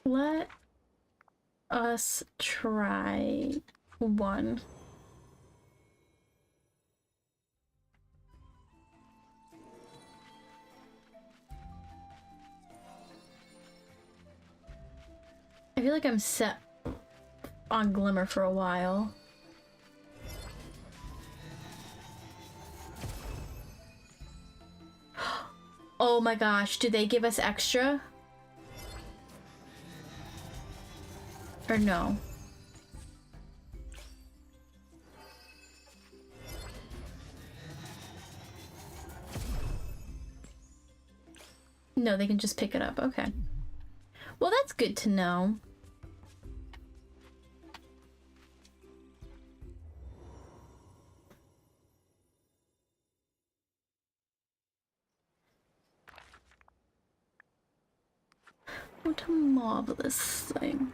Let us try one. I feel like I'm set on Glimmer for a while. Oh my gosh, do they give us extra? Or no? No, they can just pick it up. Okay. Well, that's good to know. What a marvelous thing.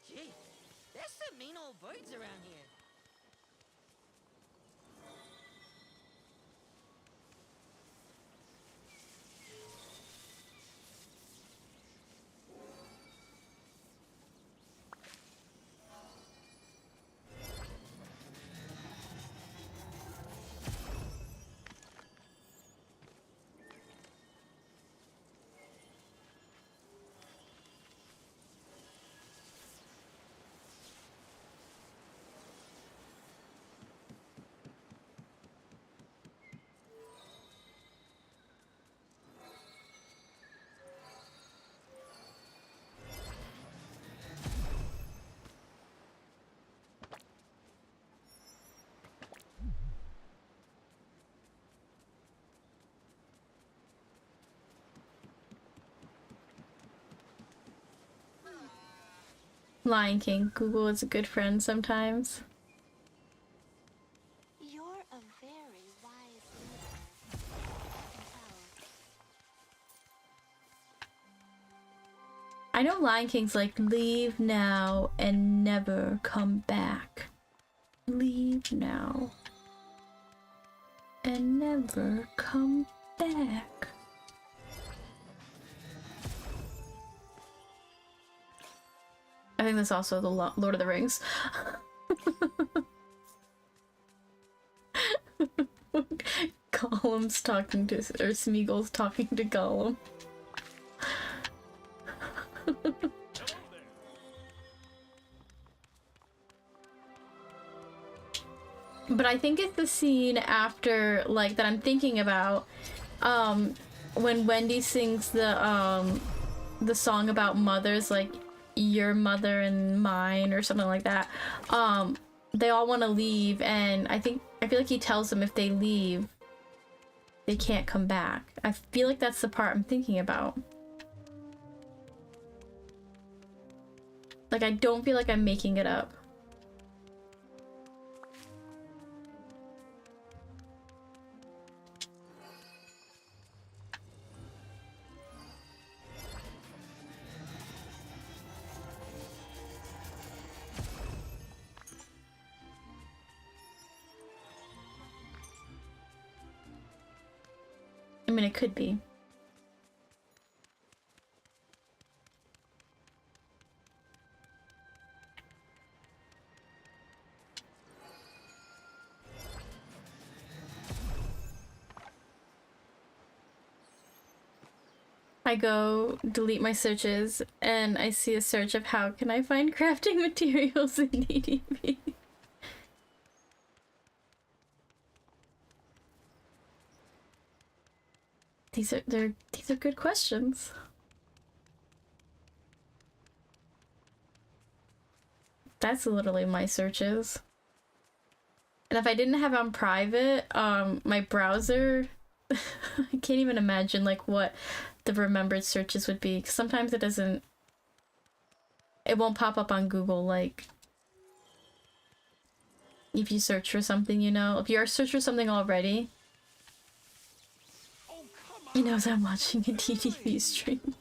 Gee, there's some mean old birds around here. Lion King. Google is a good friend sometimes. You're a very wise leader. I can tell. I know Lion King's like, leave now and never come back. Leave now and never come back. I think that's also the Lord of the Rings. Gollum's talking to, or Smeagol's talking to Gollum. But I think it's the scene after, like, that I'm thinking about, when Wendy sings the song about mothers, like, your mother and mine, or something like that. They all want to leave, and I feel like he tells them if they leave, they can't come back. I feel like that's the part I'm thinking about. Like, I don't feel like I'm making it up. I mean, it could be. I go delete my searches and I see a search of how can I find crafting materials in DDP. These are good questions. That's literally my searches. And if I didn't have on private, my browser, I can't even imagine like what the remembered searches would be. 'Cause sometimes it won't pop up on Google, like if you search for something, you know? If you're searching for something already, it knows I'm watching a DDP stream.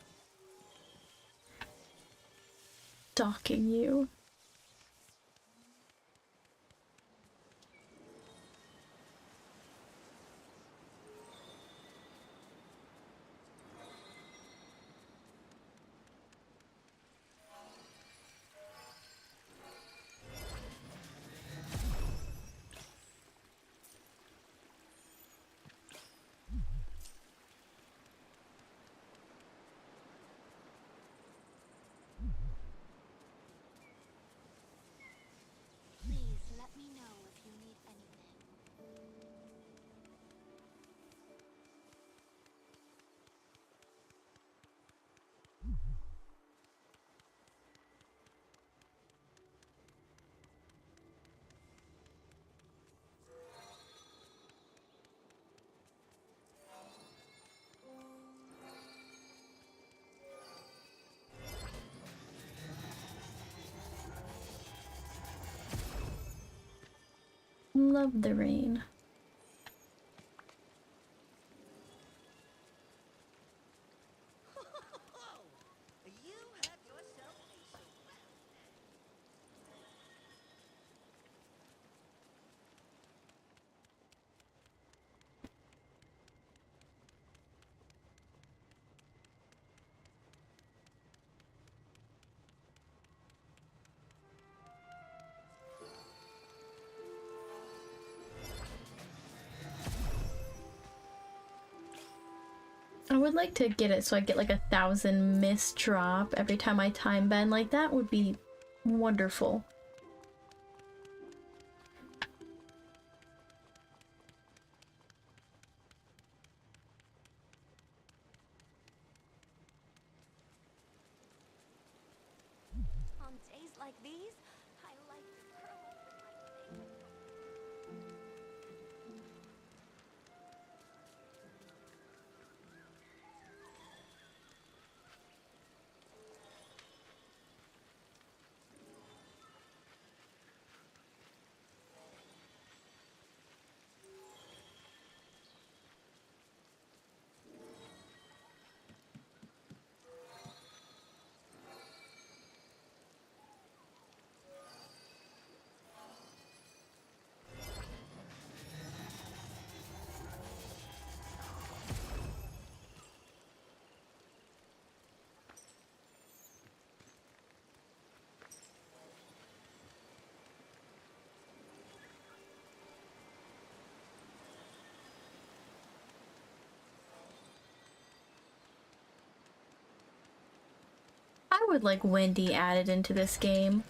Stalking you. Please let me know if you need anything. Love the rain. You had yourself a swell day. I would like to get it so I get like 1,000 miss drop every time I time bend. Like that would be wonderful. On days like these, I like to curl up in my favorite. would like Wendy added into this game.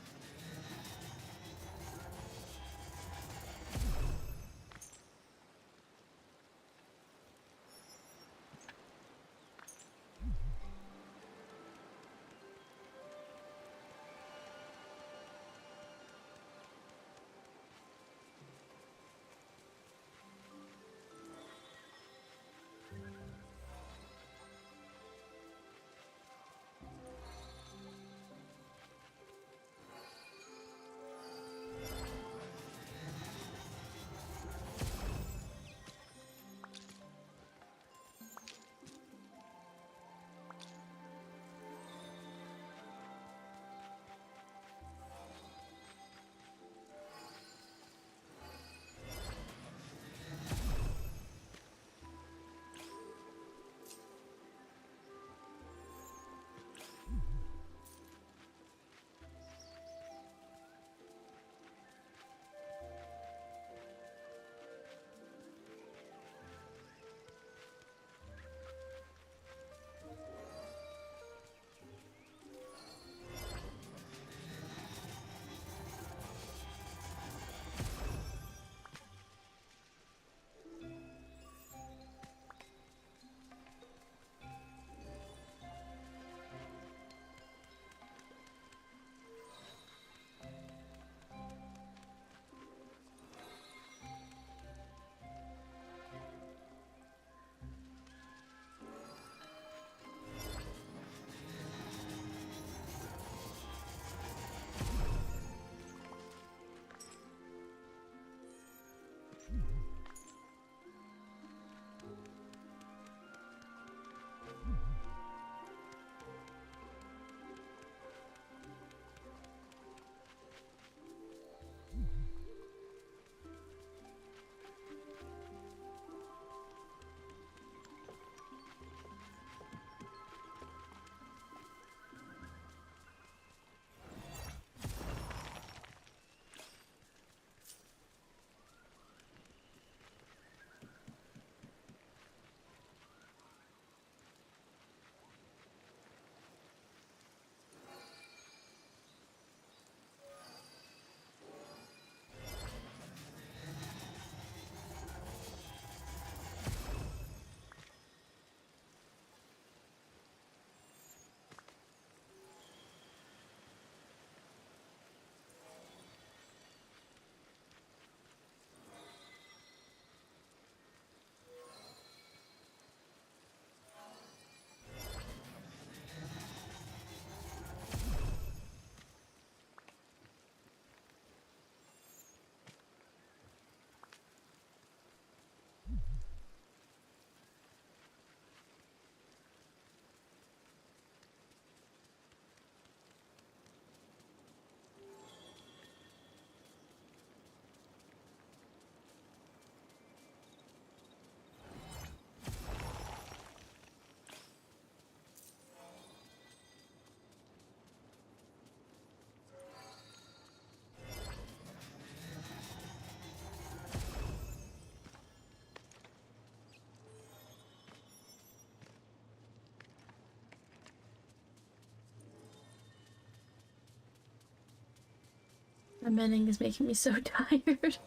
The mending is making me so tired.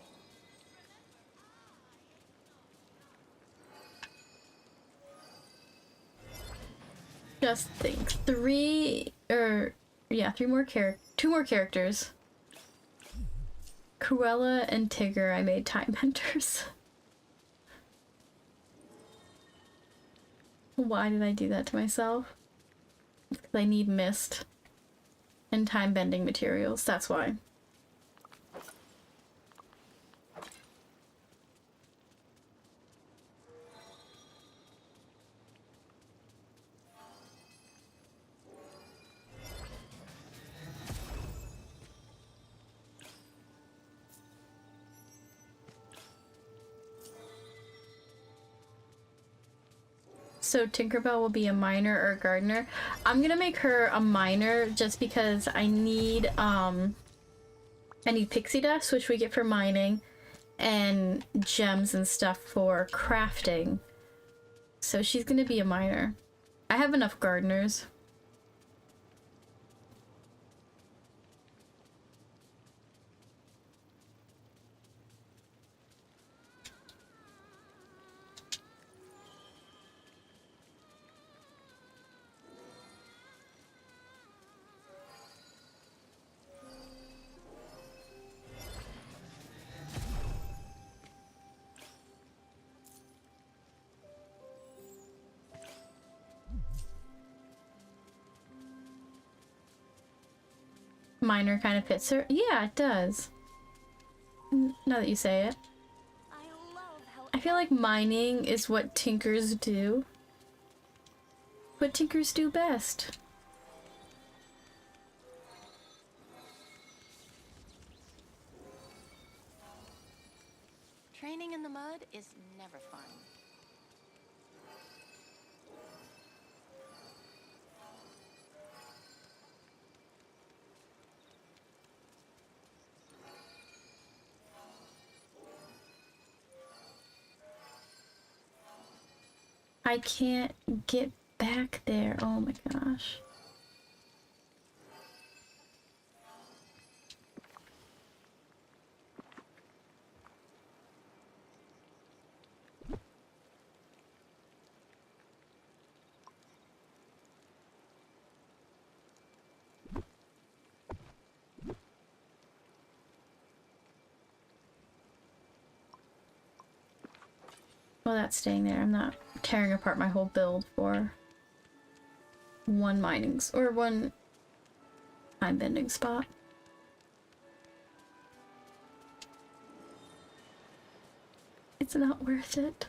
Just think, two more characters. Cruella and Tigger, I made time benders. Why did I do that to myself? Because I need mist and time bending materials, that's why. So Tinkerbell will be a miner or a gardener. I'm gonna make her a miner just because I need pixie dust, which we get for mining, and gems and stuff for crafting. So she's gonna be a miner. I have enough gardeners. Miner kind of fits her. Yeah, it does. Now that you say it. I love how I feel like mining is what tinkers do. What tinkers do best. Training in the mud is never fun. I can't get back there. Oh my gosh. Well, that's staying there. I'm not tearing apart my whole build for one or one time bending spot. It's not worth it.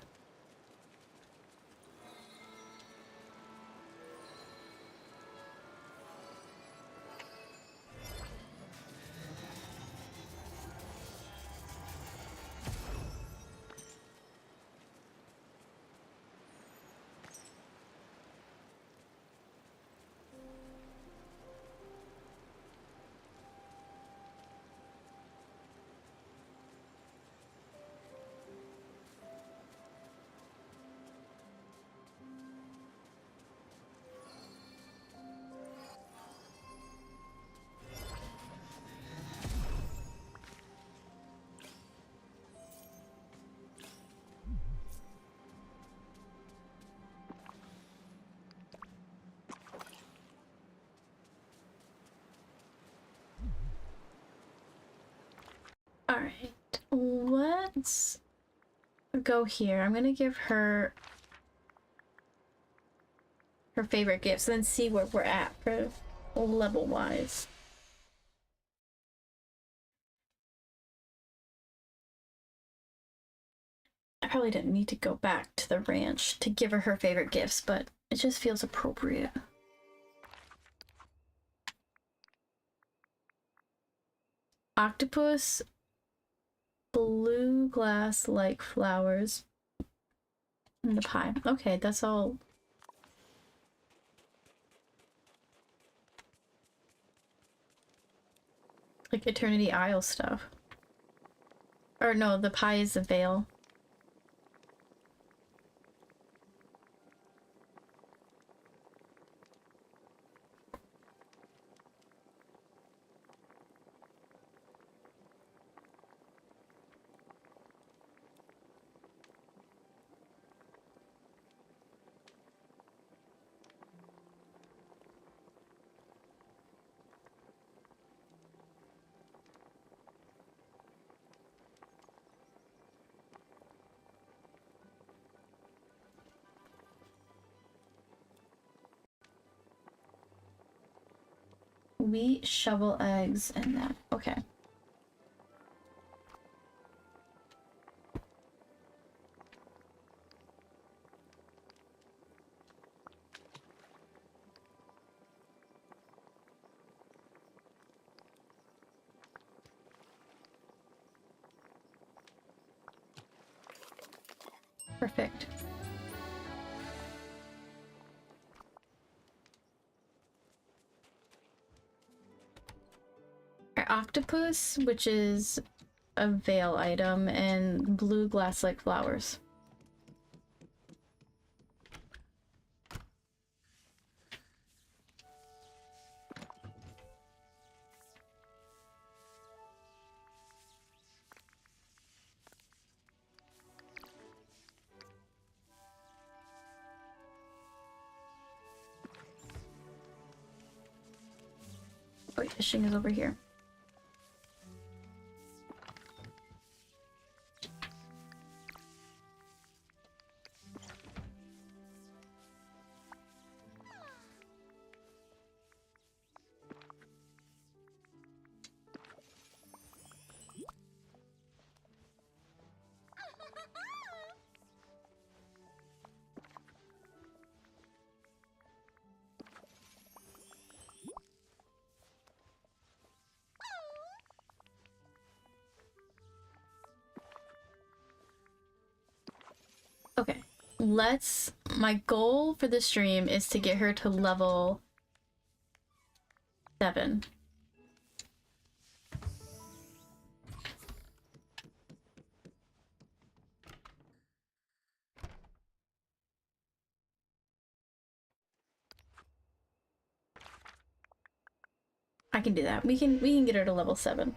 Alright, let's go here. I'm gonna give her her favorite gifts and then see where we're at for level wise. I probably didn't need to go back to the ranch to give her her favorite gifts, but it just feels appropriate. Octopus, blue glass like flowers, and the pie. Okay, that's all. Like Eternity Isle stuff. Or no, the pie is the veil. Wheat, shovel eggs, and that. Okay. Perfect. Our octopus, which is a veil item, and blue glass-like flowers. Oh, fishing is over here. my goal for the stream is to get her to level 7. I can do that. We can get her to level 7.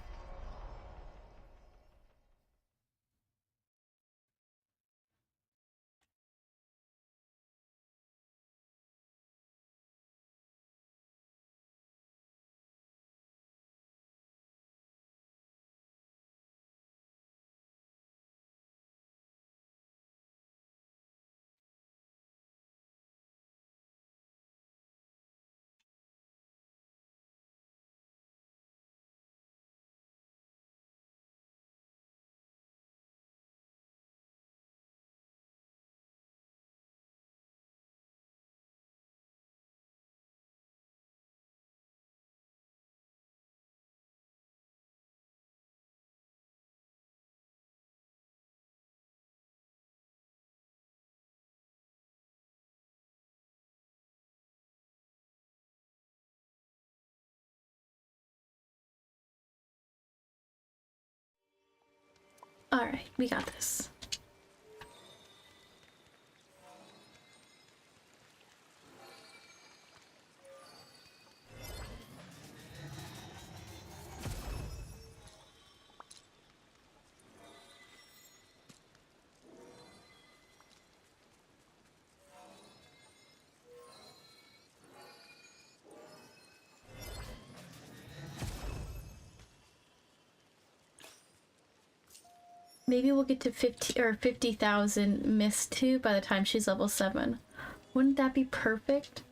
Alright, we got this. Maybe we'll get to 50,000 mist 2 by the time she's level 7. Wouldn't that be perfect?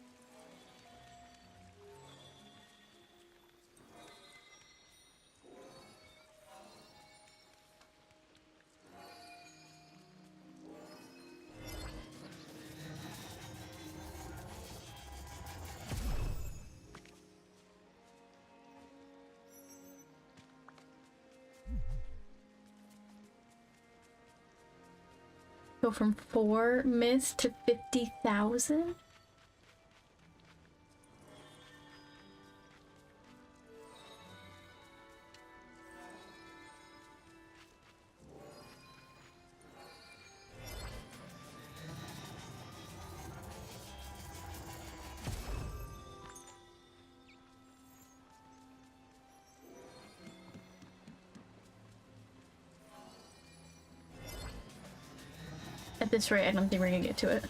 Go from 4 mist to 50,000? At this rate, I don't think we're gonna get to it.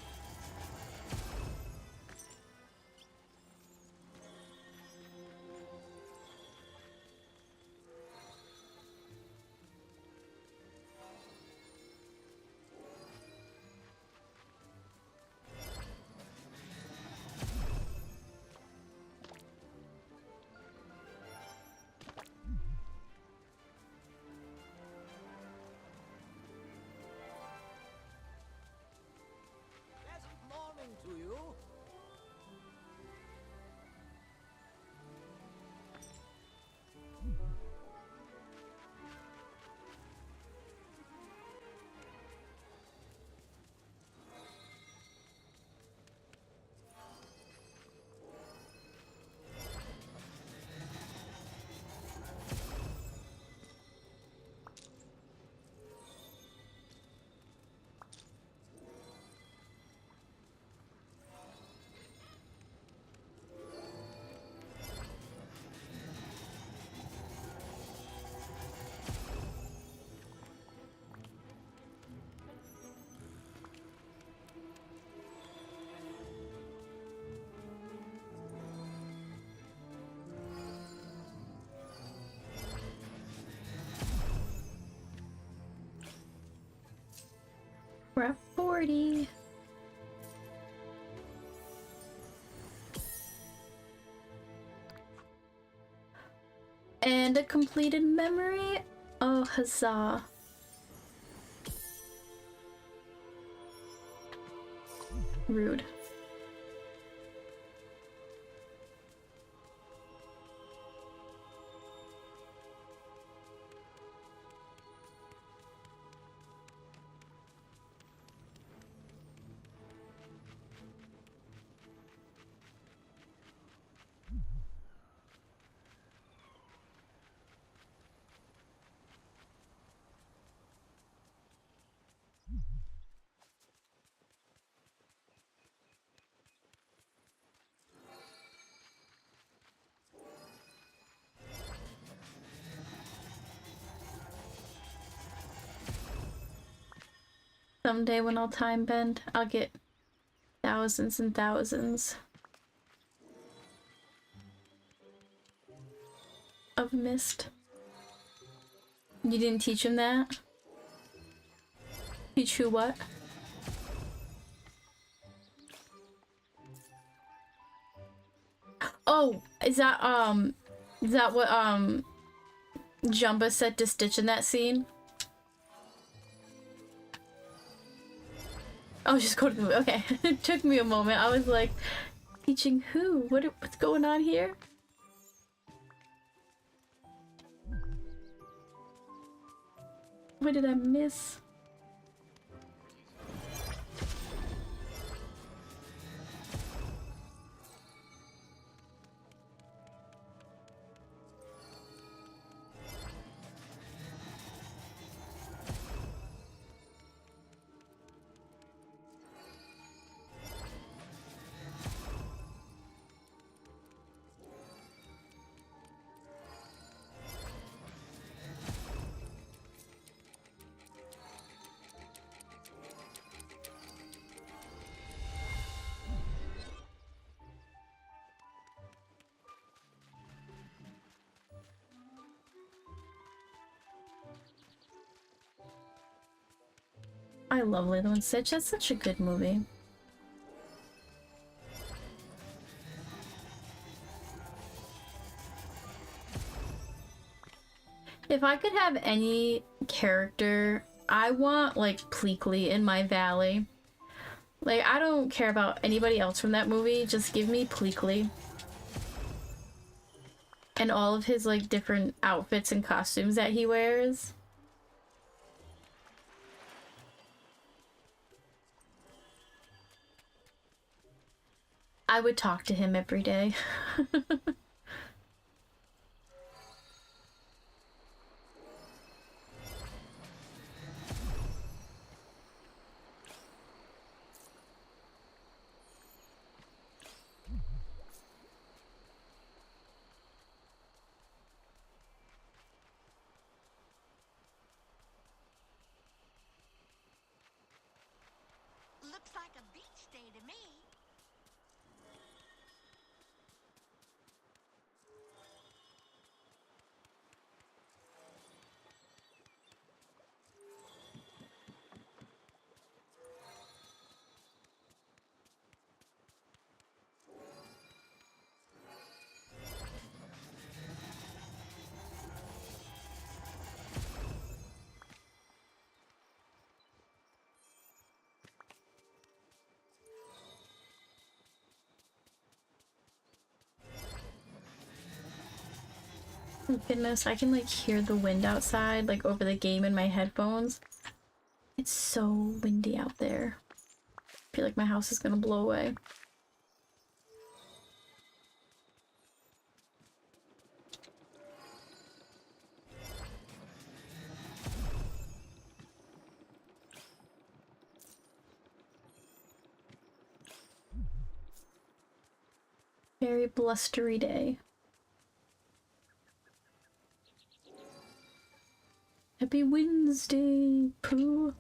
To you. We're at 40. And a completed memory? Oh, huzzah. Rude. Someday when I'll time bend, I'll get thousands and thousands of mist. You didn't teach him that? Teach who what? Oh, is that what Jumba said to Stitch in that scene? Oh, just go to the movie. Okay. It took me a moment. I was like, teaching who? What's going on here? What did I miss? I love Lilo and Stitch. That's such a good movie. If I could have any character, I want like Pleakley in my valley. Like, I don't care about anybody else from that movie. Just give me Pleakley. And all of his like different outfits and costumes that he wears. I would talk to him every day. Looks like a beach day to me. Oh goodness, I can like hear the wind outside, like over the game in my headphones. It's so windy out there. I feel like my house is gonna blow away. Very blustery day. Happy Wednesday, Pooh.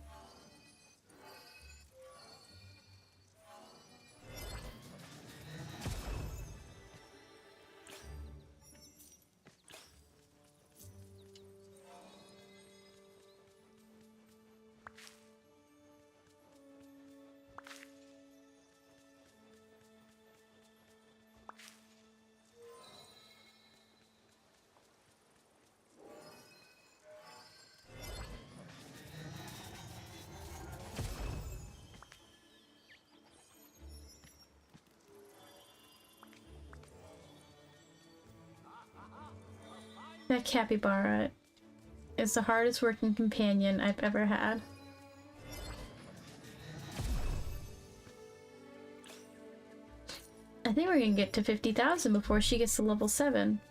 That capybara is the hardest working companion I've ever had. I think we're gonna get to 50,000 before she gets to level 7.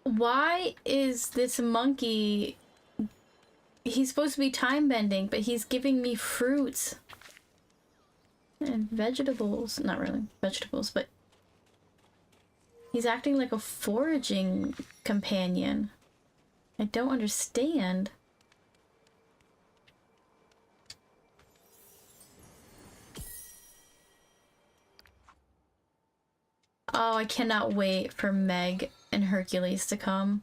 Why is this monkey... He's supposed to be time bending, but he's giving me fruits. And vegetables. Not really vegetables, but... He's acting like a foraging companion. I don't understand. Oh, I cannot wait for Meg and Hercules to come.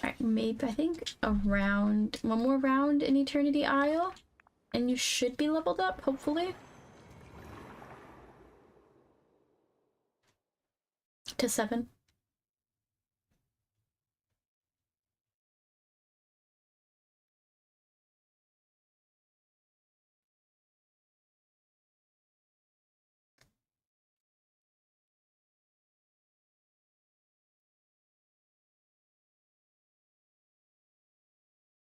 Alright, maybe I think one more round in Eternity Isle, and you should be leveled up, hopefully. To 7.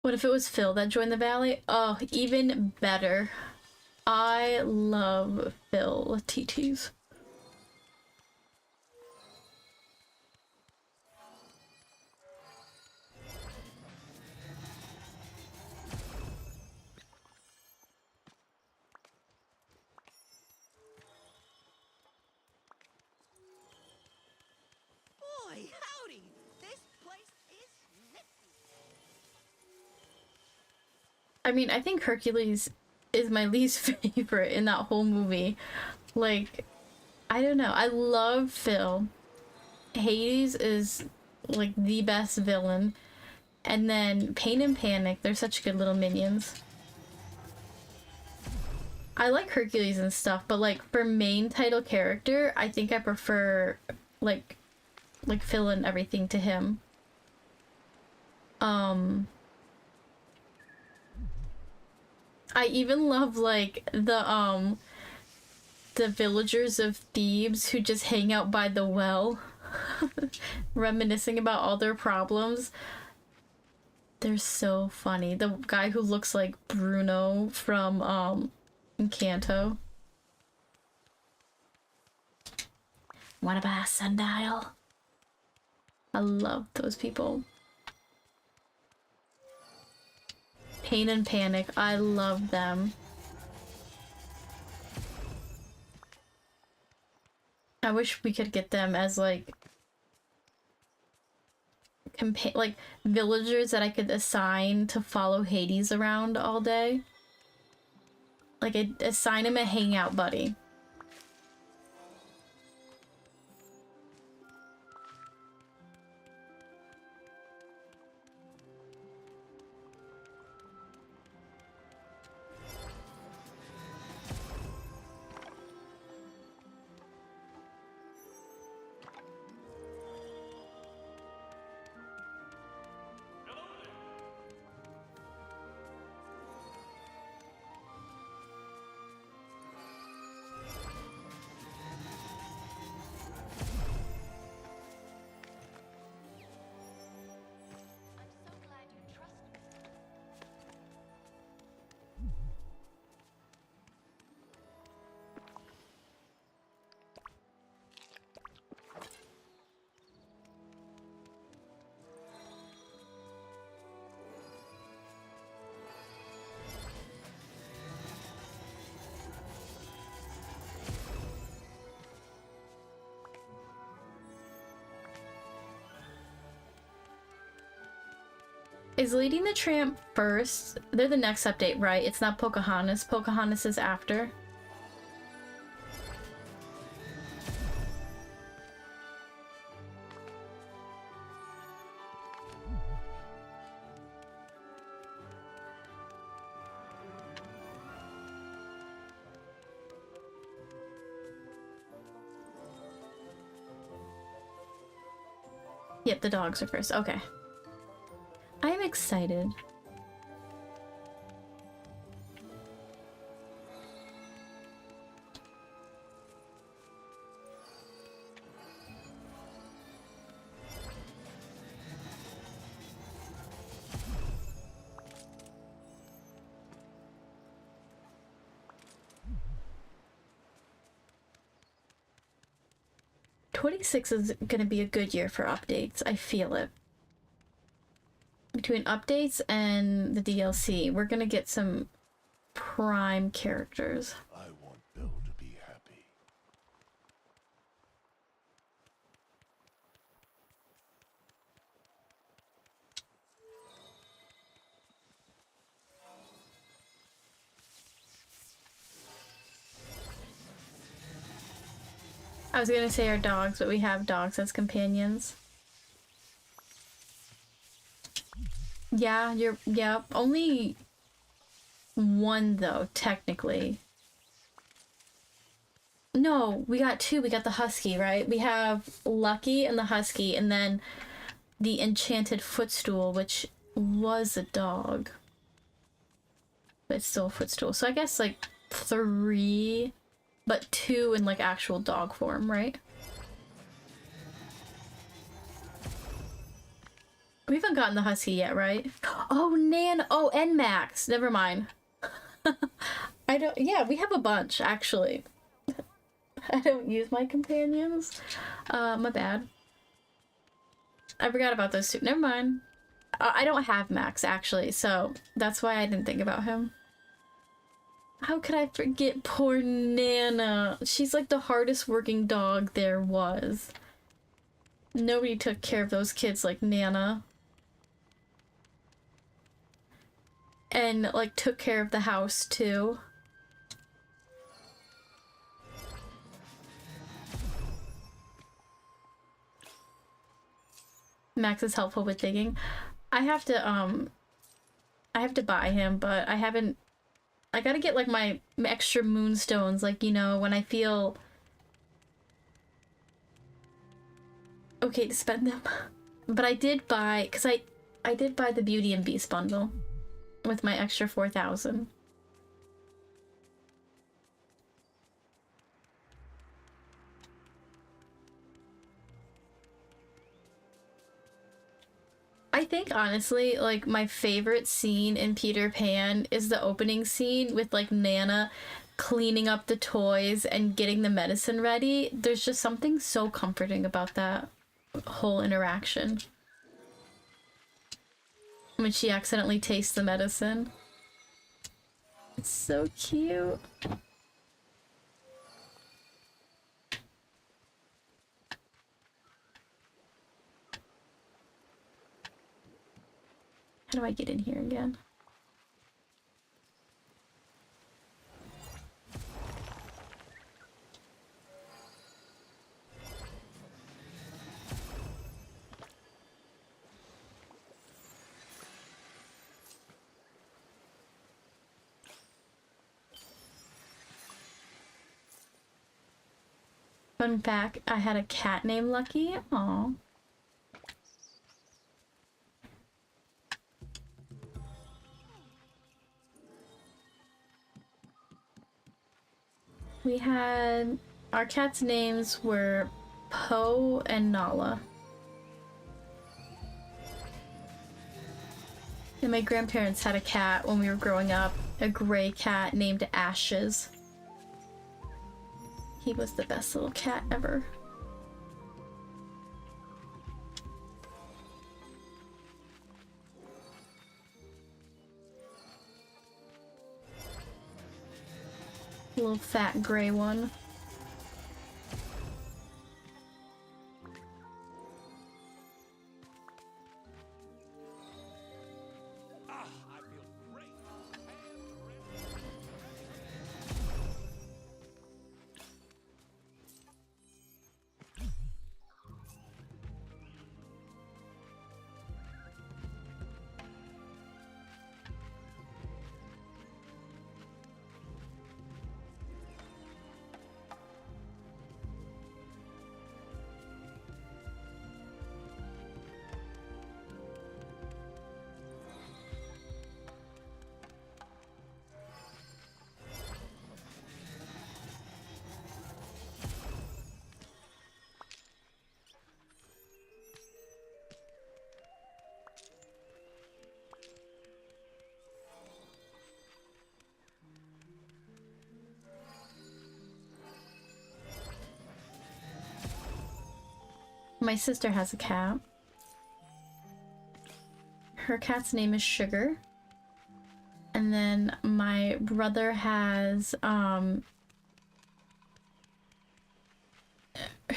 What if it was Phil that joined the valley? Oh, even better. I love Phil TTs. Boy, howdy! This place is nifty. I mean, I think Hercules is my least favorite in that whole movie. Like, I don't know. I love Phil. Hades is like the best villain. And then Pain and Panic, they're such good little minions. I like Hercules and stuff, but like for main title character, I think I prefer like Phil and everything to him. I even love like the villagers of Thebes who just hang out by the well reminiscing about all their problems. They're so funny. The guy who looks like Bruno from Encanto. Wanna buy a sundial? I love those people. Pain and Panic, I love them. I wish we could get them as like villagers that I could assign to follow Hades around all day. Like I'd assign him a hangout buddy. Is Leading the Tramp first? They're the next update, right? It's not Pocahontas. Pocahontas is after. Yep, the dogs are first. Okay. I'm excited. 26 is gonna be a good year for updates. I feel it. Between updates and the DLC, we're gonna get some prime characters. I want Bill to be happy. I was gonna say our dogs, but we have dogs as companions. Yeah, yeah, only one though, technically. No, we got two. We got the husky, right? We have Lucky and the husky, and then the enchanted footstool, which was a dog. But it's still a footstool. So I guess like 3, but 2 in like actual dog form, right? We haven't gotten the husky yet, right? Oh, oh, and Max. Never mind. I don't, yeah, we have a bunch, actually. I don't use my companions. My bad. I forgot about those two. Never mind. I don't have Max, actually, so that's why I didn't think about him. How could I forget poor Nana? She's like the hardest working dog there was. Nobody took care of those kids like Nana. And like took care of the house too. Max is helpful with digging. I have to buy him, but I haven't. I gotta get like my extra moonstones, like, you know, when I feel okay to spend them. But I did buy, because I did buy the Beauty and Beast bundle with my extra 4,000. I think honestly, like, my favorite scene in Peter Pan is the opening scene with like Nana cleaning up the toys and getting the medicine ready. There's just something so comforting about that whole interaction. When she accidentally tastes the medicine. It's so cute. How do I get in here again? Fun fact, I had a cat named Lucky. Aww. We had, our cats' names were Poe and Nala. And my grandparents had a cat when we were growing up, a gray cat named Ashes. He was the best little cat ever. Little fat gray one. my sister has a cat. Her cat's name is Sugar. And then my brother has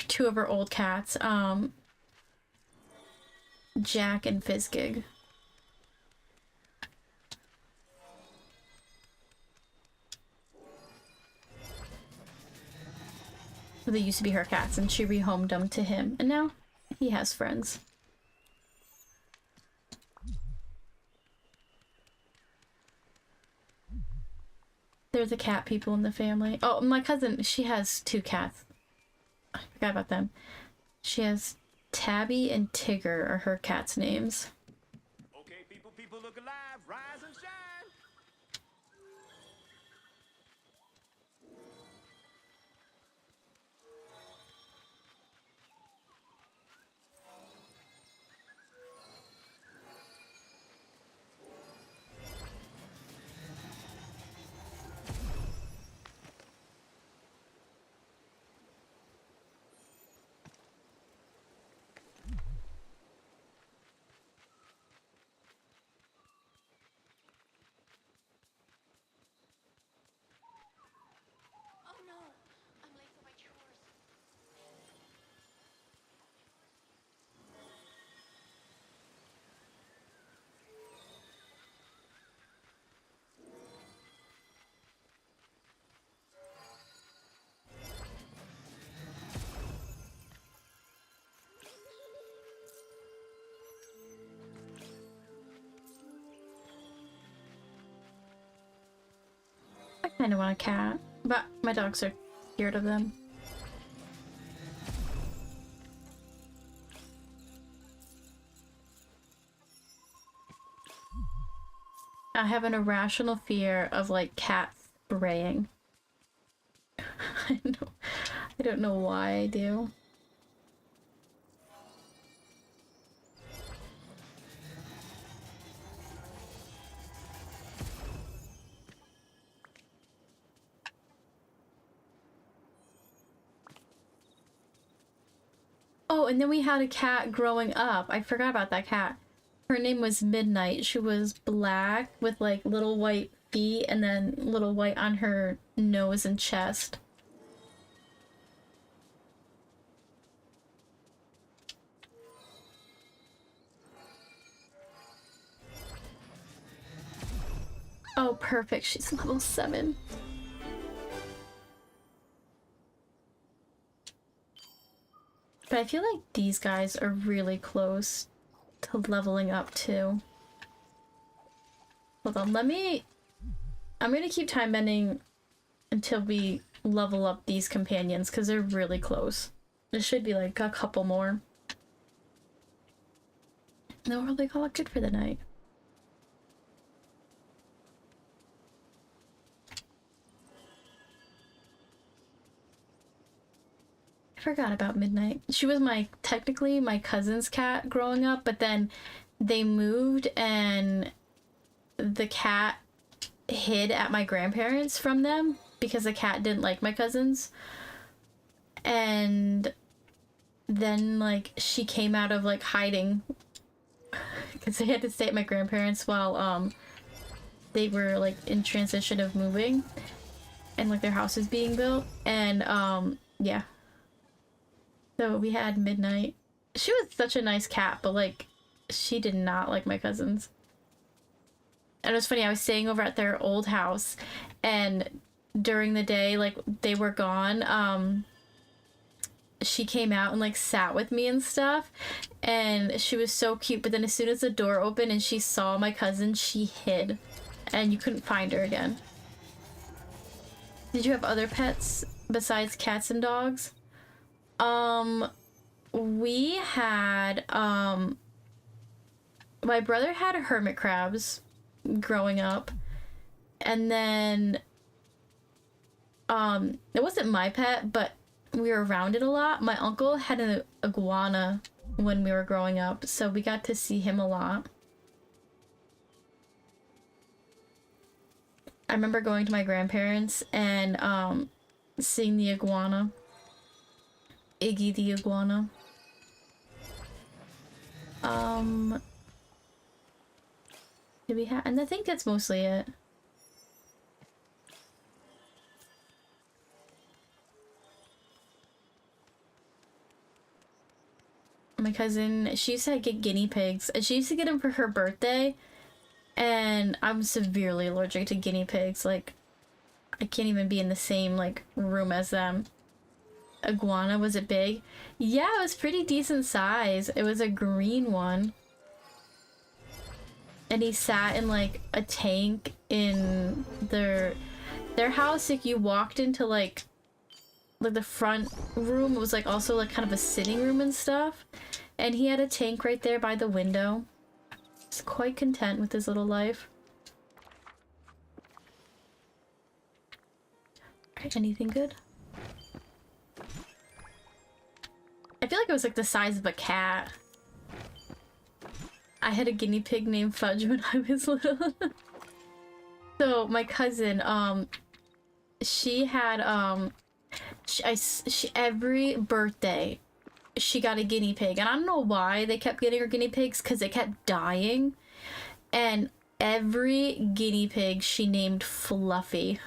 two of her old cats, Jack and Fizzgig. They used to be her cats, and she rehomed them to him, and now he has friends. They're the cat people in the family. Oh, my cousin, she has two cats. I forgot about them. She has Tabby and Tigger are her cats' names. Okay, people look alive, rise and shine. Oh no, I'm late for my chores. I kind of want a cat, but my dogs are scared of them. I have an irrational fear of like cats braying. I don't know why I do. Oh, and then we had a cat growing up. I forgot about that cat. Her name was Midnight. She was black with like little white feet and then little white on her nose and chest. Oh, perfect. She's level 7. But I feel like these guys are really close to leveling up too. Hold on, I'm gonna keep time bending until we level up these companions because they're really close. There should be like a couple more. Then we'll probably call it good for the night. Forgot about Midnight. She was technically my cousin's cat growing up, but then they moved and the cat hid at my grandparents from them because the cat didn't like my cousins. And then like she came out of like hiding because they had to stay at my grandparents while they were like in transition of moving and like their house is being built. And yeah. So we had Midnight. She was such a nice cat, but like she did not like my cousins. And it was funny, I was staying over at their old house and during the day, like they were gone, she came out and like sat with me and stuff and she was so cute, but then as soon as the door opened and she saw my cousin, she hid and you couldn't find her again. Did you have other pets besides cats and dogs? We had, my brother had hermit crabs growing up, and then, it wasn't my pet, but we were around it a lot. My uncle had an iguana when we were growing up, so we got to see him a lot. I remember going to my grandparents and, seeing the iguana. Iggy the iguana. Do we have, and I think that's mostly it. My cousin, she used to get guinea pigs, and she used to get them for her birthday, and I'm severely allergic to guinea pigs. Like, I can't even be in the same, like, room as them. Iguana, was it big? Yeah, it was pretty decent size. It was a green one. And he sat in, like, a tank in their house. Like, you walked into, like the front room. It was, like, also, like, kind of a sitting room and stuff. And he had a tank right there by the window. He's quite content with his little life. Alright, anything good? I feel like it was, like, the size of a cat. I had a guinea pig named Fudge when I was little. So, my cousin, she had, she every birthday, she got a guinea pig. And I don't know why they kept getting her guinea pigs, because they kept dying. And every guinea pig she named Fluffy.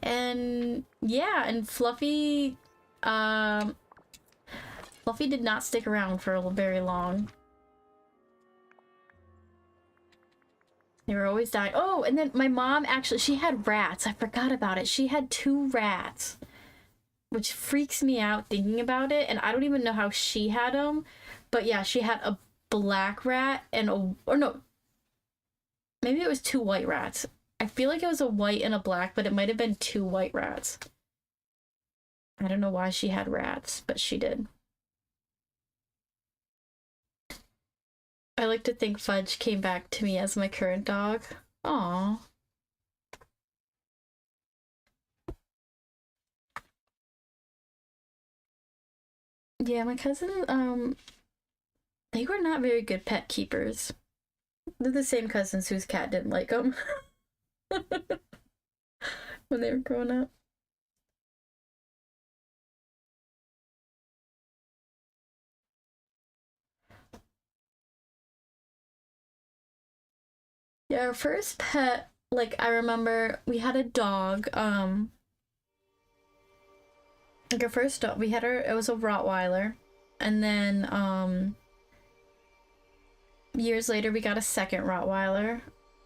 And, yeah, and Fluffy, Fluffy did not stick around for very long. They were always dying. Oh, and then my mom actually, she had rats. I forgot about it. She had 2 rats, which freaks me out thinking about it. And I don't even know how she had them. But yeah, she had a black rat and or no, maybe it was 2 white rats. I feel like it was a white and a black, but it might have been 2 white rats. I don't know why she had rats, but she did. I like to think Fudge came back to me as my current dog. Aww. Yeah, my cousin, they were not very good pet keepers. They're the same cousins whose cat didn't like them. When they were growing up. Yeah, our first pet, like, I remember we had a dog, like, our first dog, we had her, it was a Rottweiler, and then, years later, we got a second Rottweiler,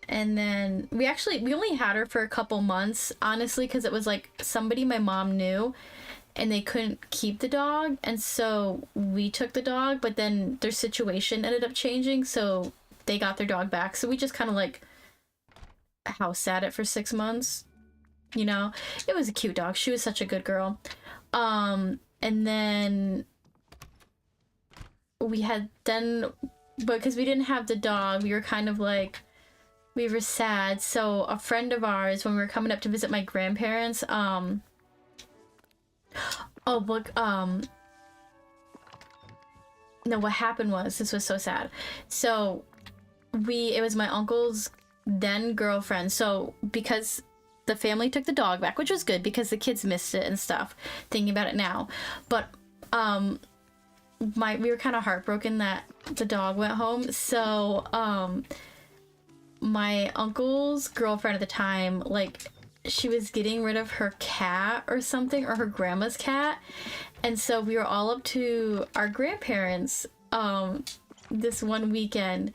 and then we only had her for a couple months, honestly, because it was, like, somebody my mom knew, and they couldn't keep the dog, and so we took the dog, but then their situation ended up changing, so they got their dog back, so we just kind of, like, house sat it for 6 months, you know? It was a cute dog. She was such a good girl. And then because we didn't have the dog, we were kind of, like, we were sad, so a friend of ours, when we were coming up to visit my grandparents, no, what happened was, this was so sad, so it was my uncle's then girlfriend. So because the family took the dog back, which was good because the kids missed it and stuff, thinking about it now. But we were kind of heartbroken that the dog went home. So my uncle's girlfriend at the time, like, she was getting rid of her cat or something, or her grandma's cat. And so we were all up to our grandparents this one weekend.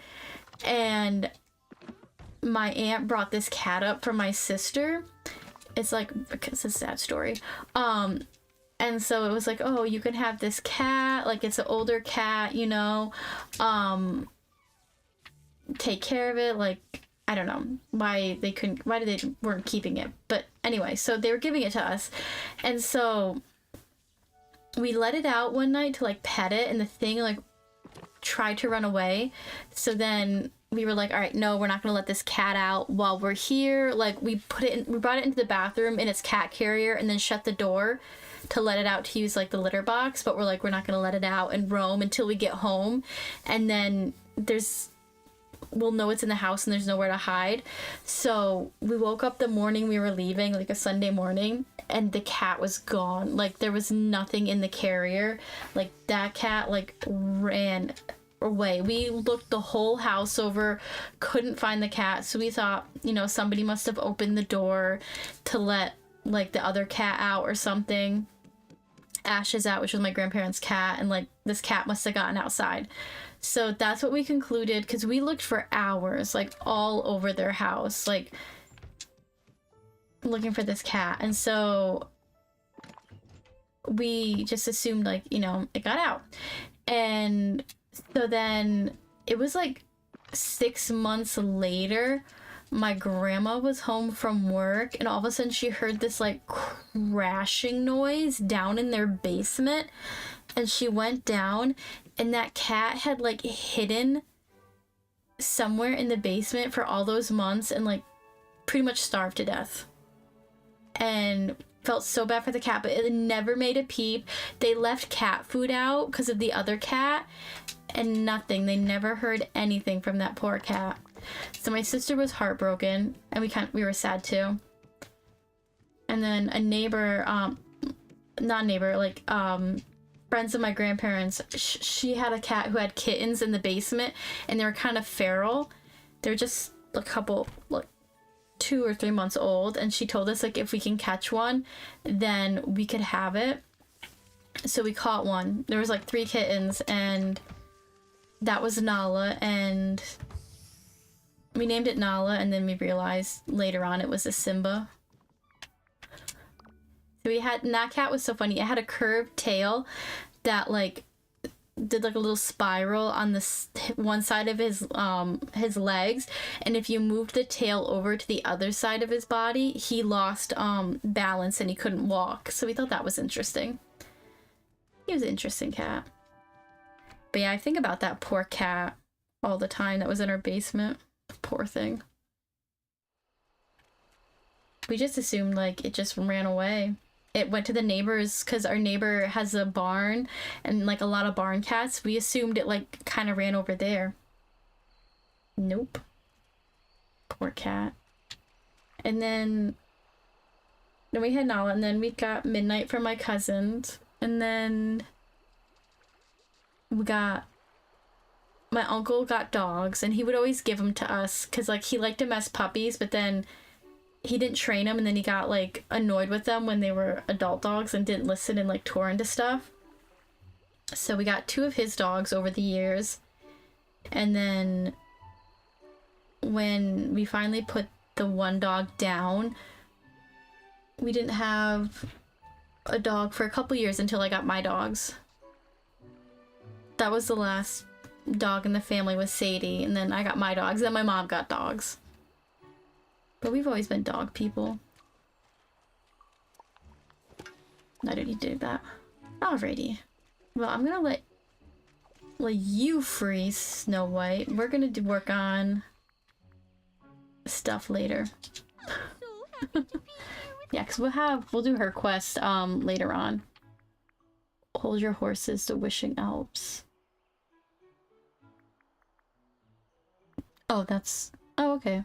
And my aunt brought this cat up for my sister. It's like, it's a sad story. And so it was like, oh, you can have this cat. Like, it's an older cat, you know. Take care of it. Like, I don't know why they weren't keeping it. But anyway, so they were giving it to us. And so we let it out one night to, like, pet it. And the thing, like, tried to run away. So then we were like, all right, no, we're not gonna let this cat out while we're here. Like, we brought it into the bathroom in its cat carrier and then shut the door to let it out to use, like, the litter box. But we're like, we're not gonna let it out and roam until we get home. And then there's we'll know it's in the house and there's nowhere to hide. So we woke up the morning we were leaving, like a Sunday morning, and the cat was gone. Like there was nothing in the carrier. Like that cat like ran away. We looked the whole house over, couldn't find the cat. So we thought, you know, somebody must have opened the door to let like the other cat out or something. Ash's out, which was my grandparents' cat, and like this cat must have gotten outside. So that's what we concluded, because we looked for hours, like all over their house, like looking for this cat. And so we just assumed, like, you know, it got out. And so then it was like 6 months later, my grandma was home from work, and all of a sudden she heard this like crashing noise down in their basement, and she went down, and that cat had like hidden somewhere in the basement for all those months and like pretty much starved to death. And felt so bad for the cat, but it never made a peep. They left cat food out because of the other cat, and nothing. They never heard anything from that poor cat. So my sister was heartbroken, and we were sad too. And then a neighbor, friends of my grandparents, she had a cat who had kittens in the basement, and they were kind of feral. They were just a couple, like 2 or 3 months old, and she told us like if we can catch one, then we could have it. So we caught one. There was like 3 kittens, and that was Nala, and we named it Nala, and then we realized later on it was a Simba. So and that cat was so funny. It had a curved tail that like did like a little spiral on this one side of his legs, and if you moved the tail over to the other side of his body, he lost balance and he couldn't walk. So we thought that was interesting. He was an interesting cat. But yeah, I think about that poor cat all the time that was in our basement. Poor thing. We just assumed like it just ran away. It went to the neighbors because our neighbor has a barn and like a lot of barn cats. We assumed it like kind of ran over there. Nope. Poor cat. And then we had Nala, and then we got Midnight from my cousins, and then we got my uncle got dogs, and he would always give them to us because like he liked them as puppies, but then he didn't train them, and then he got like annoyed with them when they were adult dogs and didn't listen and like tore into stuff. So we got 2 of his dogs over the years, and then when we finally put the one dog down, we didn't have a dog for a couple years until I got my dogs. That was the last dog in the family, was Sadie, and then I got my dogs, then my mom got dogs. But we've always been dog people. I don't need to do that. Alrighty. Well, I'm gonna let you free, Snow White. We're gonna work on stuff later. Yeah, because we'll do her quest later on. Hold your horses to Wishing Alps. Oh, okay.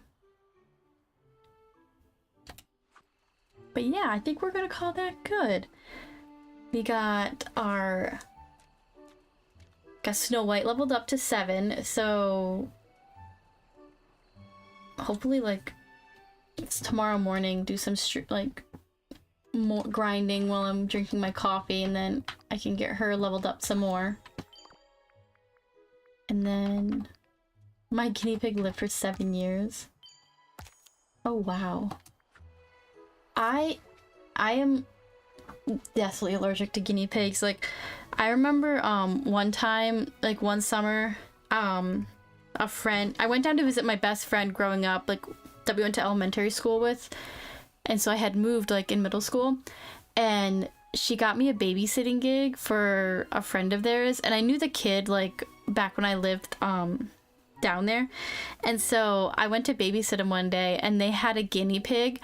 But yeah, I think we're gonna call that good. We got Snow White leveled up to 7, so hopefully like it's tomorrow morning, do some more grinding while I'm drinking my coffee, and then I can get her leveled up some more. And then my guinea pig lived for 7 years. Oh wow. I am deathly allergic to guinea pigs. Like, I remember one time, like one summer, a friend, I went down to visit my best friend growing up, like that we went to elementary school with, and so I had moved like in middle school, and she got me a babysitting gig for a friend of theirs, and I knew the kid like back when I lived down there, and so I went to babysit him one day, and they had a guinea pig,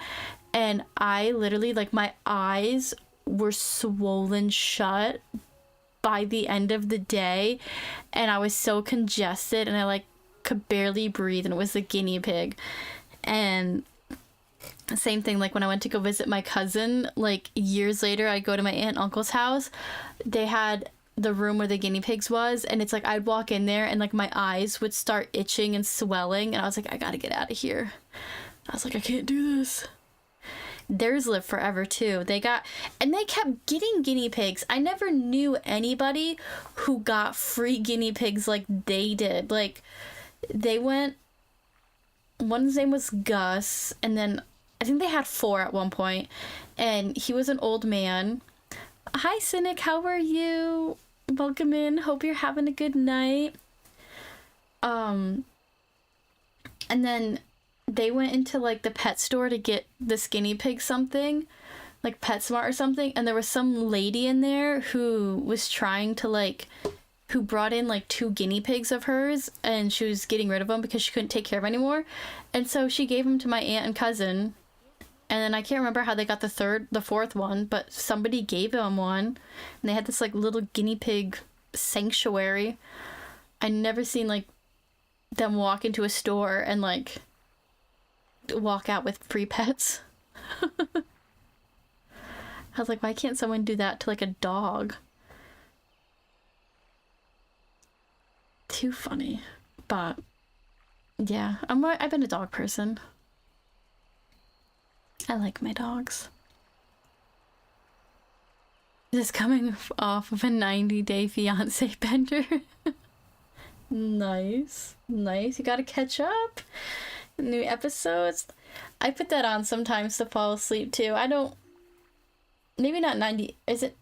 and I literally, like, my eyes were swollen shut by the end of the day, and I was so congested, and I like could barely breathe, and it was a guinea pig. And same thing, like when I went to go visit my cousin, like years later, I'd go to my aunt and uncle's house. They had the room where the guinea pigs was, and it's like I'd walk in there and like my eyes would start itching and swelling, and I was like, I gotta get out of here. I was like, I can't do this. Theirs lived forever too. They kept getting guinea pigs. I never knew anybody who got free guinea pigs like they did. Like, they went, one's name was Gus, and then I think they had 4 at one point, and he was an old man. Hi, Cynic, how are you? Welcome in. Hope you're having a good night. And then they went into like the pet store to get this guinea pig something, like PetSmart or something, and there was some lady in there who was trying to like, who brought in like 2 guinea pigs of hers, and she was getting rid of them because she couldn't take care of anymore. And so she gave them to my aunt and cousin. And then I can't remember how they got the 4th one, but somebody gave them one. And they had this like little guinea pig sanctuary. I never seen like them walk into a store and like walk out with free pets. I was like, why can't someone do that to like a dog? Too funny. But yeah, I've been a dog person. I like my dogs. Just coming off of a 90-day fiance bender. Nice. You gotta catch up. New episodes. I put that on sometimes to fall asleep too. Maybe not 90. Is it?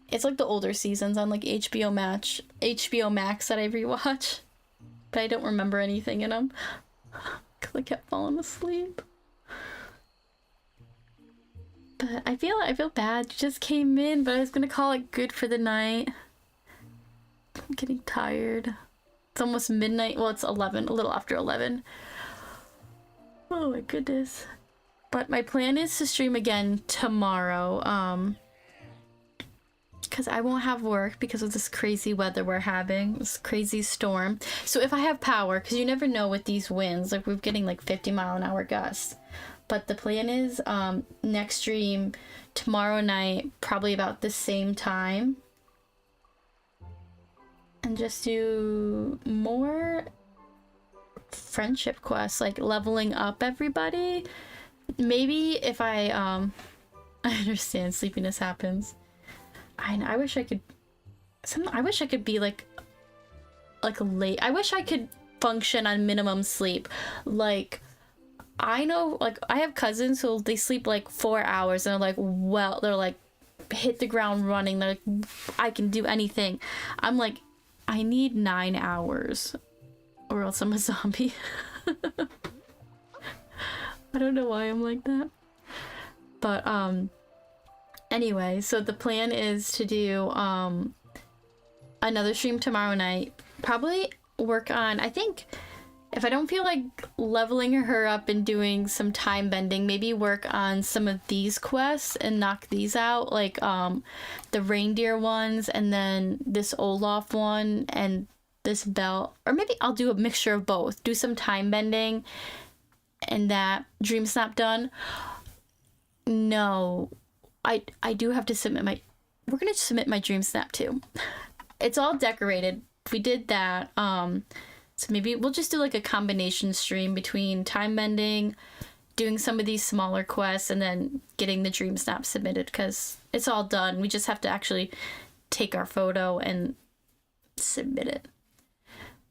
It's like the older seasons on like HBO Max that I rewatch. But I don't remember anything in them. Because I kept falling asleep. But I feel bad. You just came in, but I was gonna call it good for the night. I'm getting tired. It's almost midnight. Well, it's 11, a little after 11. Oh my goodness. But my plan is to stream again tomorrow. Because I won't have work because of this crazy weather we're having. This crazy storm. So if I have power, because you never know with these winds, like we're getting like 50-mile-an-hour gusts. But the plan is next stream tomorrow night, probably about the same time. And just do more friendship quests, like leveling up everybody. Maybe if I understand sleepiness happens. I wish I could be like late. I wish I could function on minimum sleep. Like, I know, like, I have cousins who they sleep like 4 hours and they're like hit the ground running. They're like, I can do anything. I'm like, I need 9 hours or else I'm a zombie. I don't know why I'm like that. But anyway, so the plan is to do another stream tomorrow night. Probably work on, I think, if I don't feel like leveling her up and doing some time bending, maybe work on some of these quests and knock these out, like the reindeer ones, and then this Olaf one and this belt. Or maybe I'll do a mixture of both. Do some time bending and that dream snap done. No, I do have to submit we're gonna submit my dream snap too. It's all decorated. We did that. So maybe we'll just do like a combination stream between time bending, doing some of these smaller quests, and then getting the dream snap submitted, because it's all done. We just have to actually take our photo and submit it.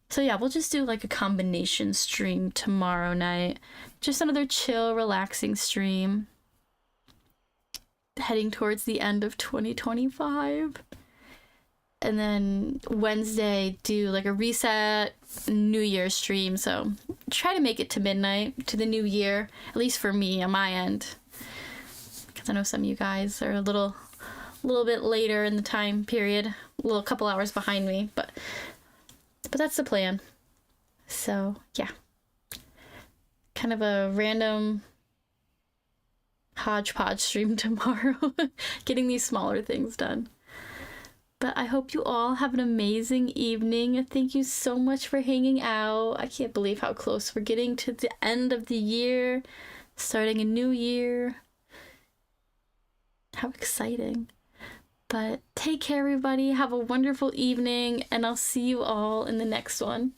So yeah, we'll just do like a combination stream tomorrow night. Just another chill, relaxing stream. Heading towards the end of 2025. And then Wednesday, do like a reset New Year stream. So try to make it to midnight, to the new year, at least for me on my end. Because I know some of you guys are a little bit later in the time period, a little couple hours behind me, but that's the plan. So yeah, kind of a random hodgepodge stream tomorrow, getting these smaller things done. But I hope you all have an amazing evening. Thank you so much for hanging out. I can't believe how close we're getting to the end of the year, starting a new year. How exciting. But take care, everybody. Have a wonderful evening, and I'll see you all in the next one.